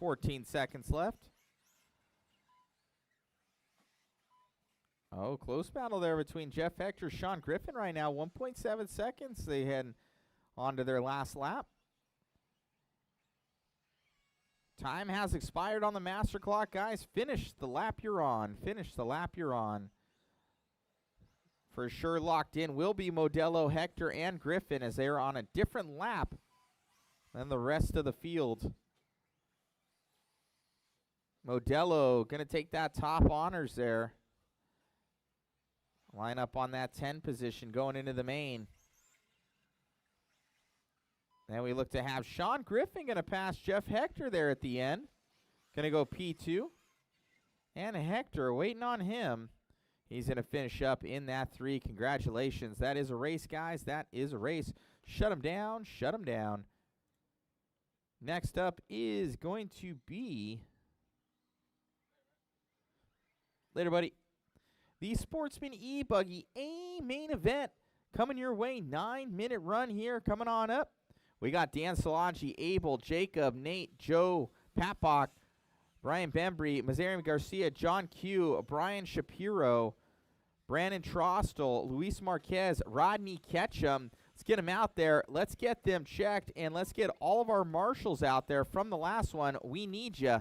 14 seconds left. Oh, close battle there between Jeff Hector, Sean Griffin right now. 1.7 seconds. They head on to their last lap. Time has expired on the master clock, guys. Finish the lap you're on. Finish the lap you're on. For sure locked in will be Modelo, Hector, and Griffin as they are on a different lap than the rest of the field. Modelo going to take that top honors there. Line up on that 10 position going into the main. Then we look to have Sean Griffin going to pass Jeff Hector there at the end. Going to go P2. And Hector waiting on him. He's going to finish up in that 3. Congratulations. That is a race, guys. That is a race. Shut him down. Shut him down. Next up is going to be... Later, buddy. The Sportsman E-Buggy A main event coming your way. 9-minute run here coming on up. We got Dan Solange, Abel, Jacob, Nate, Joe, Papok, Brian Bembry, Mazarian Garcia, John Q, Brian Shapiro, Brandon Trostel, Luis Marquez, Rodney Ketchum. Let's get them out there. Let's get them checked, and let's get all of our marshals out there from the last one. We need you.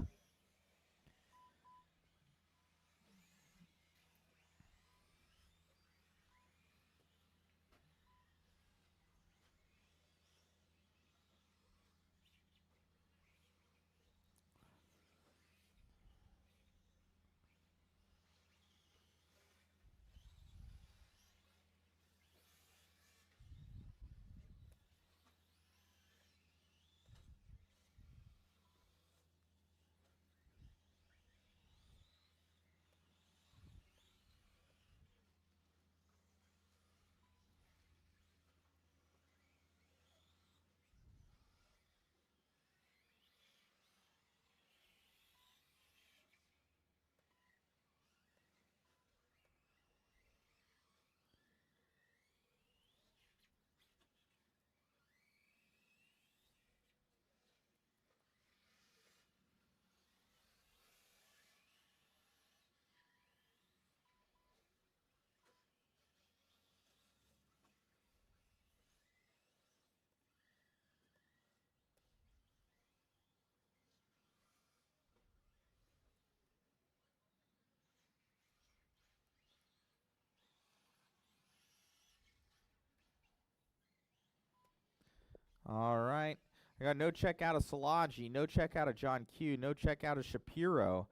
All right. I got no check out of Solange, no check out of John Q, no check out of Shapiro.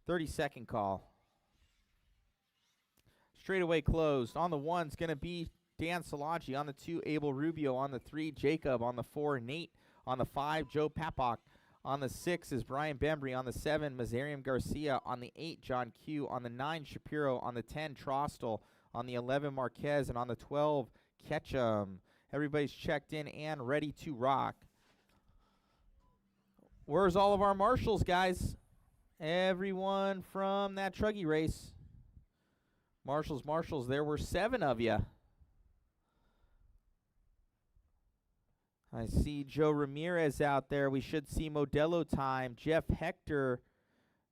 30-second call. Straightaway closed. On the 1's going to be Dan Solange. On the 2, Abel Rubio. On the 3, Jacob. On the 4, Nate. On the 5, Joe Papok. On the 6 is Brian Bembry. On the 7, Mazarian Garcia. On the 8, John Q. On the 9, Shapiro. On the 10, Trostel. On the 11, Marquez. And on the 12, Ketchum. Everybody's checked in and ready to rock. Where's all of our marshals, guys? Everyone from that Truggy race. Marshals, there were 7 of you. I see Joe Ramirez out there. We should see Modelo time. Jeff Hector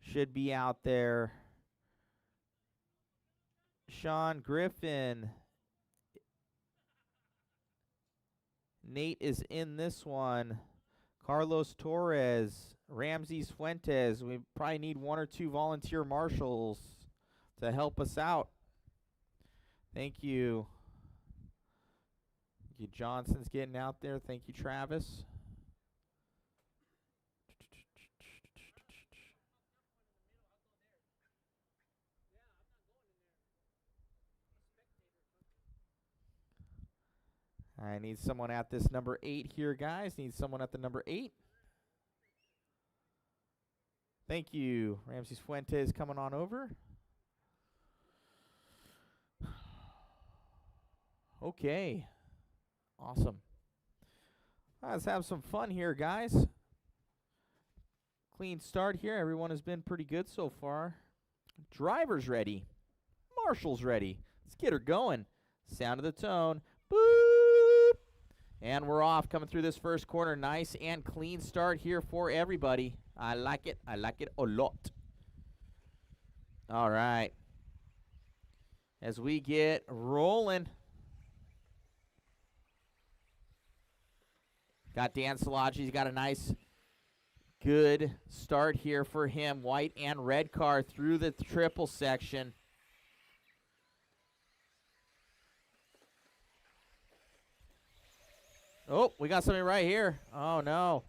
should be out there. Sean Griffin. Nate is in this one. Carlos Torres, Ramses Fuentes. We probably need 1 or 2 volunteer marshals to help us out. Thank you. Thank you. Johnson's getting out there. Thank you, Travis. I need someone at this number 8 here, guys. Need someone at the number 8. Thank you. Ramses Fuentes coming on over. Okay. Awesome. Let's have some fun here, guys. Clean start here. Everyone has been pretty good so far. Driver's ready. Marshall's ready. Let's get her going. Sound of the tone. Boop. And we're off coming through this first corner. Nice and clean start here for everybody. I like it. I like it a lot. All right. As we get rolling. Got Dan Szilagyi. He's got a nice, good start here for him. White and red car through the triple section. Oh, we got something right here. Oh, no.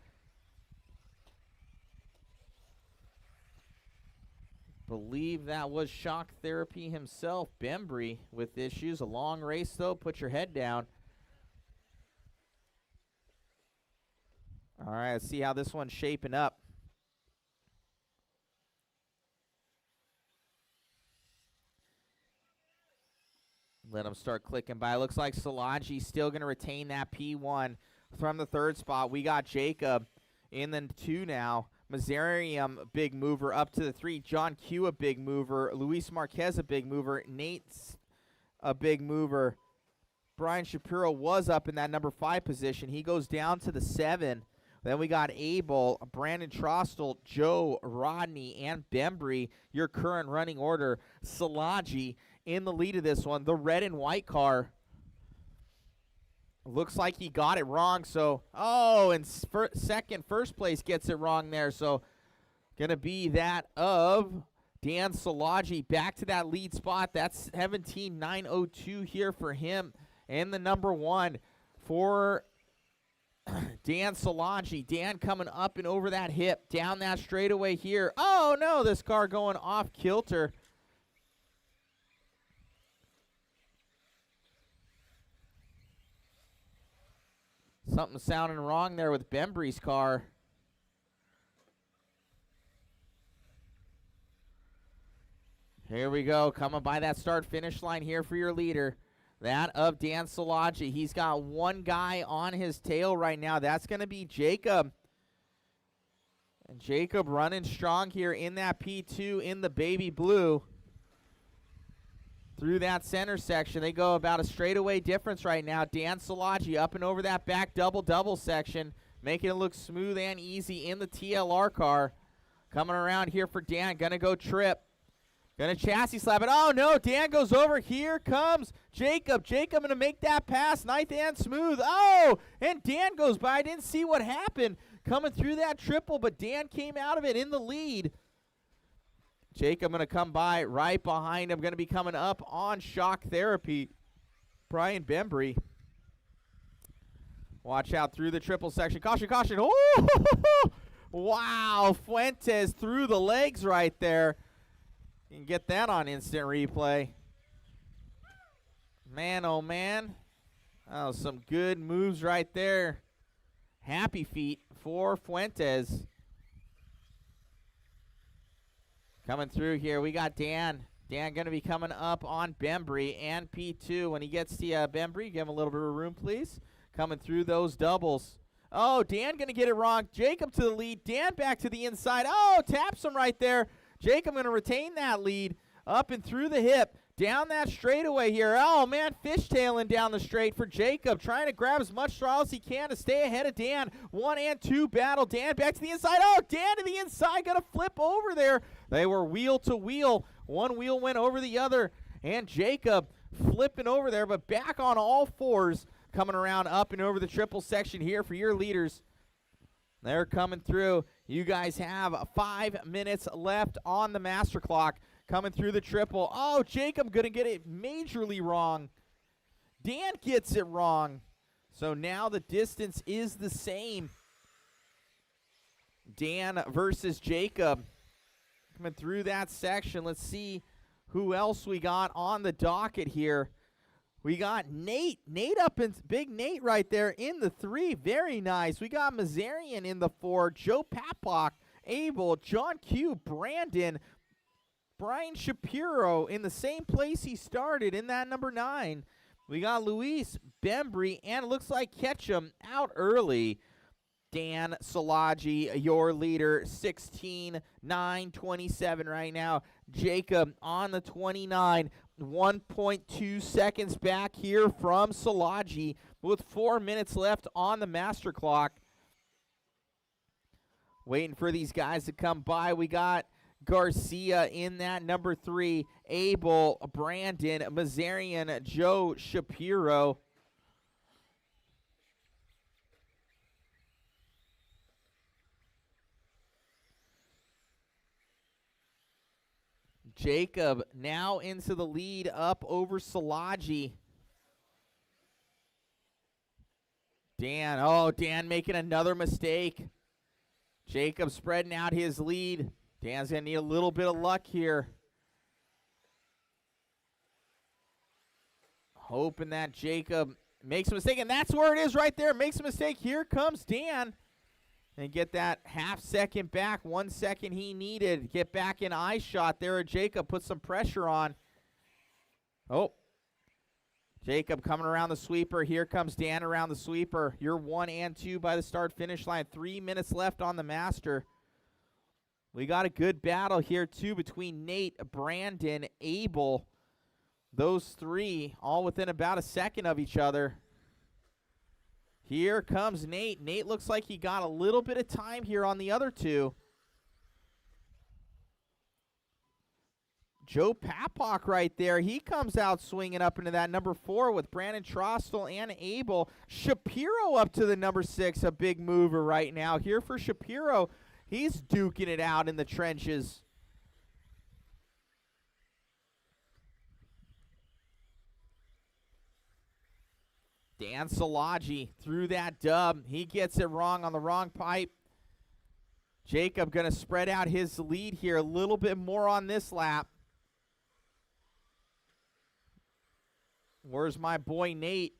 Believe that was Shock Therapy himself, Bembry, with issues. A long race, though. Put your head down. All right, let's see how this one's shaping up. Let them start clicking by. Looks like Szilagyi still going to retain that P1 from the third spot. We got Jacob in the 2 now. Mazarium, big mover, up to the 3. John Q, a big mover. Luis Marquez, a big mover. Nate's a big mover. Brian Shapiro was up in that number 5 position. He goes down to the 7. Then we got Abel, Brandon Trostel, Joe, Rodney, and Bembry. Your current running order. Szilagyi in the lead of this one. The red and white car. Looks like he got it wrong. So, and first place gets it wrong there. So, going to be that of Dan Szilagyi back to that lead spot. That's 17.902 here for him. And the number 1 for Dan Szilagyi. Dan coming up and over that hip, down that straightaway here. Oh, no, this car going off kilter. Something sounding wrong there with Bembry's car. Here we go, coming by that start-finish line here for your leader. That of Dan Szilagyi. He's got one guy on his tail right now. That's going to be Jacob. And Jacob running strong here in that P2 in the baby blue. Through that center section, they go about a straightaway difference right now. Dan Szilagyi up and over that back double-double section, making it look smooth and easy in the TLR car. Coming around here for Dan, gonna go trip. Gonna chassis slap it. Oh, no, Dan goes over. Here comes Jacob. Jacob gonna make that pass, nice and smooth. Oh, and Dan goes by. I didn't see what happened coming through that triple, but Dan came out of it in the lead. Jacob going to come by right behind him. Going to be coming up on Shock Therapy. Brian Bembry. Watch out through the triple section. Caution, caution. Oh, wow. Fuentes through the legs right there. You can get that on instant replay. Man, oh, man. Oh, some good moves right there. Happy feet for Fuentes. Coming through here, we got Dan. Dan going to be coming up on Bembry and P2. When he gets to Bembry, give him a little bit of room, please. Coming through those doubles. Oh, Dan going to get it wrong. Jacob to the lead. Dan back to the inside. Oh, taps him right there. Jacob going to retain that lead. Up and through the hip. Down that straightaway here. Oh, man, fishtailing down the straight for Jacob. Trying to grab as much throttle as he can to stay ahead of Dan. 1 and 2 battle. Dan back to the inside. Oh, Dan to the inside. Got to flip over there. They were wheel to wheel. One wheel went over the other. And Jacob flipping over there, but back on all fours. Coming around up and over the triple section here for your leaders. They're coming through. You guys have 5 minutes left on the master clock. Coming through the triple. Oh, Jacob going to get it majorly wrong. Dan gets it wrong. So now the distance is the same. Dan versus Jacob. Coming through that section. Let's see who else we got on the docket here. We got Nate. Nate up in big Nate right there in the 3. Very nice. We got Mazarian in the 4. Joe Papak, Abel, John Q, Brandon, Brian Shapiro in the same place he started in that number 9. We got Luis, Bembry, and it looks like Ketchum out early. Dan Szilagyi, your leader, 16.927 right now. Jacob on the 29, 1.2 seconds back here from Szilagyi with 4 minutes left on the master clock. Waiting for these guys to come by. We got Garcia in that number 3. Abel, Brandon, Mazarian, Joe Shapiro. Jacob now into the lead up over Szilagyi. Dan making another mistake. Jacob spreading out his lead. Dan's going to need a little bit of luck here. Hoping that Jacob makes a mistake, and that's where it is right there. Makes a mistake. Here comes Dan. And get that half second back. 1 second he needed. Get back in eye shot there. Jacob put some pressure on. Oh. Jacob coming around the sweeper. Here comes Dan around the sweeper. You're 1 and 2 by the start-finish line. 3 minutes left on the Master. We got a good battle here, too, between Nate, Brandon, Abel. Those three all within about a second of each other. Here comes Nate. Nate looks like he got a little bit of time here on the other two. Joe Papak right there. He comes out swinging up into that number 4 with Brandon Trostel and Abel. Shapiro up to the number 6, a big mover right now. Here for Shapiro. He's duking it out in the trenches. Dan Szilagyi through that dub. He gets it wrong on the wrong pipe. Jacob going to spread out his lead here a little bit more on this lap. Where's my boy Nate?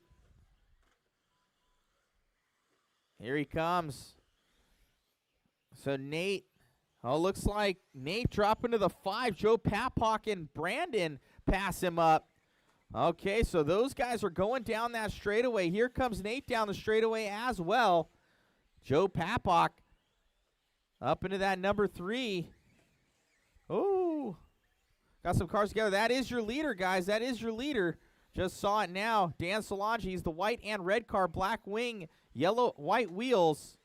Here he comes. So Nate, looks like Nate dropping to the 5. Joe Papak and Brandon pass him up. Okay, so those guys are going down that straightaway. Here comes Nate down the straightaway as well. Joe Papak up into that number 3. Oh, got some cars together. That is your leader, guys. That is your leader. Just saw it now. Dan Szilagyi is the white and red car, black wing, yellow, white wheels.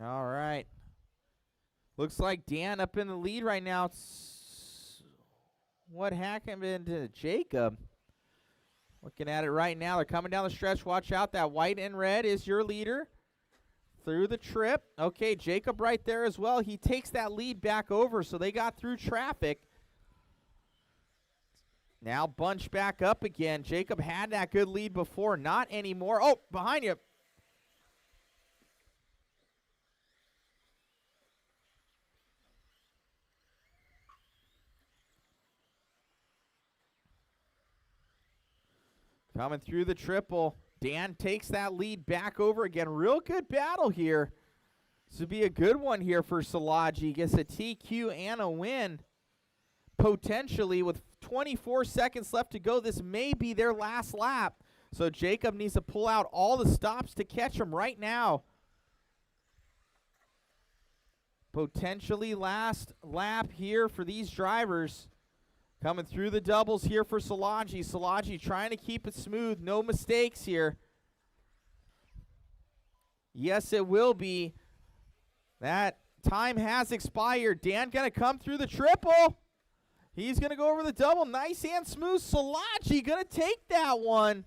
All right. Looks like Dan up in the lead right now. What happened to Jacob? Looking at it right now. They're coming down the stretch. Watch out. That white and red is your leader through the trip. Okay, Jacob right there as well. He takes that lead back over, so they got through traffic. Now bunch back up again. Jacob had that good lead before. Not anymore. Oh, behind you. Coming through the triple. Dan takes that lead back over again. Real good battle here. This would be a good one here for Szilagyi. Gets a TQ and a win. Potentially with 24 seconds left to go. This may be their last lap. So Jacob needs to pull out all the stops to catch him right now. Potentially last lap here for these drivers. Coming through the doubles here for Szilagyi. Szilagyi trying to keep it smooth. No mistakes here. Yes, it will be. That time has expired. Dan going to come through the triple. He's going to go over the double. Nice and smooth. Szilagyi going to take that one.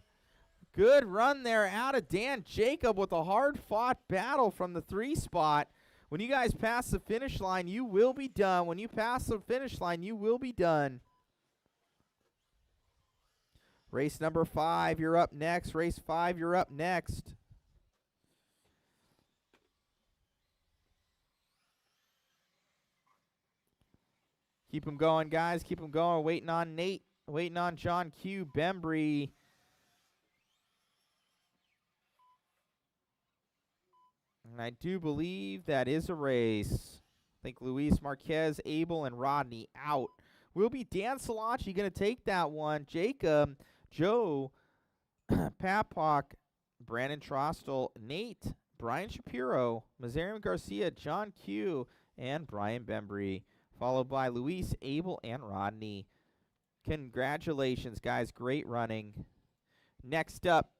Good run there out of Dan. Jacob with a hard-fought battle from the 3 spot. When you guys pass the finish line, you will be done. When you pass the finish line, you will be done. Race number 5, you're up next. Race 5, you're up next. Keep them going, guys. Keep them going. Waiting on Nate. Waiting on John Q. Bembry. And I do believe that is a race. I think Luis Marquez, Abel, and Rodney out. Will be Dan Szilagyi going to take that one. Jacob, Joe, Papak, Brandon Trostel, Nate, Brian Shapiro, Mazarian Garcia, John Q, and Brian Bembry followed by Luis, Abel, and Rodney. Congratulations, guys. Great running. Next up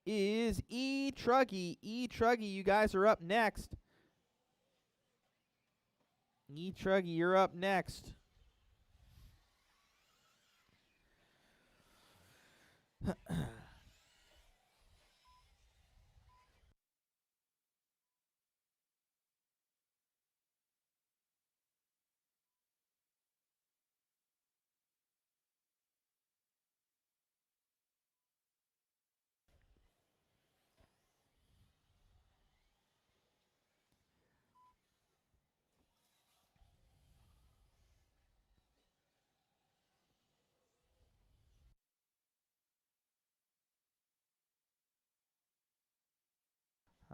is E. Truggy. E. Truggy, you guys are up next. E. Truggy, you're up next.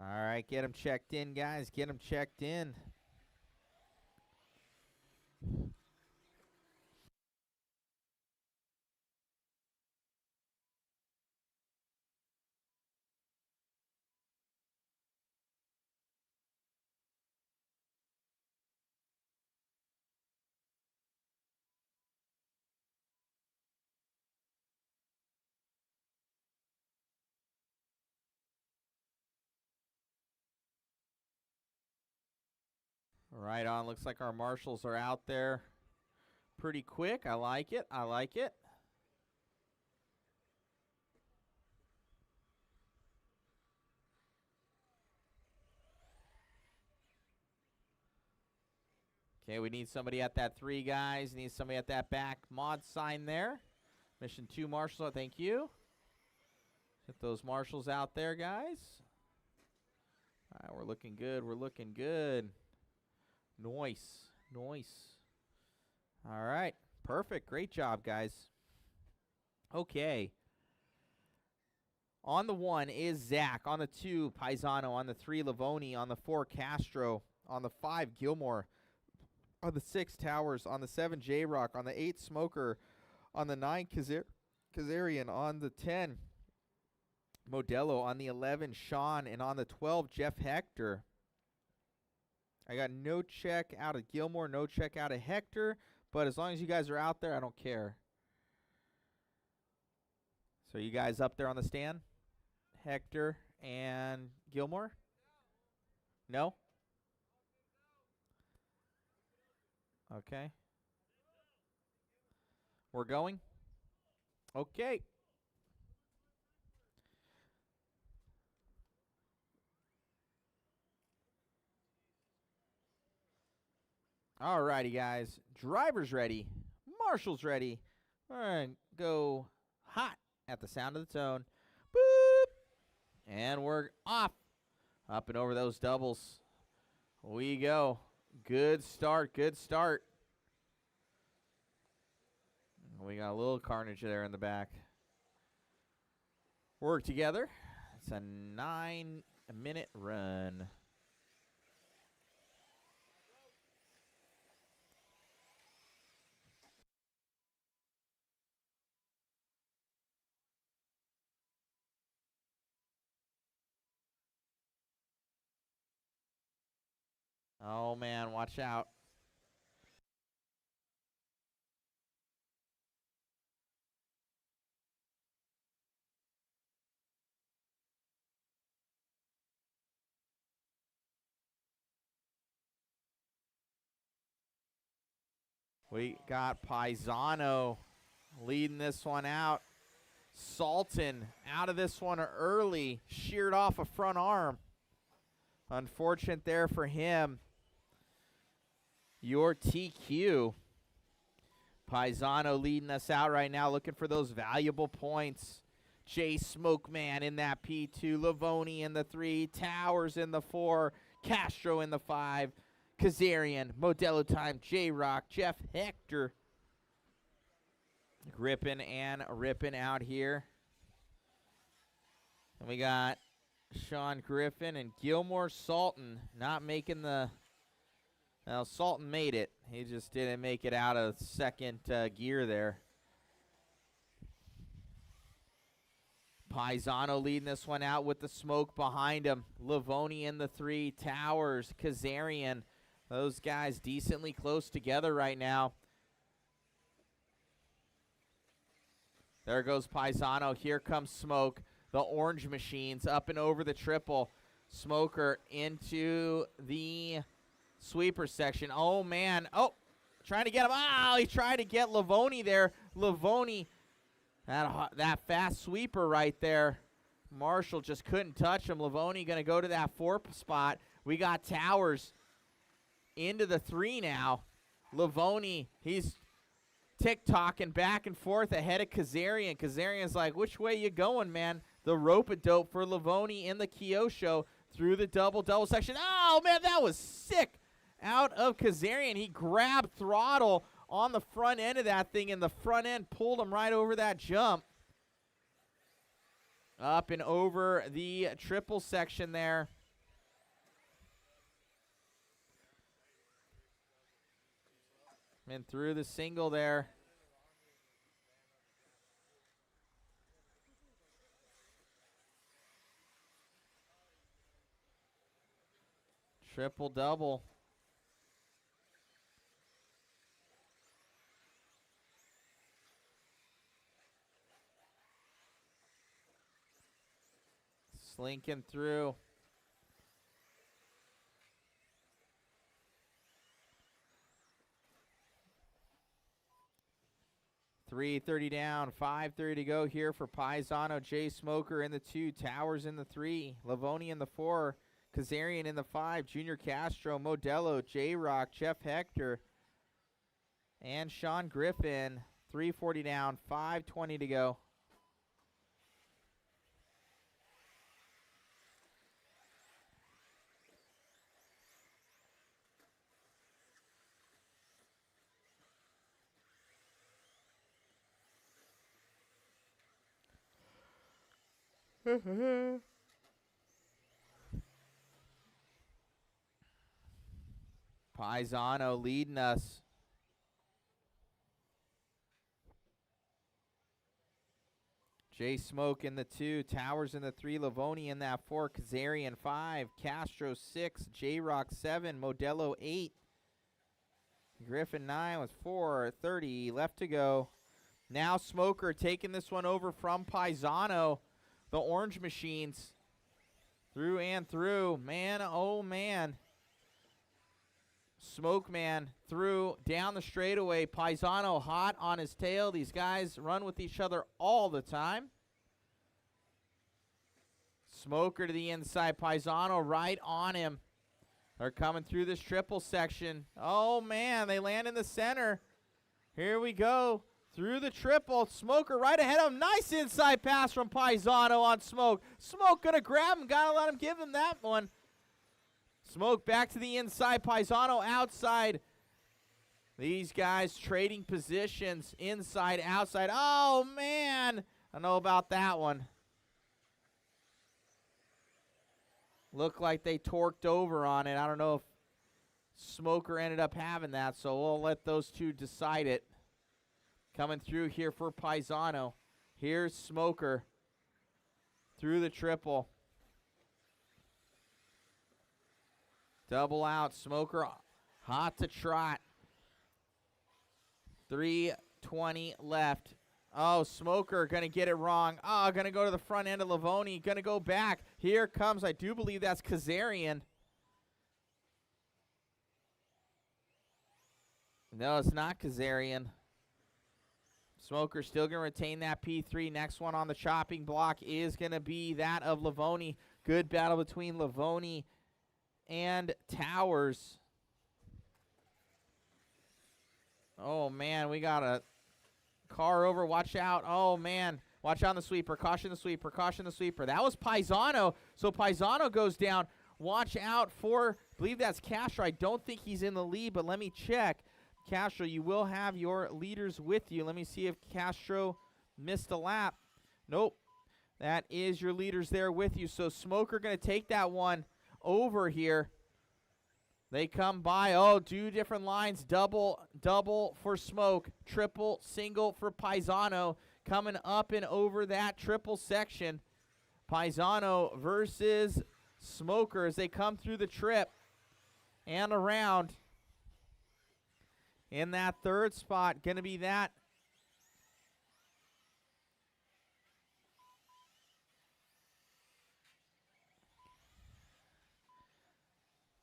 All right, get them checked in, guys. Get them checked in. Right on. Looks like our marshals are out there pretty quick. I like it. I like it. Okay, we need somebody at that 3, guys. Need somebody at that back mod sign there. Mission 2 marshals, thank you. Get those marshals out there, guys. All right, we're looking good. We're looking good. Nice. Nice. All right. Perfect. Great job, guys. Okay. On the 1 is Zach. On the 2, Paisano. On the 3, Livoni. On the 4, Castro. On the 5, Gilmore. On the 6, Towers. On the 7, J-Rock. On the 8, Smoker. On the 9, Kazarian. On the 10, Modelo. On the 11, Sean. And on the 12, Jeff Hector. I got no check out of Gilmore, no check out of Hector. But as long as you guys are out there, I don't care. So you guys up there on the stand? Hector and Gilmore? No? Okay. We're going? Okay. All righty, guys. Driver's ready. Marshall's ready. All right, go hot at the sound of the tone. Boop. And we're off. Up and over those doubles. We go. Good start. Good start. We got a little carnage there in the back. Work together. It's a 9-minute run. Oh, man, watch out. We got Paisano leading this one out. Salton out of this one early. Sheared off a front arm. Unfortunate there for him. Your TQ. Paisano leading us out right now, looking for those valuable points. Jay Smokeman in that P2. Livoni in the 3. Towers in the 4. Castro in the 5. Kazarian, Modelo Time, J-Rock, Jeff Hector. Ripping and ripping out here. And we got Sean Griffin and Gilmore. Salton not making the... Well, Salton made it. He just didn't make it out of second gear there. Paisano leading this one out with the smoke behind him. Livoni in the 3. Towers, Kazarian, Those guys decently close together right now. There goes Paisano. Here comes Smoke. The orange machines up and over the triple. Smoker into the sweeper section. Oh, man. Oh, trying to get him. Oh, he tried to get Lavoni there. Lavoni, that fast sweeper right there. Marshall just couldn't touch him. Lavoni going to go to that 4th spot. We got Towers into the 3 now. Lavoni, he's tick-tocking back and forth ahead of Kazarian. Kazarian's like, which way you going, man? The rope-a-dope for Lavoni in the Kyosho through the double section. Oh, man, that was sick out of Kazarian. He grabbed throttle on the front end of that thing, and the front end pulled him right over that jump. Up and over the triple section there. And through the single there. Triple double. Slinking through. $3:30 down, 5:30 to go here for Paisano. Jay Smoker in the 2, Towers in the 3, Lavoni in the 4, Kazarian in the 5, Junior Castro, Modelo, J-Rock, Jeff Hector, and Sean Griffin. 3:40 down, 5:20 to go. Paisano leading us. Jay Smoke in the 2, Towers in the 3, Lavoni in that 4, Kazarian 5, Castro 6, J-Rock 7, Modelo 8, Griffin 9 with 4:30 left to go. Now Smoker taking this one over from Paisano. The orange machines through and through. Man, oh man. Smoke man through down the straightaway. Paisano hot on his tail. These guys run with each other all the time. Smoker to the inside. Paisano right on him. They're coming through this triple section. Oh man, they land in the center. Here we go. Through the triple, Smoker right ahead of him. Nice inside pass from Paisano on Smoke. Smoke gonna grab him, gotta let him give him that one. Smoke back to the inside, Paisano outside. These guys trading positions, inside, outside. Oh man, I don't know about that one. Looked like they torqued over on it. I don't know if Smoker ended up having that, so we'll let those two decide it. Coming through here for Paisano. Here's Smoker through the triple. Double out. Smoker hot to trot. 3:20 left. Oh, Smoker going to get it wrong. Oh, going to go to the front end of Lavoni. Going to go back. Here comes, I do believe that's Kazarian. No, it's not Kazarian. Smoker still going to retain that P3. Next one on the chopping block is going to be that of Lavoni. Good battle between Lavoni and Towers. Oh, man, we got a car over. Watch out. Oh, man. Watch out on the sweeper. Caution the sweeper. Caution the sweeper. That was Paisano. So Paisano goes down. Watch out for, I believe that's Castro. I don't think he's in the lead, but let me check. Castro, you will have your leaders with you. Let me see if Castro missed a lap. Nope. That is your leaders there with you. So Smoker going to take that one over here. They come by. Oh, 2 different lines. Double for Smoke. Triple, single for Paisano. Coming up and over that triple section. Paisano versus Smoker as they come through the trip. and around. In that third spot, going to be that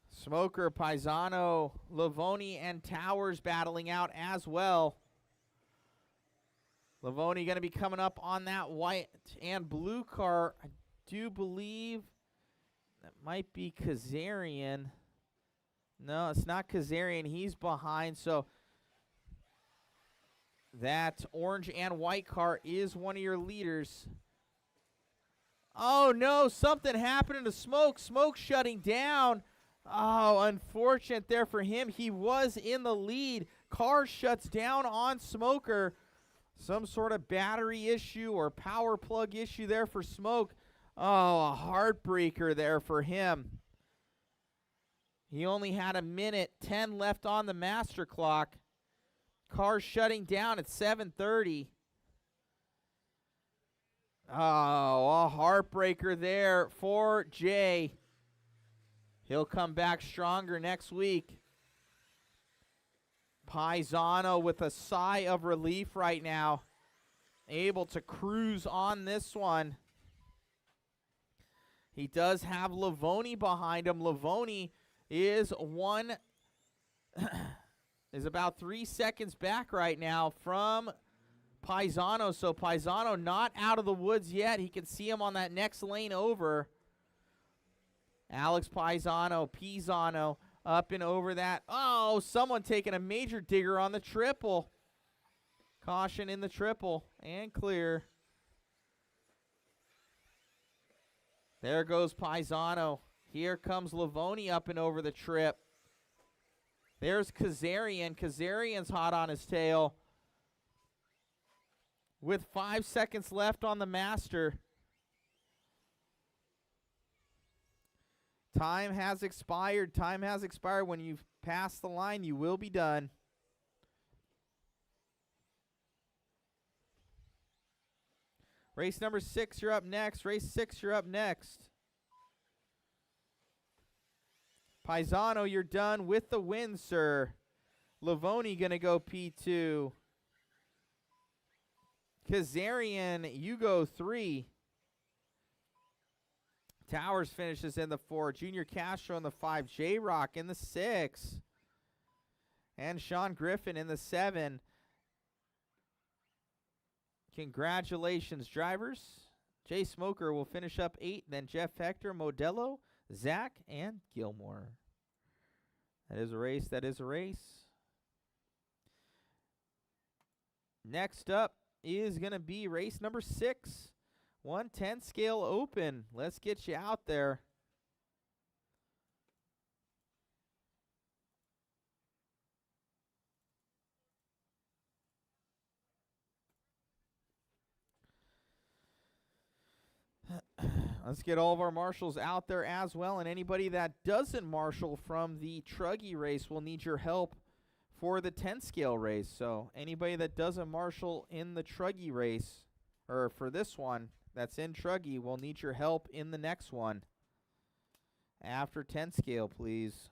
Smoker, Paisano, Livoni, and Towers battling out as well. Livoni going to be coming up on that white and blue car. I do believe that might be Kazarian. No, it's not Kazarian. He's behind. So that orange and white car is one of your leaders. Oh, no. Something happened to Smoke. Smoke shutting down. Oh, unfortunate there for him. He was in the lead. Car shuts down on Smoker. Some sort of battery issue or power plug issue there for Smoke. Oh, a heartbreaker there for him. He only had 1:10 left on the master clock. Car shutting down at 7:30. Oh, a heartbreaker there for Jay. He'll come back stronger next week. Paisano with a sigh of relief right now. Able to cruise on this one. He does have Livoni behind him. Livoni is about 3 seconds back right now from Paisano. So Paisano not out of the woods yet. He can see him on that next lane over. Alex Pisano up and over that. Oh, someone taking a major digger on the triple. Caution in the triple and clear. There goes Paisano. Here comes Livoni up and over the trip. There's Kazarian. Kazarian's hot on his tail. With 5 seconds left on the master. Time has expired. Time has expired. When you've passed the line, you will be done. Race number 6, you're up next. Race 6, you're up next. Paisano, you're done with the win, sir. Livoni going to go P2. Kazarian, you go 3. Towers finishes in the 4. Junior Castro in the 5. J-Rock in the 6. And Sean Griffin in the 7. Congratulations, drivers. Jay Smoker will finish up 8. Then Jeff Hector, Modelo, Zach, and Gilmore. That is a race. That is a race. Next up is going to be race number 6. 110 scale open. Let's get you out there. Let's get all of our marshals out there as well, and anybody that doesn't marshal from the Truggy race will need your help for the 10 scale race. So anybody that doesn't marshal in the Truggy race, or for this one that's in Truggy, will need your help in the next one. After 10 scale, please.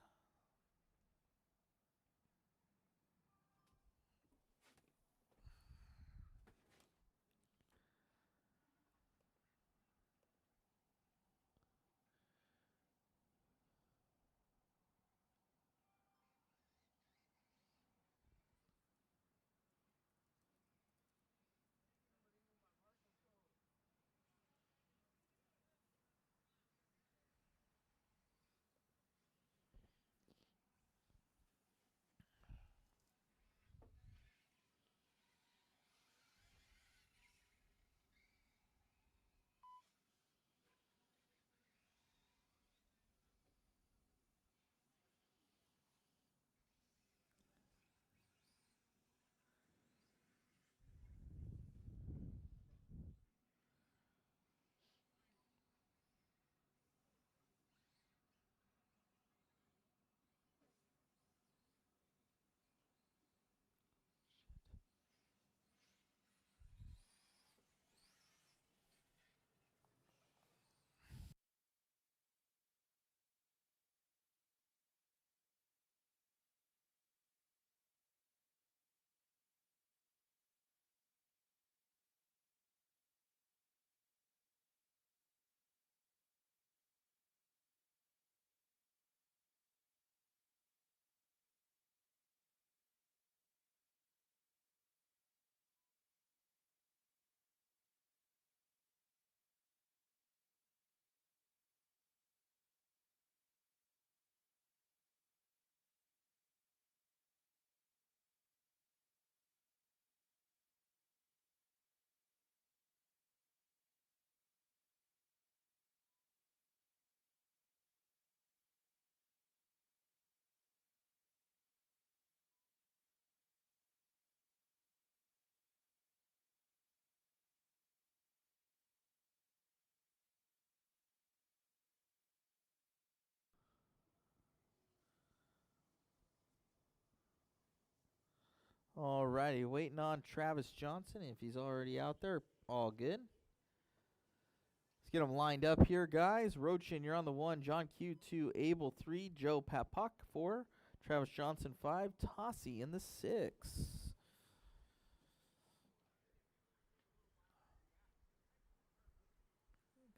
Alrighty, waiting on Travis Johnson. If he's already out there, all good. Let's get them lined up here, guys. Rochin, you're on the 1. John Q 2. Abel 3. Joe Papak 4. Travis Johnson 5. Tossie in the 6.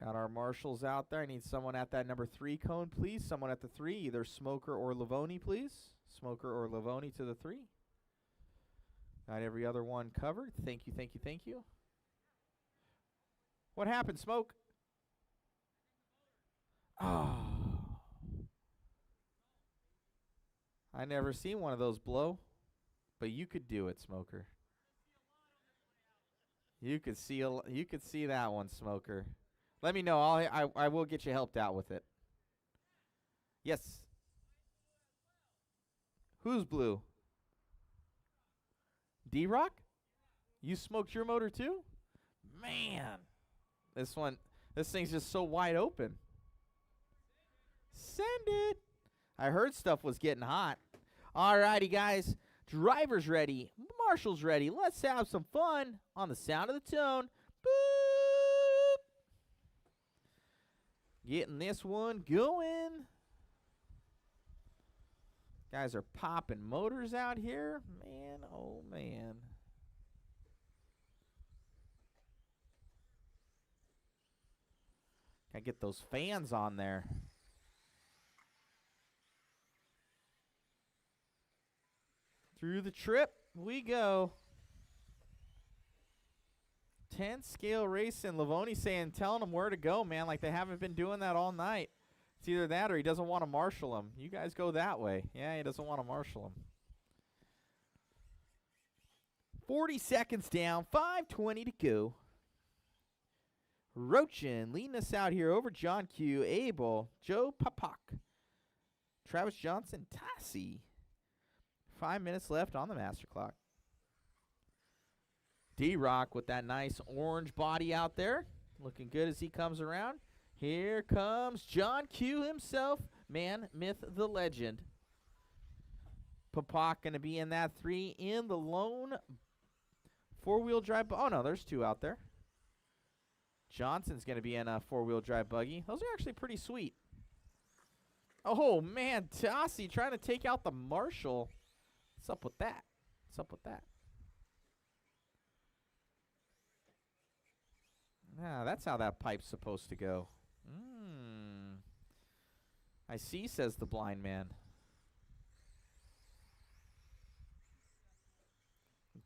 Got our marshals out there. I need someone at that number 3 cone, please. Someone at the 3, either Smoker or Livoni, please. Smoker or Livoni to the 3. Got every other one covered. Thank you, thank you, thank you. What happened, Smoke? Oh. I never seen one of those blow, but you could do it, Smoker. You could see that one, Smoker. Let me know. I will get you helped out with it. Yes. Who's blue? D-Rock? You smoked your motor too? Man. This thing's just so wide open. Send it. I heard stuff was getting hot. Alrighty, guys. Driver's ready. Marshal's ready. Let's have some fun on the sound of the tone. Boop. Getting this one going. Guys are popping motors out here. Man, oh man. Gotta get those fans on there. Through the trip we go. 10 scale racing. Livoni saying, telling them where to go, man, like they haven't been doing that all night. It's either that or he doesn't want to marshal him. You guys go that way. Yeah, he doesn't want to marshal him. 40 seconds down, 5:20 to go. Rochin leading us out here over John Q, Abel, Joe Papak, Travis Johnson, Tassie. 5 minutes left on the master clock. D-Rock with that nice orange body out there. Looking good as he comes around. Here comes John Q himself. Man, myth, the legend. Papak going to be in that 3 in the lone four-wheel drive. Oh, no, there's 2 out there. Johnson's going to be in a four-wheel drive buggy. Those are actually pretty sweet. Oh, man, Tassie trying to take out the Marshall. What's up with that? What's up with that? Ah, that's how that pipe's supposed to go. I see, says the blind man.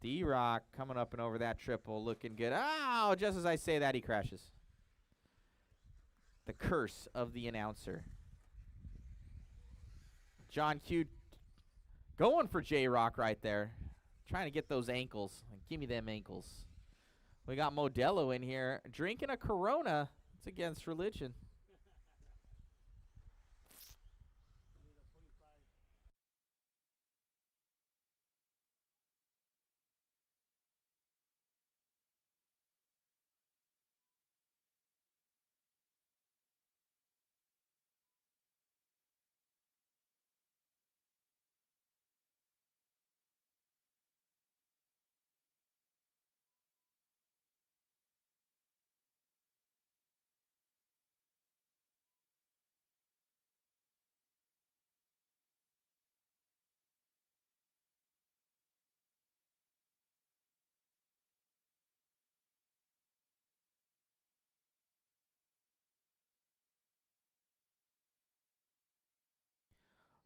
D-Rock coming up and over that triple, looking good. Oh, just as I say that, he crashes. The curse of the announcer. John Q going for J-Rock right there. Trying to get those ankles. Give me them ankles. We got Modelo in here drinking a Corona. It's against religion.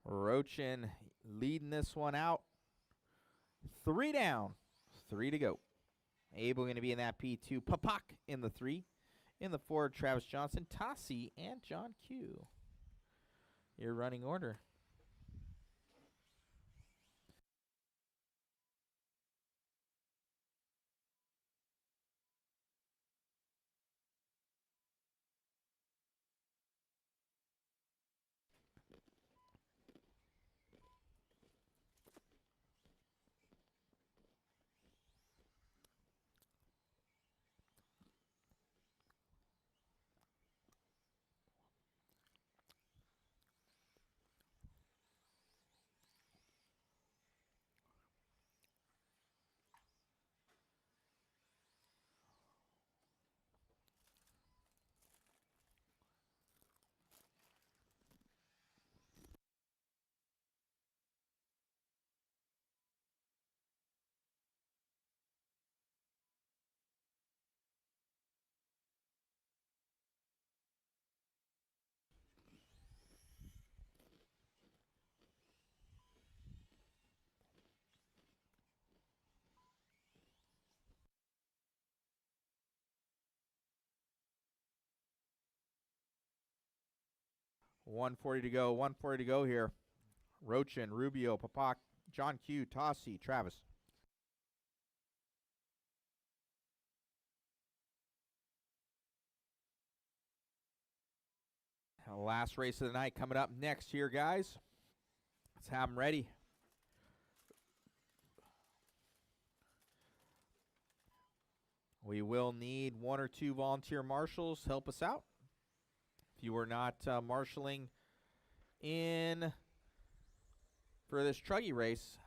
Rochin leading this one out. 3 down, 3 to go. Abel going to be in that P2. Papak in the 3. In the 4, Travis Johnson, Tassie, and John Q. Your running order. 140 to go. 140 to go here. Rochin, Rubio, Papak, John Q, Tossi, Travis. Last race of the night coming up next here, guys. Let's have them ready. We will need 1 or 2 volunteer marshals to help us out. If you are not marshaling in for this truggy race,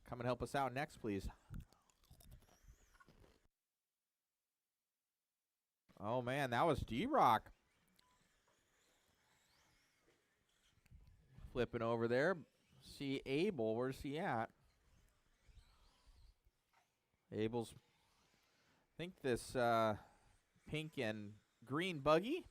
come and help us out next, please. Oh, man, that was D-Rock. Flipping over there. See Abel. Where's he at? Abel's, I think this pink and green buggy.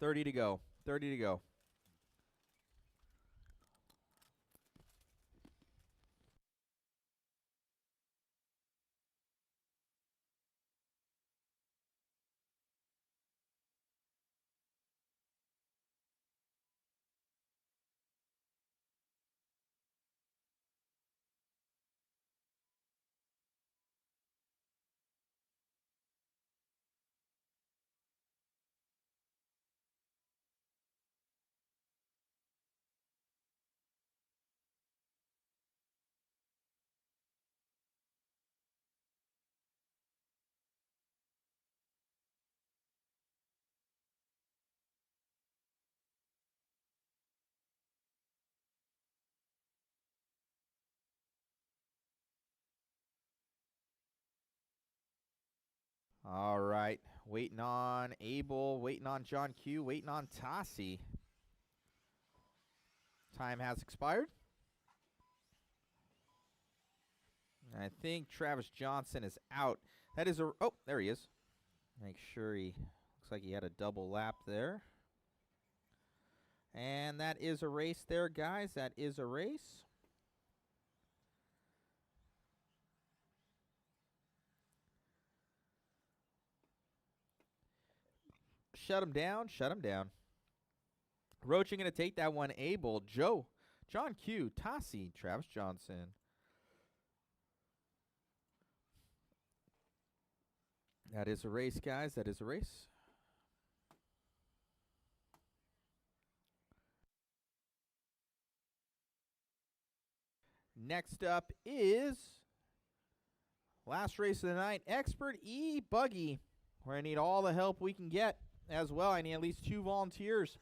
$30 to go. 30 to go. All right, waiting on Abel, waiting on John Q, waiting on Tossi. Time has expired. I think Travis Johnson is out. That is a, oh, there he is. Make sure he, looks like he had a double lap there. And that is a race there, guys. That is a race. Shut him down. Shut him down. Roaching going to take that one. Abel, Joe, John Q, Tossi, Travis Johnson. That is a race, guys. That is a race. Next up is last race of the night, Expert E Buggy. We're going to need all the help we can get as well. I need at least 2 volunteers.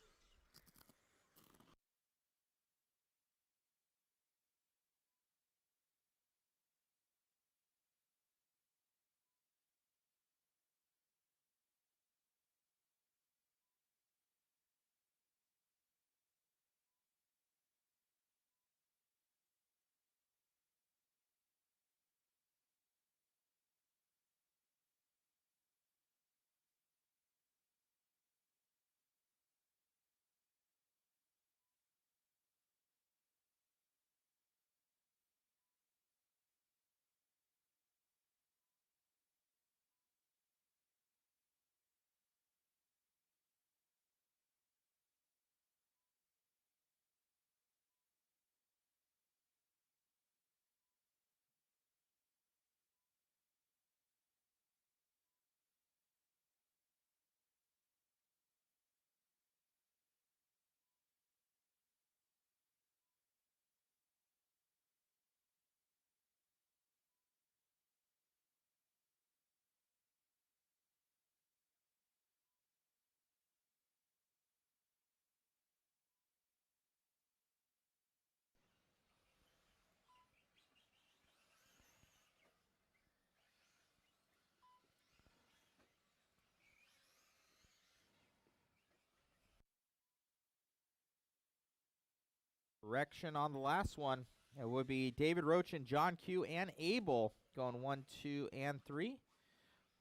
Correction on the last one. It would be David Roach and John Q and Abel going 1, 2, and 3.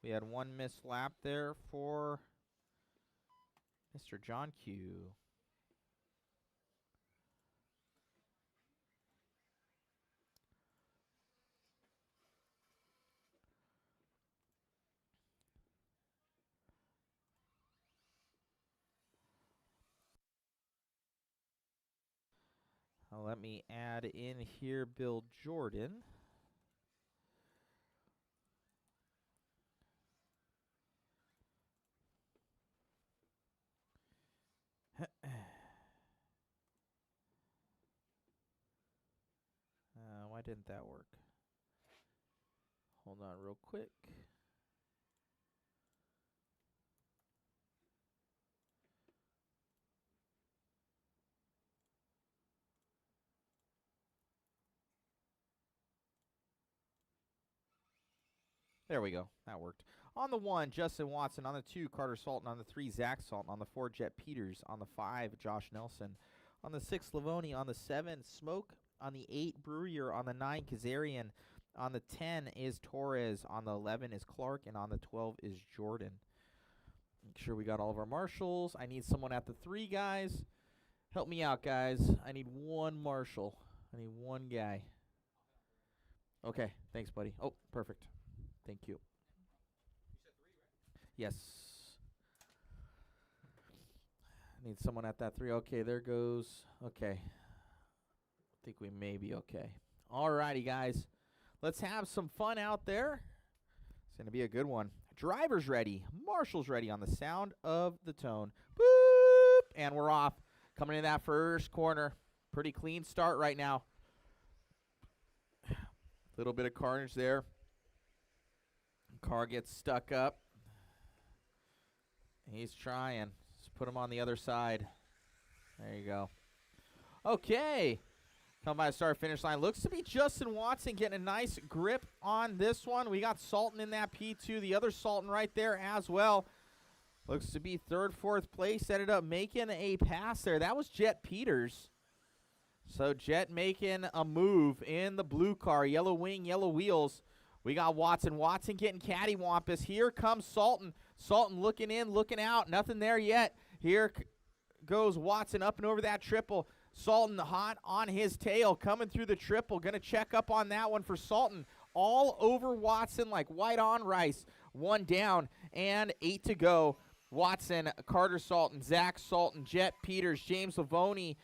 We had 1 missed lap there for Mr. John Q. Let me add in here Bill Jordan. Why didn't that work? Hold on real quick. There we go. That worked. On the 1, Justin Watson. On the 2, Carter Salton. On the 3, Zach Salton. On the 4, Jet Peters. On the 5, Josh Nelson. On the 6, Lavoni. On the 7, Smoke. On the 8, Brewer. On the 9, Kazarian. On the 10 is Torres. On the 11 is Clark. And on the 12 is Jordan. Make sure we got all of our marshals. I need someone at the 3, guys. Help me out, guys. I need one marshal. I need one guy. Okay. Thanks, buddy. Oh, perfect. Thank you. You said 3, right? Yes. I need someone at that 3. Okay, there goes. Okay. I think we may be okay. All righty, guys. Let's have some fun out there. It's going to be a good one. Driver's ready. Marshall's ready on the sound of the tone. Boop! And we're off. Coming in that first corner. Pretty clean start right now. Little bit of carnage there. Car gets stuck up. He's trying. Just put him on the other side. There you go. Okay. Come by the start-finish line. Looks to be Justin Watson getting a nice grip on this one. We got Salton in that P2. The other Salton right there as well. Looks to be 3rd, 4th place. Ended up making a pass there. That was Jet Peters. So Jet making a move in the blue car. Yellow wing, yellow wheels. We got Watson. Watson getting cattywampus. Here comes Salton. Salton looking in, looking out. Nothing there yet. Here goes Watson up and over that triple. Salton hot on his tail, coming through the triple. Going to check up on that one for Salton. All over Watson like white on rice. 1 down and 8 to go. Watson, Carter Salton, Zach Salton, Jet Peters, James Lavoni,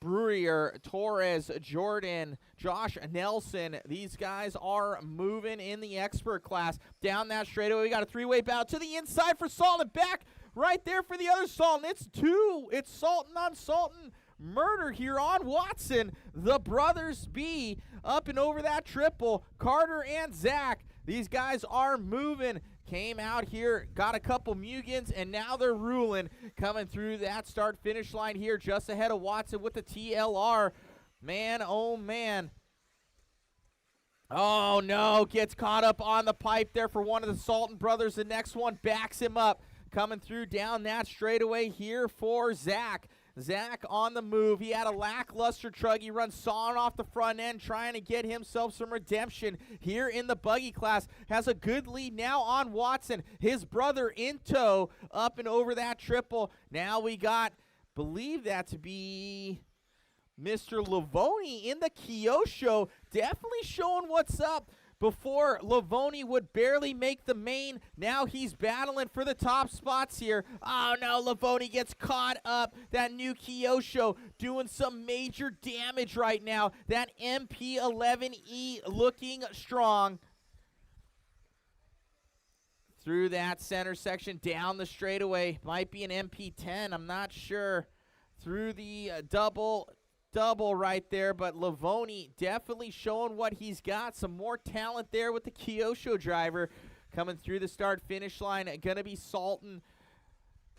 Brewer, Torres, Jordan, Josh Nelson. These guys are moving in the expert class. Down that straightaway, we got a 3-way battle to the inside for Salton. Back right there for the other Salton. It's 2. It's Salton on Salton. Murder here on Watson. The brothers B up and over that triple. Carter and Zach. These guys are moving. Came out here, got a couple Mugans, and now they're ruling. Coming through that start-finish line here just ahead of Watson with the TLR. Man, oh, man. Oh, no. Gets caught up on the pipe there for one of the Salton brothers. The next one backs him up. Coming through down that straightaway here for Zach. Zach on the move. He had a lackluster truggy run, sawing off the front end, trying to get himself some redemption here in the buggy class. Has a good lead now on Watson. His brother in tow, up and over that triple. Now we got, believe that to be Mr. Lavoni in the Kyosho. Definitely showing what's up. Before, Lavoni would barely make the main. Now he's battling for the top spots here. Oh, no, Lavoni gets caught up. That new Kyosho doing some major damage right now. That MP11E looking strong. Through that center section, down the straightaway. Might be an MP10, I'm not sure. Through the double right there, but Lavoni definitely showing what he's got. Some more talent there with the Kyosho driver. Coming through the start-finish line, gonna be Salton.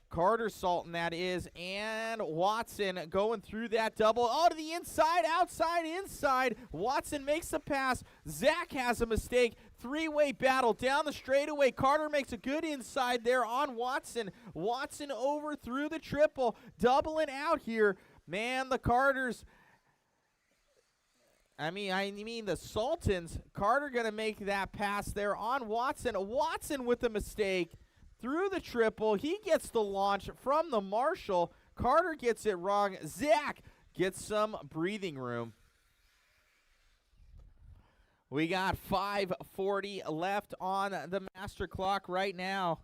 Carter Salton, that is, and Watson going through that double. Oh, to the inside, outside, inside. Watson makes the pass. Zach has a mistake. 3-way battle down the straightaway. Carter makes a good inside there on Watson. Watson over through the triple. Doubling out here. Man, the Carters, I mean the Sultans. Carter going to make that pass there on Watson. Watson with a mistake. through the triple. He gets the launch from the Marshall. Carter gets it wrong. Zach gets some breathing room. We got 5:40 left on the master clock right now.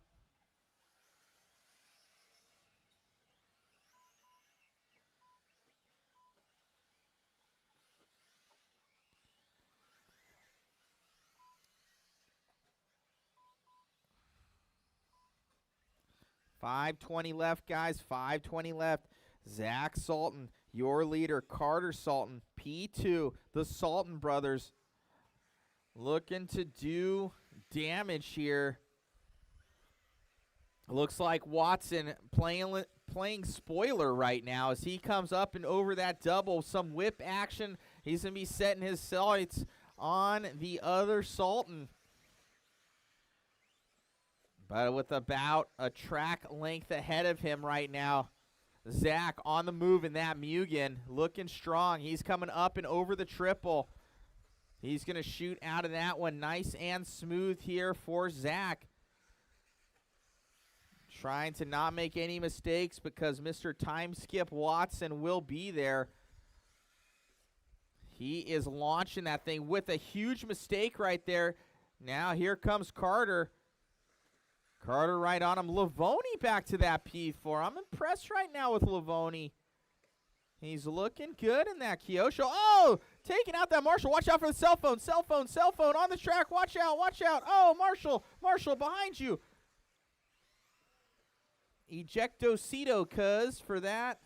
$5:20 left, guys. 5:20 left. Zach Salton, your leader. Carter Salton, P2. The Salton brothers looking to do damage here. Looks like Watson playing spoiler right now as he comes up and over that double. Some whip action. He's going to be setting his sights on the other Salton. But with about a track length ahead of him right now, Zach on the move in that Mugen, looking strong. He's coming up and over the triple. He's going to shoot out of that one nice and smooth here for Zach. Trying to not make any mistakes because Mr. Time Skip Watson will be there. He is launching that thing with a huge mistake right there. Now here comes Carter. Carter right on him. Lavoni back to that P4. I'm impressed right now with Lavoni. He's looking good in that Kyosho. Oh, taking out that Marshall. Watch out for the cell phone. Cell phone on the track. Watch out, watch out. Oh, Marshall behind you. Ejectocito, cuz, for that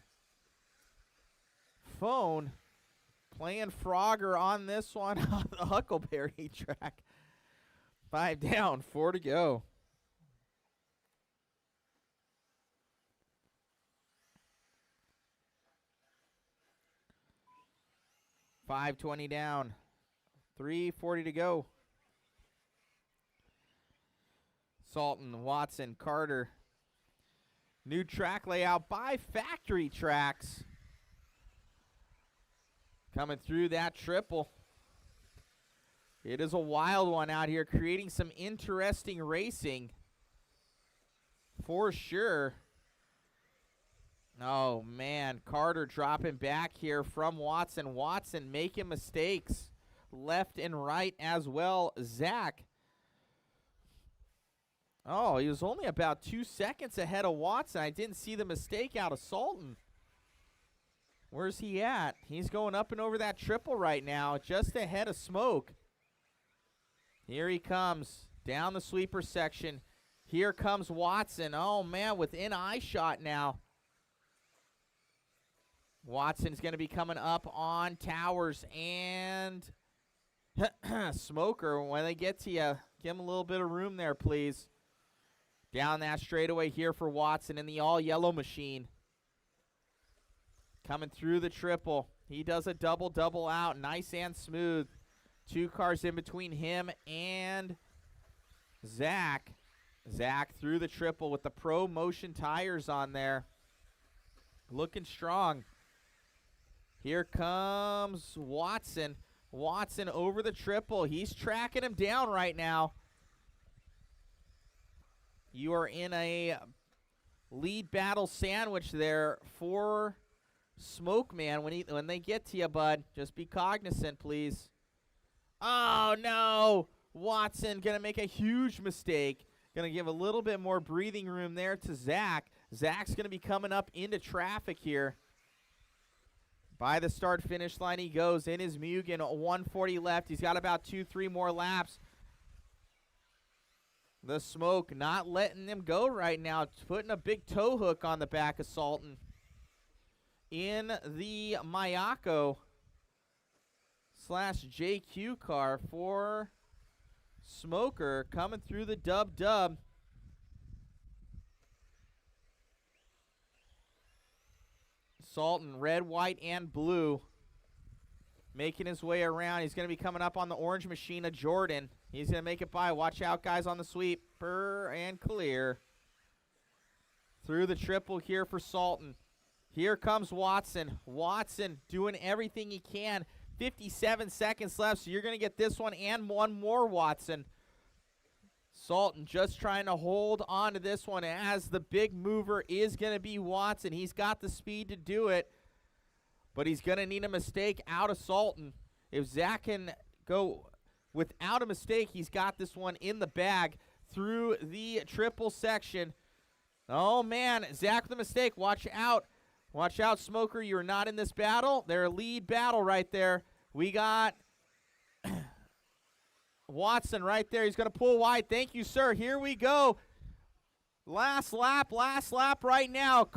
phone. Playing Frogger on this one on the HuckleBerry track. 5 down, 4 to go. $5:20 down. 3:40 to go. Salton, Watson, Carter. New track layout by Factory Tracks. Coming through that triple. It is a wild one out here, creating some interesting racing for sure. Oh, man. Carter dropping back here from Watson. Watson making mistakes left and right as well. Zach. Oh, he was only about 2 seconds ahead of Watson. I didn't see the mistake out of Salton. Where's he at? He's going up and over that triple right now, just ahead of Smoke. Here he comes down the sweeper section. Here comes Watson. Oh, man, within eye shot now. Watson's going to be coming up on Towers and Smoker. When they get to you, give him a little bit of room there, please. Down that straightaway here for Watson in the all-yellow machine. Coming through the triple. He does a double out. Nice and smooth. 2 cars in between him and Zach. Zach through the triple with the Pro Motion tires on there. Looking strong. Here comes Watson. Watson over the triple. He's tracking him down right now. You are in a lead battle sandwich there for Smoke Man. When they get to you, bud, just be cognizant, please. Oh, no. Watson going to make a huge mistake. Going to give a little bit more breathing room there to Zach. Zach's going to be coming up into traffic here. By the start-finish line he goes in his Mugen. 140 left. He's got about 2-3 more laps. The Smoke not letting him go right now. Putting a big tow hook on the back of Salton. In the Mayako / JQ car for Smoker. Coming through the dub. Salton, red, white, and blue. Making his way around. He's going to be coming up on the orange machine of Jordan. He's going to make it by. Watch out, guys, on the sweep. And clear. Through the triple here for Salton. Here comes Watson. Watson doing everything he can. 57 seconds left, so you're going to get this one and one more Watson. Sultan just trying to hold on to this one as the big mover is going to be Watson. He's got the speed to do it, but he's going to need a mistake out of Sultan. If Zach can go without a mistake, he's got this one in the bag through the triple section. Oh, man, Zach with a mistake. Watch out. Watch out, Smoker. You're not in this battle. Their lead battle right there. We got Watson right there. He's going to pull wide. Thank you, sir. Here we go. Last lap right now.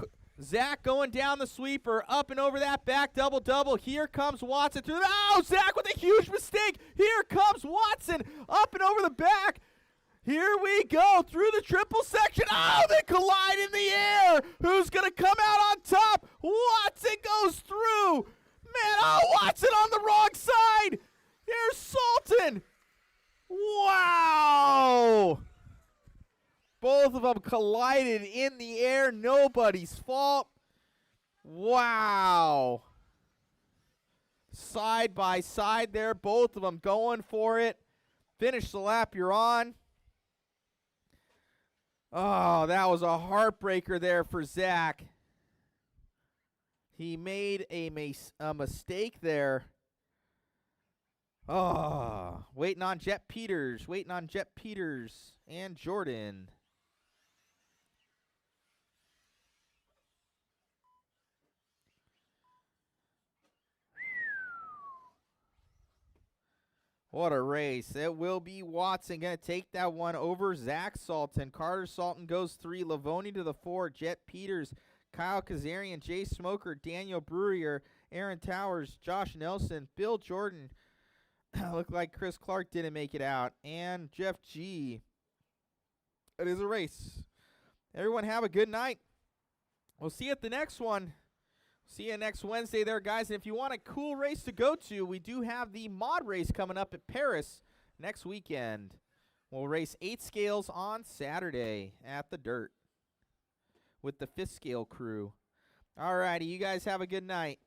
Zach going down the sweeper, up and over that back double-double. Here comes Watson through. Oh, Zach with a huge mistake. Here comes Watson, up and over the back. Here we go through the triple section. Oh, they collide in the air. Who's going to come out on top? Watson goes through. Man, oh, Watson on the wrong side. Here's Sultan. Wow. Both of them collided in the air. Nobody's fault. Wow. Side by side there. Both of them going for it. Finish the lap you're on. Oh, that was a heartbreaker there for Zach. He made a mistake there. Oh, waiting on Jet Peters. Waiting on Jet Peters and Jordan. What a race. It will be Watson going to take that one over Zach Sultan. Carter Sultan goes 3. Lavoni to the 4. Jet Peters, Kyle Kazarian, Jay Smoker, Daniel Brewer, Aaron Towers, Josh Nelson, Bill Jordan. Looked like Chris Clark didn't make it out. And Jeff G. It is a race. Everyone have a good night. We'll see you at the next one. See you next Wednesday there, guys. And if you want a cool race to go to, we do have the mod race coming up at Paris next weekend. We'll race 8 scales on Saturday at the Dirt with the 5th scale crew. All righty, you guys have a good night.